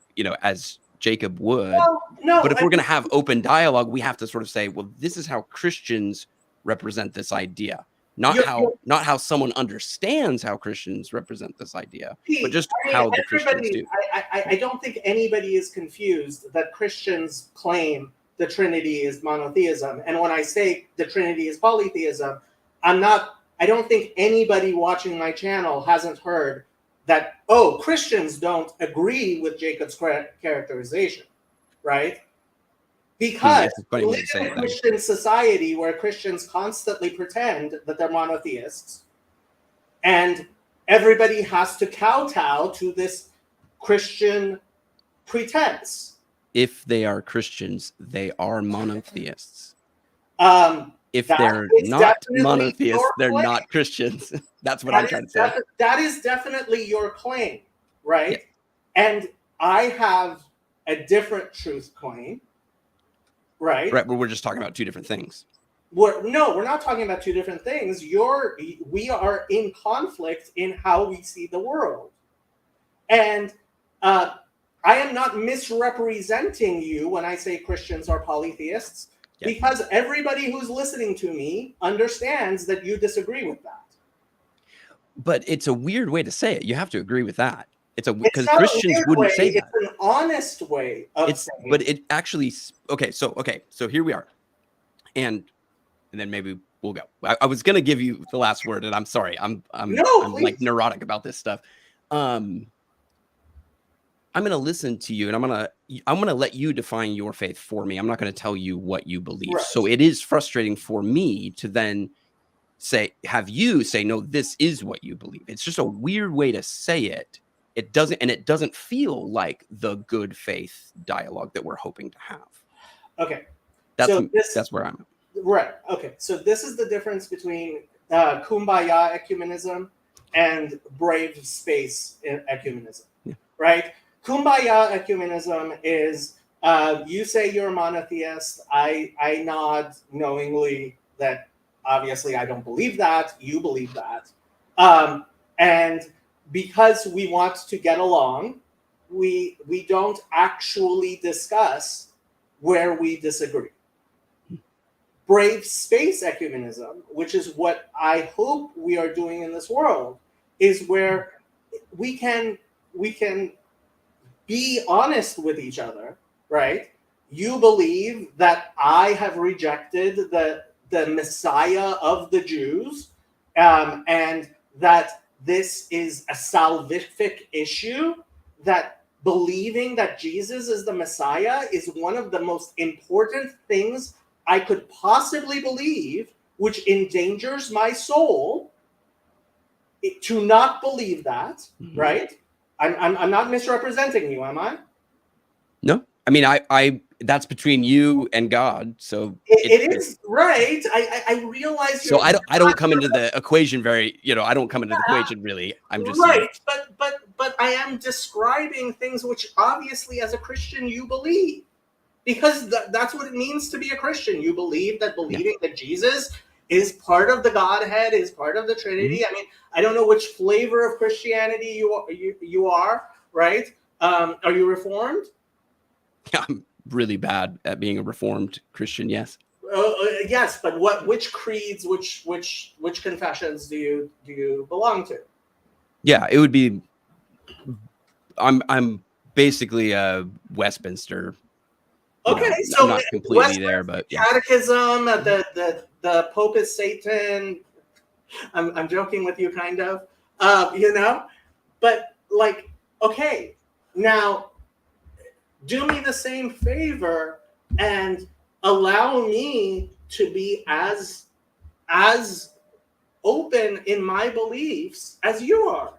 as Jacob would. Well, no, but if we're going to have open dialogue, we have to sort of say, well, this is how Christians represent this idea, not how someone understands how Christians represent this idea, but just how the Christians do. I don't think anybody is confused that Christians claim the Trinity is monotheism. And when I say the Trinity is polytheism, I don't think anybody watching my channel hasn't heard that, oh, Christians don't agree with Jacob's characterization, right? Because we live in a Christian society where Christians constantly pretend that they're monotheists, and everybody has to kowtow to this Christian pretense. If they are Christians, they are monotheists. If they're not monotheists, they're not Christians. That's what I'm trying to say. That is definitely your claim, right? Yeah. And I have a different truth claim, right? Right, but we're just talking about two different things. We're not talking about two different things. We are in conflict in how we see the world. And I am not misrepresenting you when I say Christians are polytheists, because everybody who's listening to me understands that you disagree with that. But it's a weird way to say it. You have to agree with that. It's because not Christians a weird wouldn't way, say that. It's an honest way of saying. But it actually, okay. So here we are, and then maybe we'll go. I was gonna give you the last word, and I'm sorry. I'm like neurotic about this stuff. I'm gonna listen to you, and I'm gonna let you define your faith for me. I'm not gonna tell you what you believe. Right. So it is frustrating for me to then have you say, no, this is what you believe. It's just a weird way to say it. It doesn't feel like the good faith dialogue that we're hoping to have. Okay. That's where I'm at. Right. Okay. So this is the difference between kumbaya ecumenism and brave space ecumenism. Yeah. Right? Kumbaya ecumenism is you say you're a monotheist. I nod knowingly that obviously I don't believe that. You believe that. And because we want to get along, we don't actually discuss where we disagree. Brave space ecumenism, which is what I hope we are doing in this world, is where we can be honest with each other, right? You believe that I have rejected the Messiah of the Jews, and that this is a salvific issue, that believing that Jesus is the Messiah is one of the most important things I could possibly believe, which endangers my soul. To not believe that, right? I'm not misrepresenting you, am I? No, I mean, I that's between you and God. So it is right. I realize. So I don't come into the equation very. I don't come into the equation really. I'm just right, but I am describing things which obviously, as a Christian, you believe, because that's what it means to be a Christian. You believe that believing that Jesus is part of the Godhead, is part of the Trinity. Mm-hmm. I mean, I don't know which flavor of Christianity you are, right? Are you Reformed? I'm really bad at being a Reformed Christian. Yes. Yes, but which creeds, which confessions do you belong to? Yeah, it would be. I'm basically a Westminster. Okay, so I'm not completely there, but yeah. Catechism, the Pope is Satan. I'm joking with you, kind of. But like, okay, now do me the same favor and allow me to be as open in my beliefs as you are.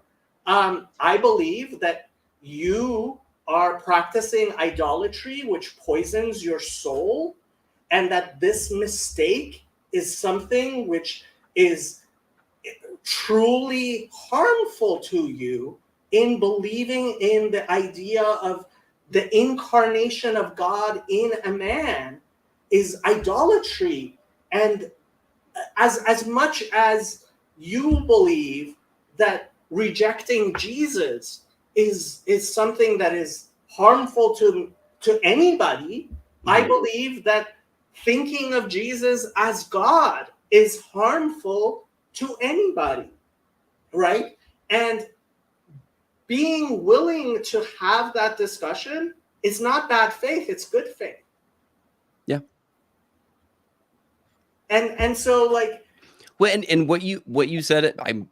I believe that you are practicing idolatry, which poisons your soul, and that this mistake is something which is truly harmful to you in believing in the idea of the incarnation of God in a man is idolatry. And as much as you believe that rejecting Jesus is something that is harmful to anybody, I believe that thinking of Jesus as God is harmful to anybody, right? And being willing to have that discussion is not bad faith, it's good faith. Yeah. And so, like, well, and what you said, I'm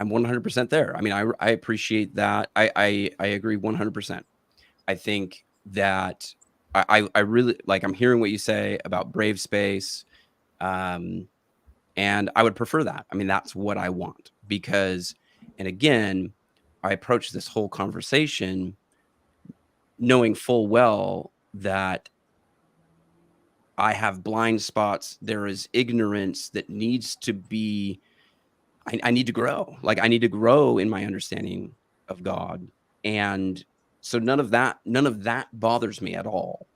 100% there. I mean, I appreciate that. I agree 100%. I think that I really like. I'm hearing what you say about brave space, and I would prefer that. I mean, that's what I want, because, and again, I approach this whole conversation knowing full well that I have blind spots. There is ignorance that needs to be, I need to grow. Like, I need to grow in my understanding of God. And so none of that bothers me at all.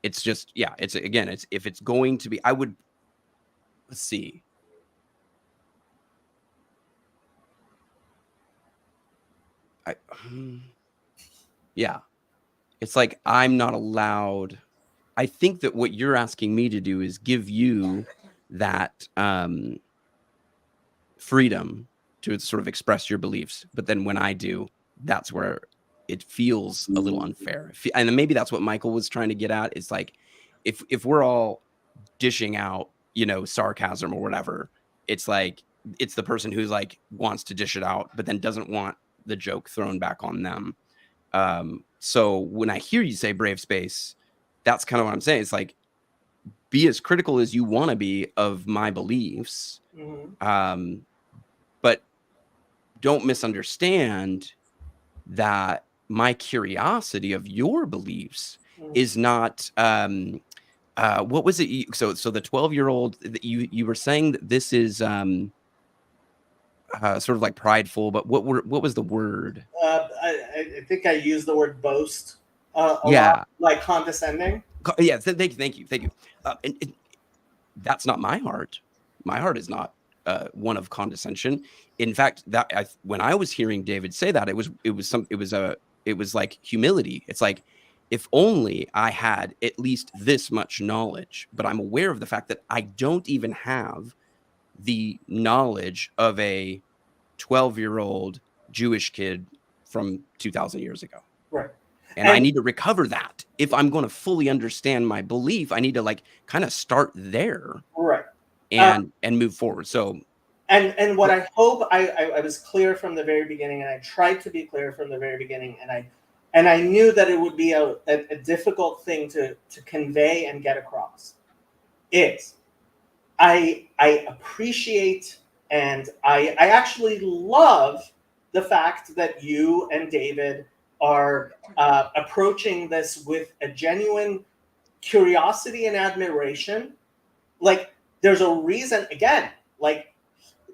It's just, yeah, it's if it's going to be, let's see. yeah, it's like I'm not allowed. I think that what you're asking me to do is give you that freedom to sort of express your beliefs. But then when I do, that's where it feels a little unfair. And maybe that's what Michael was trying to get at. It's like, if we're all dishing out, sarcasm or whatever, it's like, it's the person who's like wants to dish it out, but then doesn't want the joke thrown back on them. So when I hear you say brave space, that's kind of what I'm saying. It's like, be as critical as you want to be of my beliefs. But don't misunderstand that my curiosity of your beliefs is not, what was it? So the 12-year-old, you were saying that this is, sort of like prideful, but what was the word? I think I used the word boast a Yeah. lot, like condescending. Yeah, thank you. And that's not my heart. My heart is not one of condescension. In fact, when I was hearing David say that, it was like humility. It's like, if only I had at least this much knowledge, but I'm aware of the fact that I don't even have the knowledge of a 12-year-old Jewish kid from 2,000 years ago. Right. And I need to recover that. If I'm going to fully understand my belief, I need to like kind of start there. Right. And move forward. So and what I hope I was clear from the very beginning, and I tried to be clear from the very beginning, and I knew that it would be a difficult thing to convey and get across, is I appreciate and I actually love the fact that you and David are approaching this with a genuine curiosity and admiration. Like, there's a reason, again, like,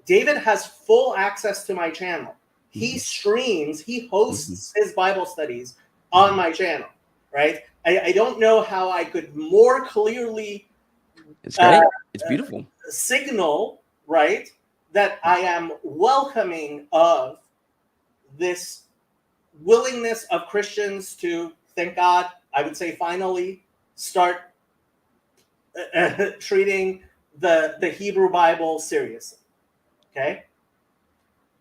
David has full access to my channel. He streams, he hosts his Bible studies on my channel, right? I don't know how I could more clearly it's great. It's beautiful. Signal, right, that I am welcoming of this willingness of Christians to, thank God, I would say finally, start treating the Hebrew Bible seriously. Okay?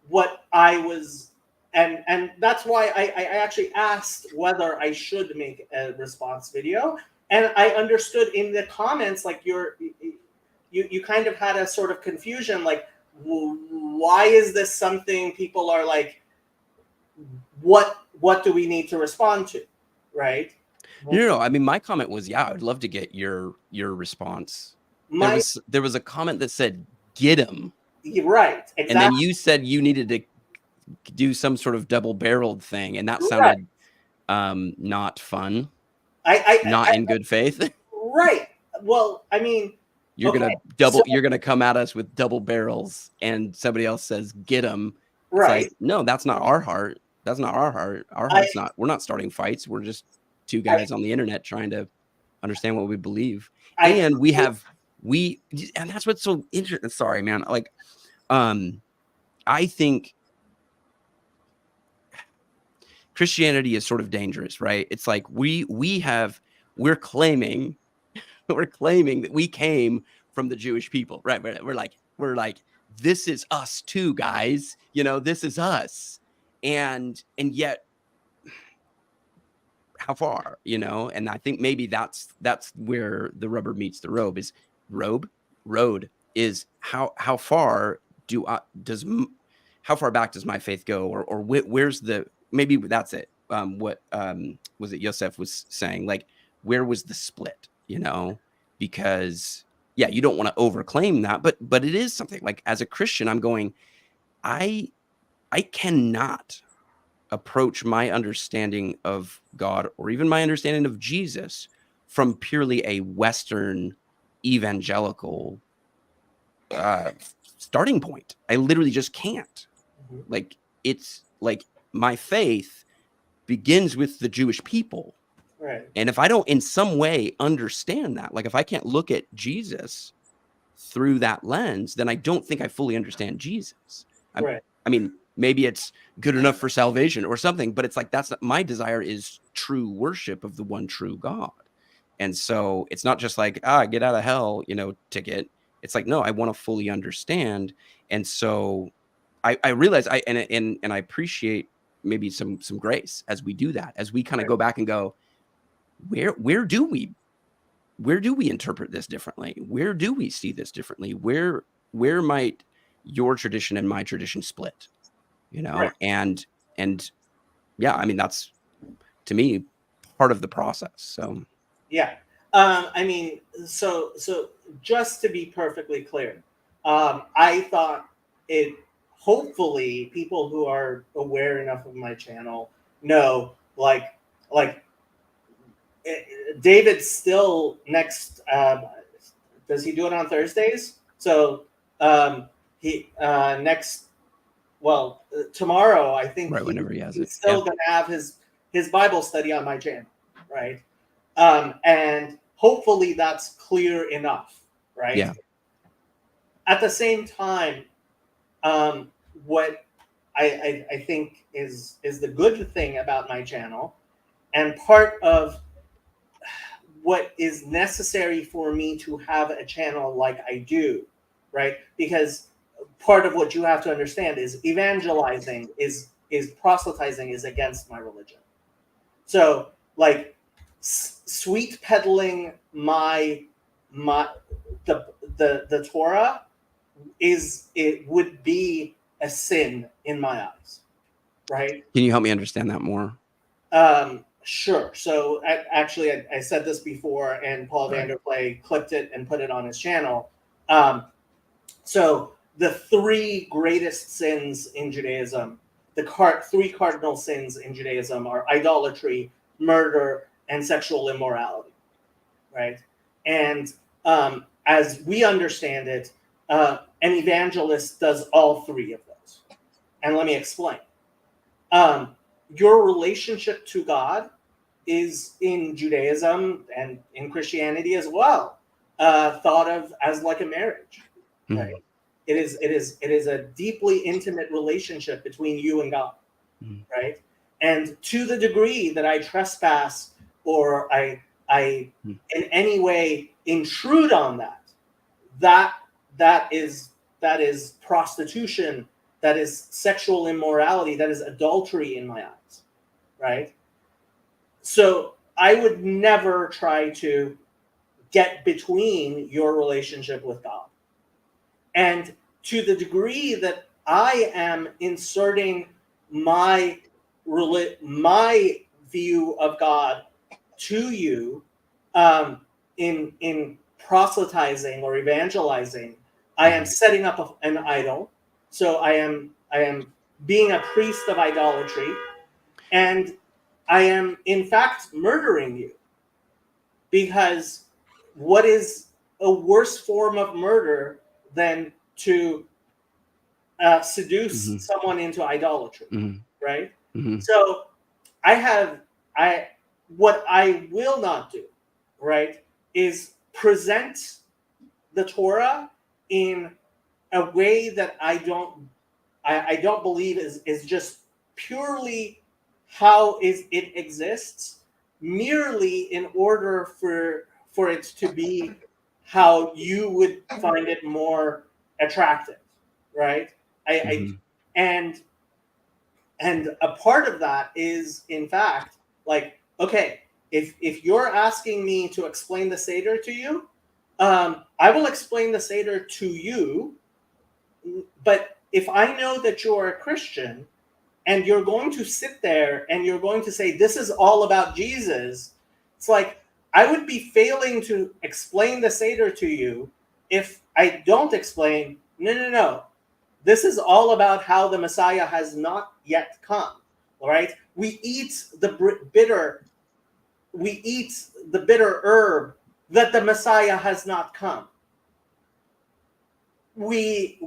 What I was, and that's why I actually asked whether I should make a response video. And I understood in the comments, like you kind of had a sort of confusion, like, why is this something people are like, what do we need to respond to, right? No. I mean, my comment was, yeah, I'd love to get your response. There was a comment that said, "Get him." Right. Exactly. And then you said you needed to do some sort of double-barreled thing, and that sounded not fun. Not in good faith. Right. Well, I mean, you're gonna come at us with double barrels, and somebody else says, "Get him." Right. Like, no, that's not our heart. That's not our heart. Our heart's not. We're not starting fights. We're just two guys on the internet trying to understand what we believe. And that's what's so interesting. Sorry, man. Like, I think Christianity is sort of dangerous, right? It's like we're claiming that we came from the Jewish people, right? We're like, this is us too, guys. This is us. And yet, how far, and I think maybe that's where the rubber meets the road is how far how far back does my faith go, or where's maybe that's it. What was it Yosef was saying, like, where was the split, because you don't want to overclaim that, but it is something like, as a Christian, I'm going, I cannot approach my understanding of God or even my understanding of Jesus from purely a Western evangelical starting point. I literally just can't. Like, it's like my faith begins with the Jewish people. Right. And if I don't in some way understand that, like if I can't look at Jesus through that lens, then I don't think I fully understand Jesus. Right. I mean, maybe it's good enough for salvation or something, but it's like, that's not, my desire is true worship of the one true God. And so it's not just like, get out of hell, ticket. It's like, no, I want to fully understand. And so I realize and I appreciate maybe some grace as we do that, as we kind of go back and go, where do we interpret this differently? Where do we see this differently? Where might your tradition and my tradition split? Right. And yeah, I mean, that's, to me, part of the process. So Yeah. I mean, so just to be perfectly clear, I thought it, hopefully people who are aware enough of my channel know, like David's still next, does he do it on Thursdays? So he next, well, tomorrow, I think right, whenever he has he's it. still going to have his Bible study on my channel, right? And hopefully that's clear enough, right? Yeah. At the same time, what I think is the good thing about my channel, and part of what is necessary for me to have a channel like I do, right? Because part of what you have to understand is evangelizing is proselytizing is against my religion. So like sweet peddling the Torah would be a sin in my eyes, right? Can you help me understand that more? Sure. So actually, I said this before, and Paul Right. Vanderplay clipped it and put it on his channel. So the three greatest sins in Judaism, three cardinal sins in Judaism are idolatry, murder, and sexual immorality, right? And as we understand it, an evangelist does all three of those. And let me explain. Your relationship to God is in Judaism and in Christianity as well, thought of as like a marriage. Right? Mhm. It is a deeply intimate relationship between you and God, right? And to the degree that I trespass or I in any way intrude on that is prostitution, that is sexual immorality, that is adultery in my eyes, right? So I would never try to get between your relationship with God. And to the degree that I am inserting my view of God to you in proselytizing or evangelizing, I am setting up an idol. So I am being a priest of idolatry, and I am in fact murdering you, because what is a worse form of murder than to seduce someone into idolatry, right? So what I will not do, right, is present the Torah in a way that I don't believe is just purely how it exists, merely in order for it to be how you would find it more attractive, right? And a part of that is, in fact, like, okay, if you're asking me to explain the Seder to you, I will explain the Seder to you. But if I know that you're a Christian and you're going to sit there and you're going to say, this is all about Jesus, it's like, I would be failing to explain the Seder to you if I don't explain, no. This is all about how the Messiah has not yet come, all right? We eat the bitter herb that the Messiah has not come. We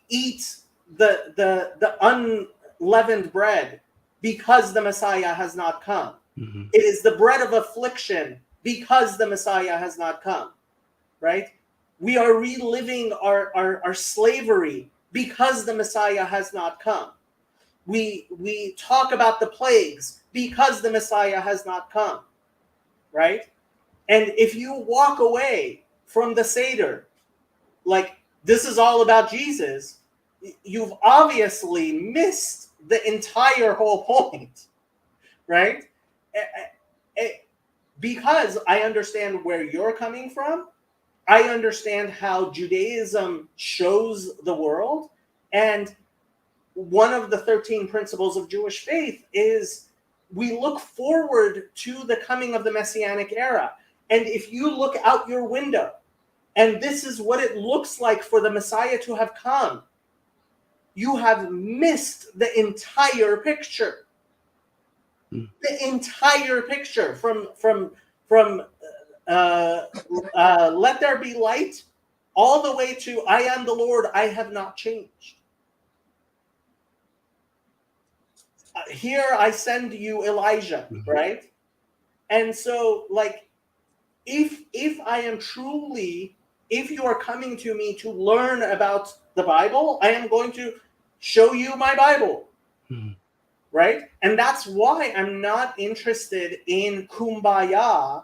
eat the unleavened bread because the Messiah has not come. It is the bread of affliction because the Messiah has not come, right? We are reliving our slavery because the Messiah has not come. we talk about the plagues because the Messiah has not come, right? And if you walk away from the Seder, like this is all about Jesus, you've obviously missed the entire whole point, right? Because I understand where you're coming from, I understand how Judaism shows the world, and one of the 13 principles of Jewish faith is we look forward to the coming of the Messianic era. And if you look out your window, and this is what it looks like for the Messiah to have come, you have missed the entire picture. The entire picture from let there be light all the way to I am the Lord, I have not changed. Here I send you Elijah, right? And so, like, if I am truly, if you are coming to me to learn about the Bible, I am going to show you my Bible, right? And that's why I'm not interested in kumbaya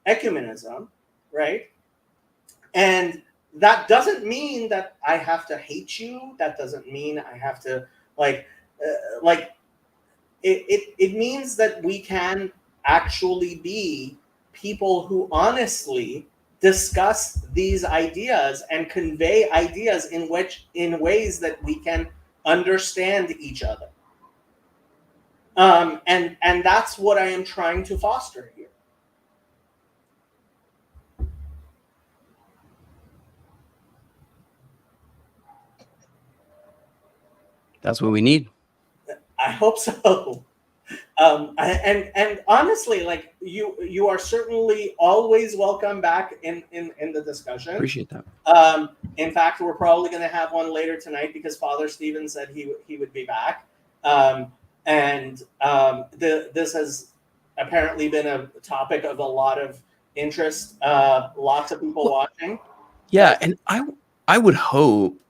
ecumenism, right? And that doesn't mean that I have to hate you. That doesn't mean I have to it means that we can actually be people who honestly discuss these ideas and convey ideas in ways that we can understand each other. And that's what I am trying to foster here. That's what we need. I hope so. And honestly, like you are certainly always welcome back in the discussion. Appreciate that. In fact, we're probably going to have one later tonight because Father Stephen said he would be back. This has apparently been a topic of a lot of interest. Lots of people watching. Yeah, and I would hope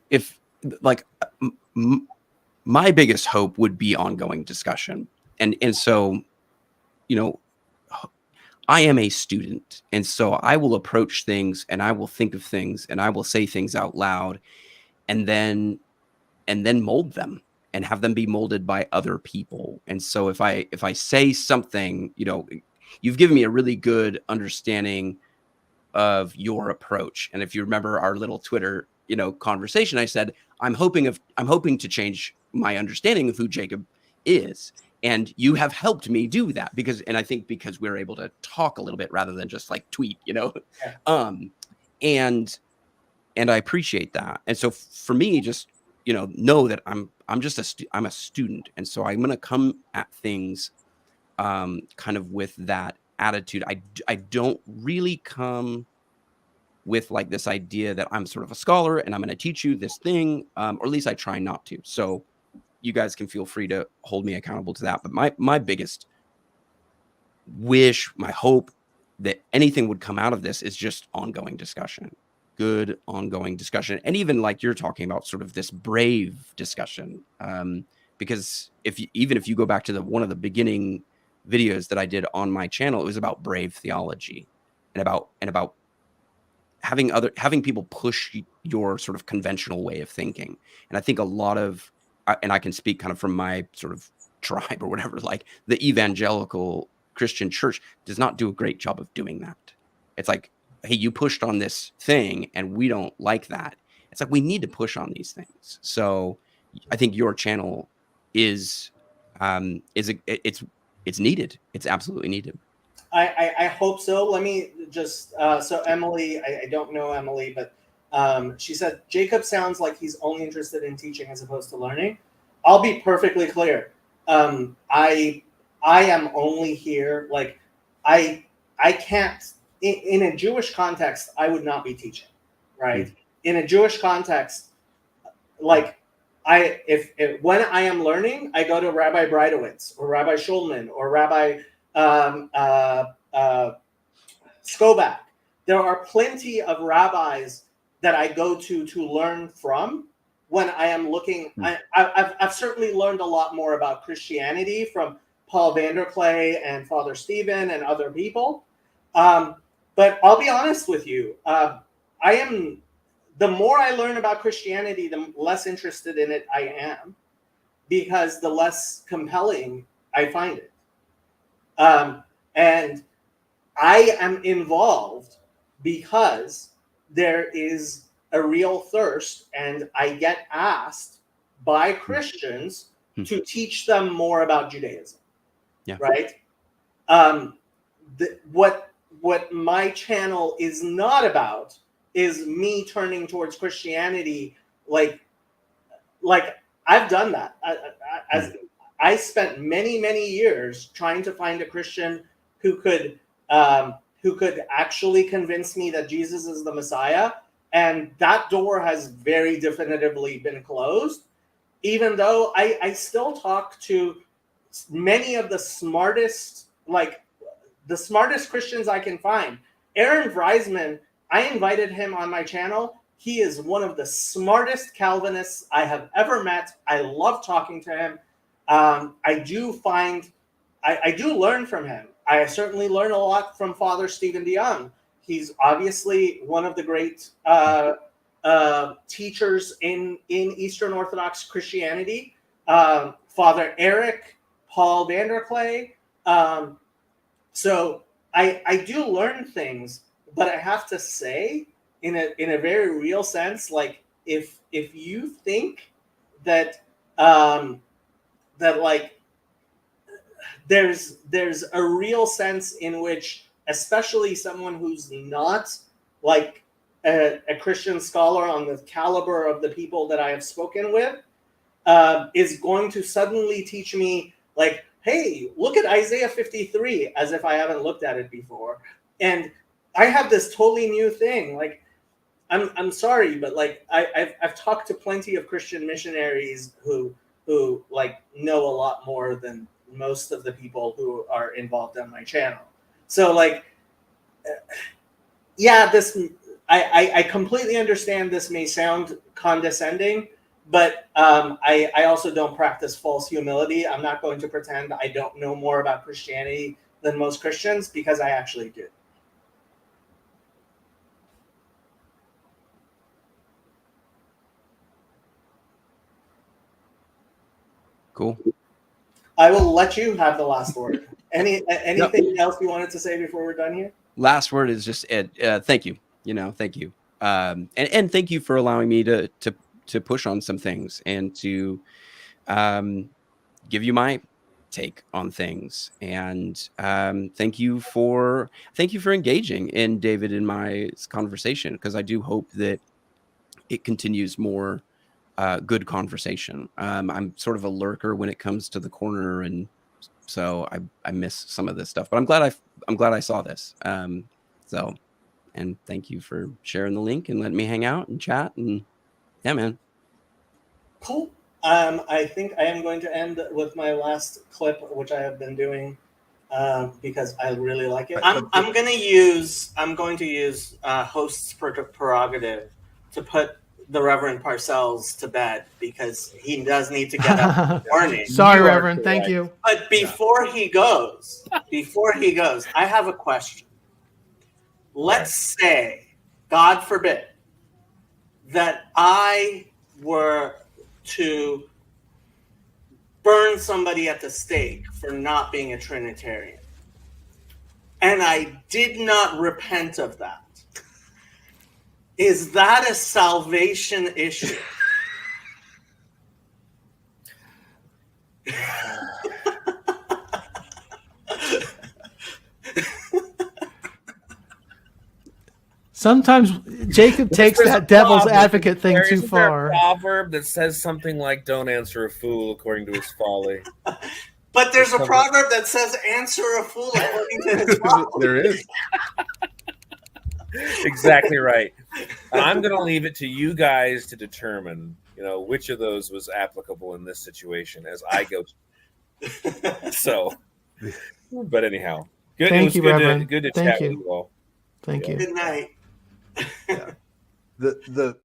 if like my biggest hope would be ongoing discussion. And so, you know, I am a student, and so I will approach things and I will think of things and I will say things out loud and then mold them and have them be molded by other people. And so if I say something, you know, you've given me a really good understanding of your approach. And if you remember our little Twitter, you know, conversation, I said, I'm hoping to change my understanding of who Jacob is. And you have helped me do that because we're able to talk a little bit rather than just like tweet, you know? Yeah. And I appreciate that. And so for me, just, you know that I'm a student. And so I'm going to come at things kind of with that attitude. I don't really come with like this idea that I'm sort of a scholar and I'm going to teach you this thing, or at least I try not to. So you guys can feel free to hold me accountable to that. But my biggest wish, my hope that anything would come out of this is just ongoing discussion, good ongoing discussion. And even like you're talking about sort of this brave discussion, because if you go back to one of the beginning videos that I did on my channel, it was about brave theology and about having people push your sort of conventional way of thinking. And I think a lot of, and I can speak kind of from my sort of tribe or whatever, like the evangelical Christian church does not do a great job of doing that. It's like, hey, you pushed on this thing and we don't like that. It's like, we need to push on these things. So I think your channel it's needed. It's absolutely needed. I hope so. Let me just so Emily, I don't know Emily, but she said Jacob sounds like he's only interested in teaching as opposed to learning. I'll be perfectly clear. I am only here, like I can't in a Jewish context, I would not be teaching, right? In a Jewish context, like if when I am learning, I go to Rabbi Breidowitz or Rabbi Schulman or Rabbi Skobac. There are plenty of rabbis that I go to learn from, when I am looking. I've certainly learned a lot more about Christianity from Paul Vanderklay and Father Stephen and other people. But I'll be honest with you. The more I learn about Christianity, the less interested in it I am, because the less compelling I find it. And I am involved because there is a real thirst, and I get asked by Christians to teach them more about Judaism. Yeah. Right? What my channel is not about is me turning towards Christianity. Like I've done that. I spent many years trying to find a Christian who could actually convince me that Jesus is the Messiah, and that door has very definitively been closed. Even though I still talk to many of the smartest Christians I can find. Aaron Vreisman, I invited him on my channel. He is one of the smartest Calvinists I have ever met. I love talking to him. I do learn from him. I certainly learn a lot from Father Stephen DeYoung. He's obviously one of the great teachers in Eastern Orthodox Christianity. Father Eric, Paul Vanderklay. So I do learn things, but I have to say, in a very real sense, like if you think that like there's a real sense in which, especially someone who's not like a Christian scholar on the caliber of the people that I have spoken with, is going to suddenly teach me, like, hey, look at Isaiah 53, as if I haven't looked at it before. And I have this totally new thing. Like, I'm sorry, but like I've talked to plenty of Christian missionaries who like know a lot more than most of the people who are involved on my channel. So like, yeah, I completely understand this may sound condescending, but I also don't practice false humility. I'm not going to pretend I don't know more about Christianity than most Christians, because I actually do. Cool. I will let you have the last word. Anything else you wanted to say before we're done here? Last word is just thank you. Thank you. And thank you for allowing me to push on some things and to give you my take on things. And thank you for engaging in David and my conversation, because I do hope that it continues more good conversation. I'm sort of a lurker when it comes to the corner, and so I miss some of this stuff. But I'm glad I saw this. So, and thank you for sharing the link and letting me hang out and chat. And yeah, man. Cool. I think I am going to end with my last clip, which I have been doing because I really like it. I'm going to use host's prerogative to put the Reverend Parcells to bed, because he does need to get up in the morning. Sorry, Reverend. Thank you. But before he goes, I have a question. Let's say, God forbid, that I were to burn somebody at the stake for not being a Trinitarian, and I did not repent of that. Is that a salvation issue? Sometimes Jacob takes that devil's advocate thing too far. There a proverb that says something like, "Don't answer a fool according to his folly." But there's a proverb that says, "Answer a fool according to his folly." There is. Exactly right. And I'm going to leave it to you guys to determine, which of those was applicable in this situation as I go. So, but anyhow, good. Thank you, Reverend. Good to Thank chat you. with you all. Thank you. Good night. Yeah. The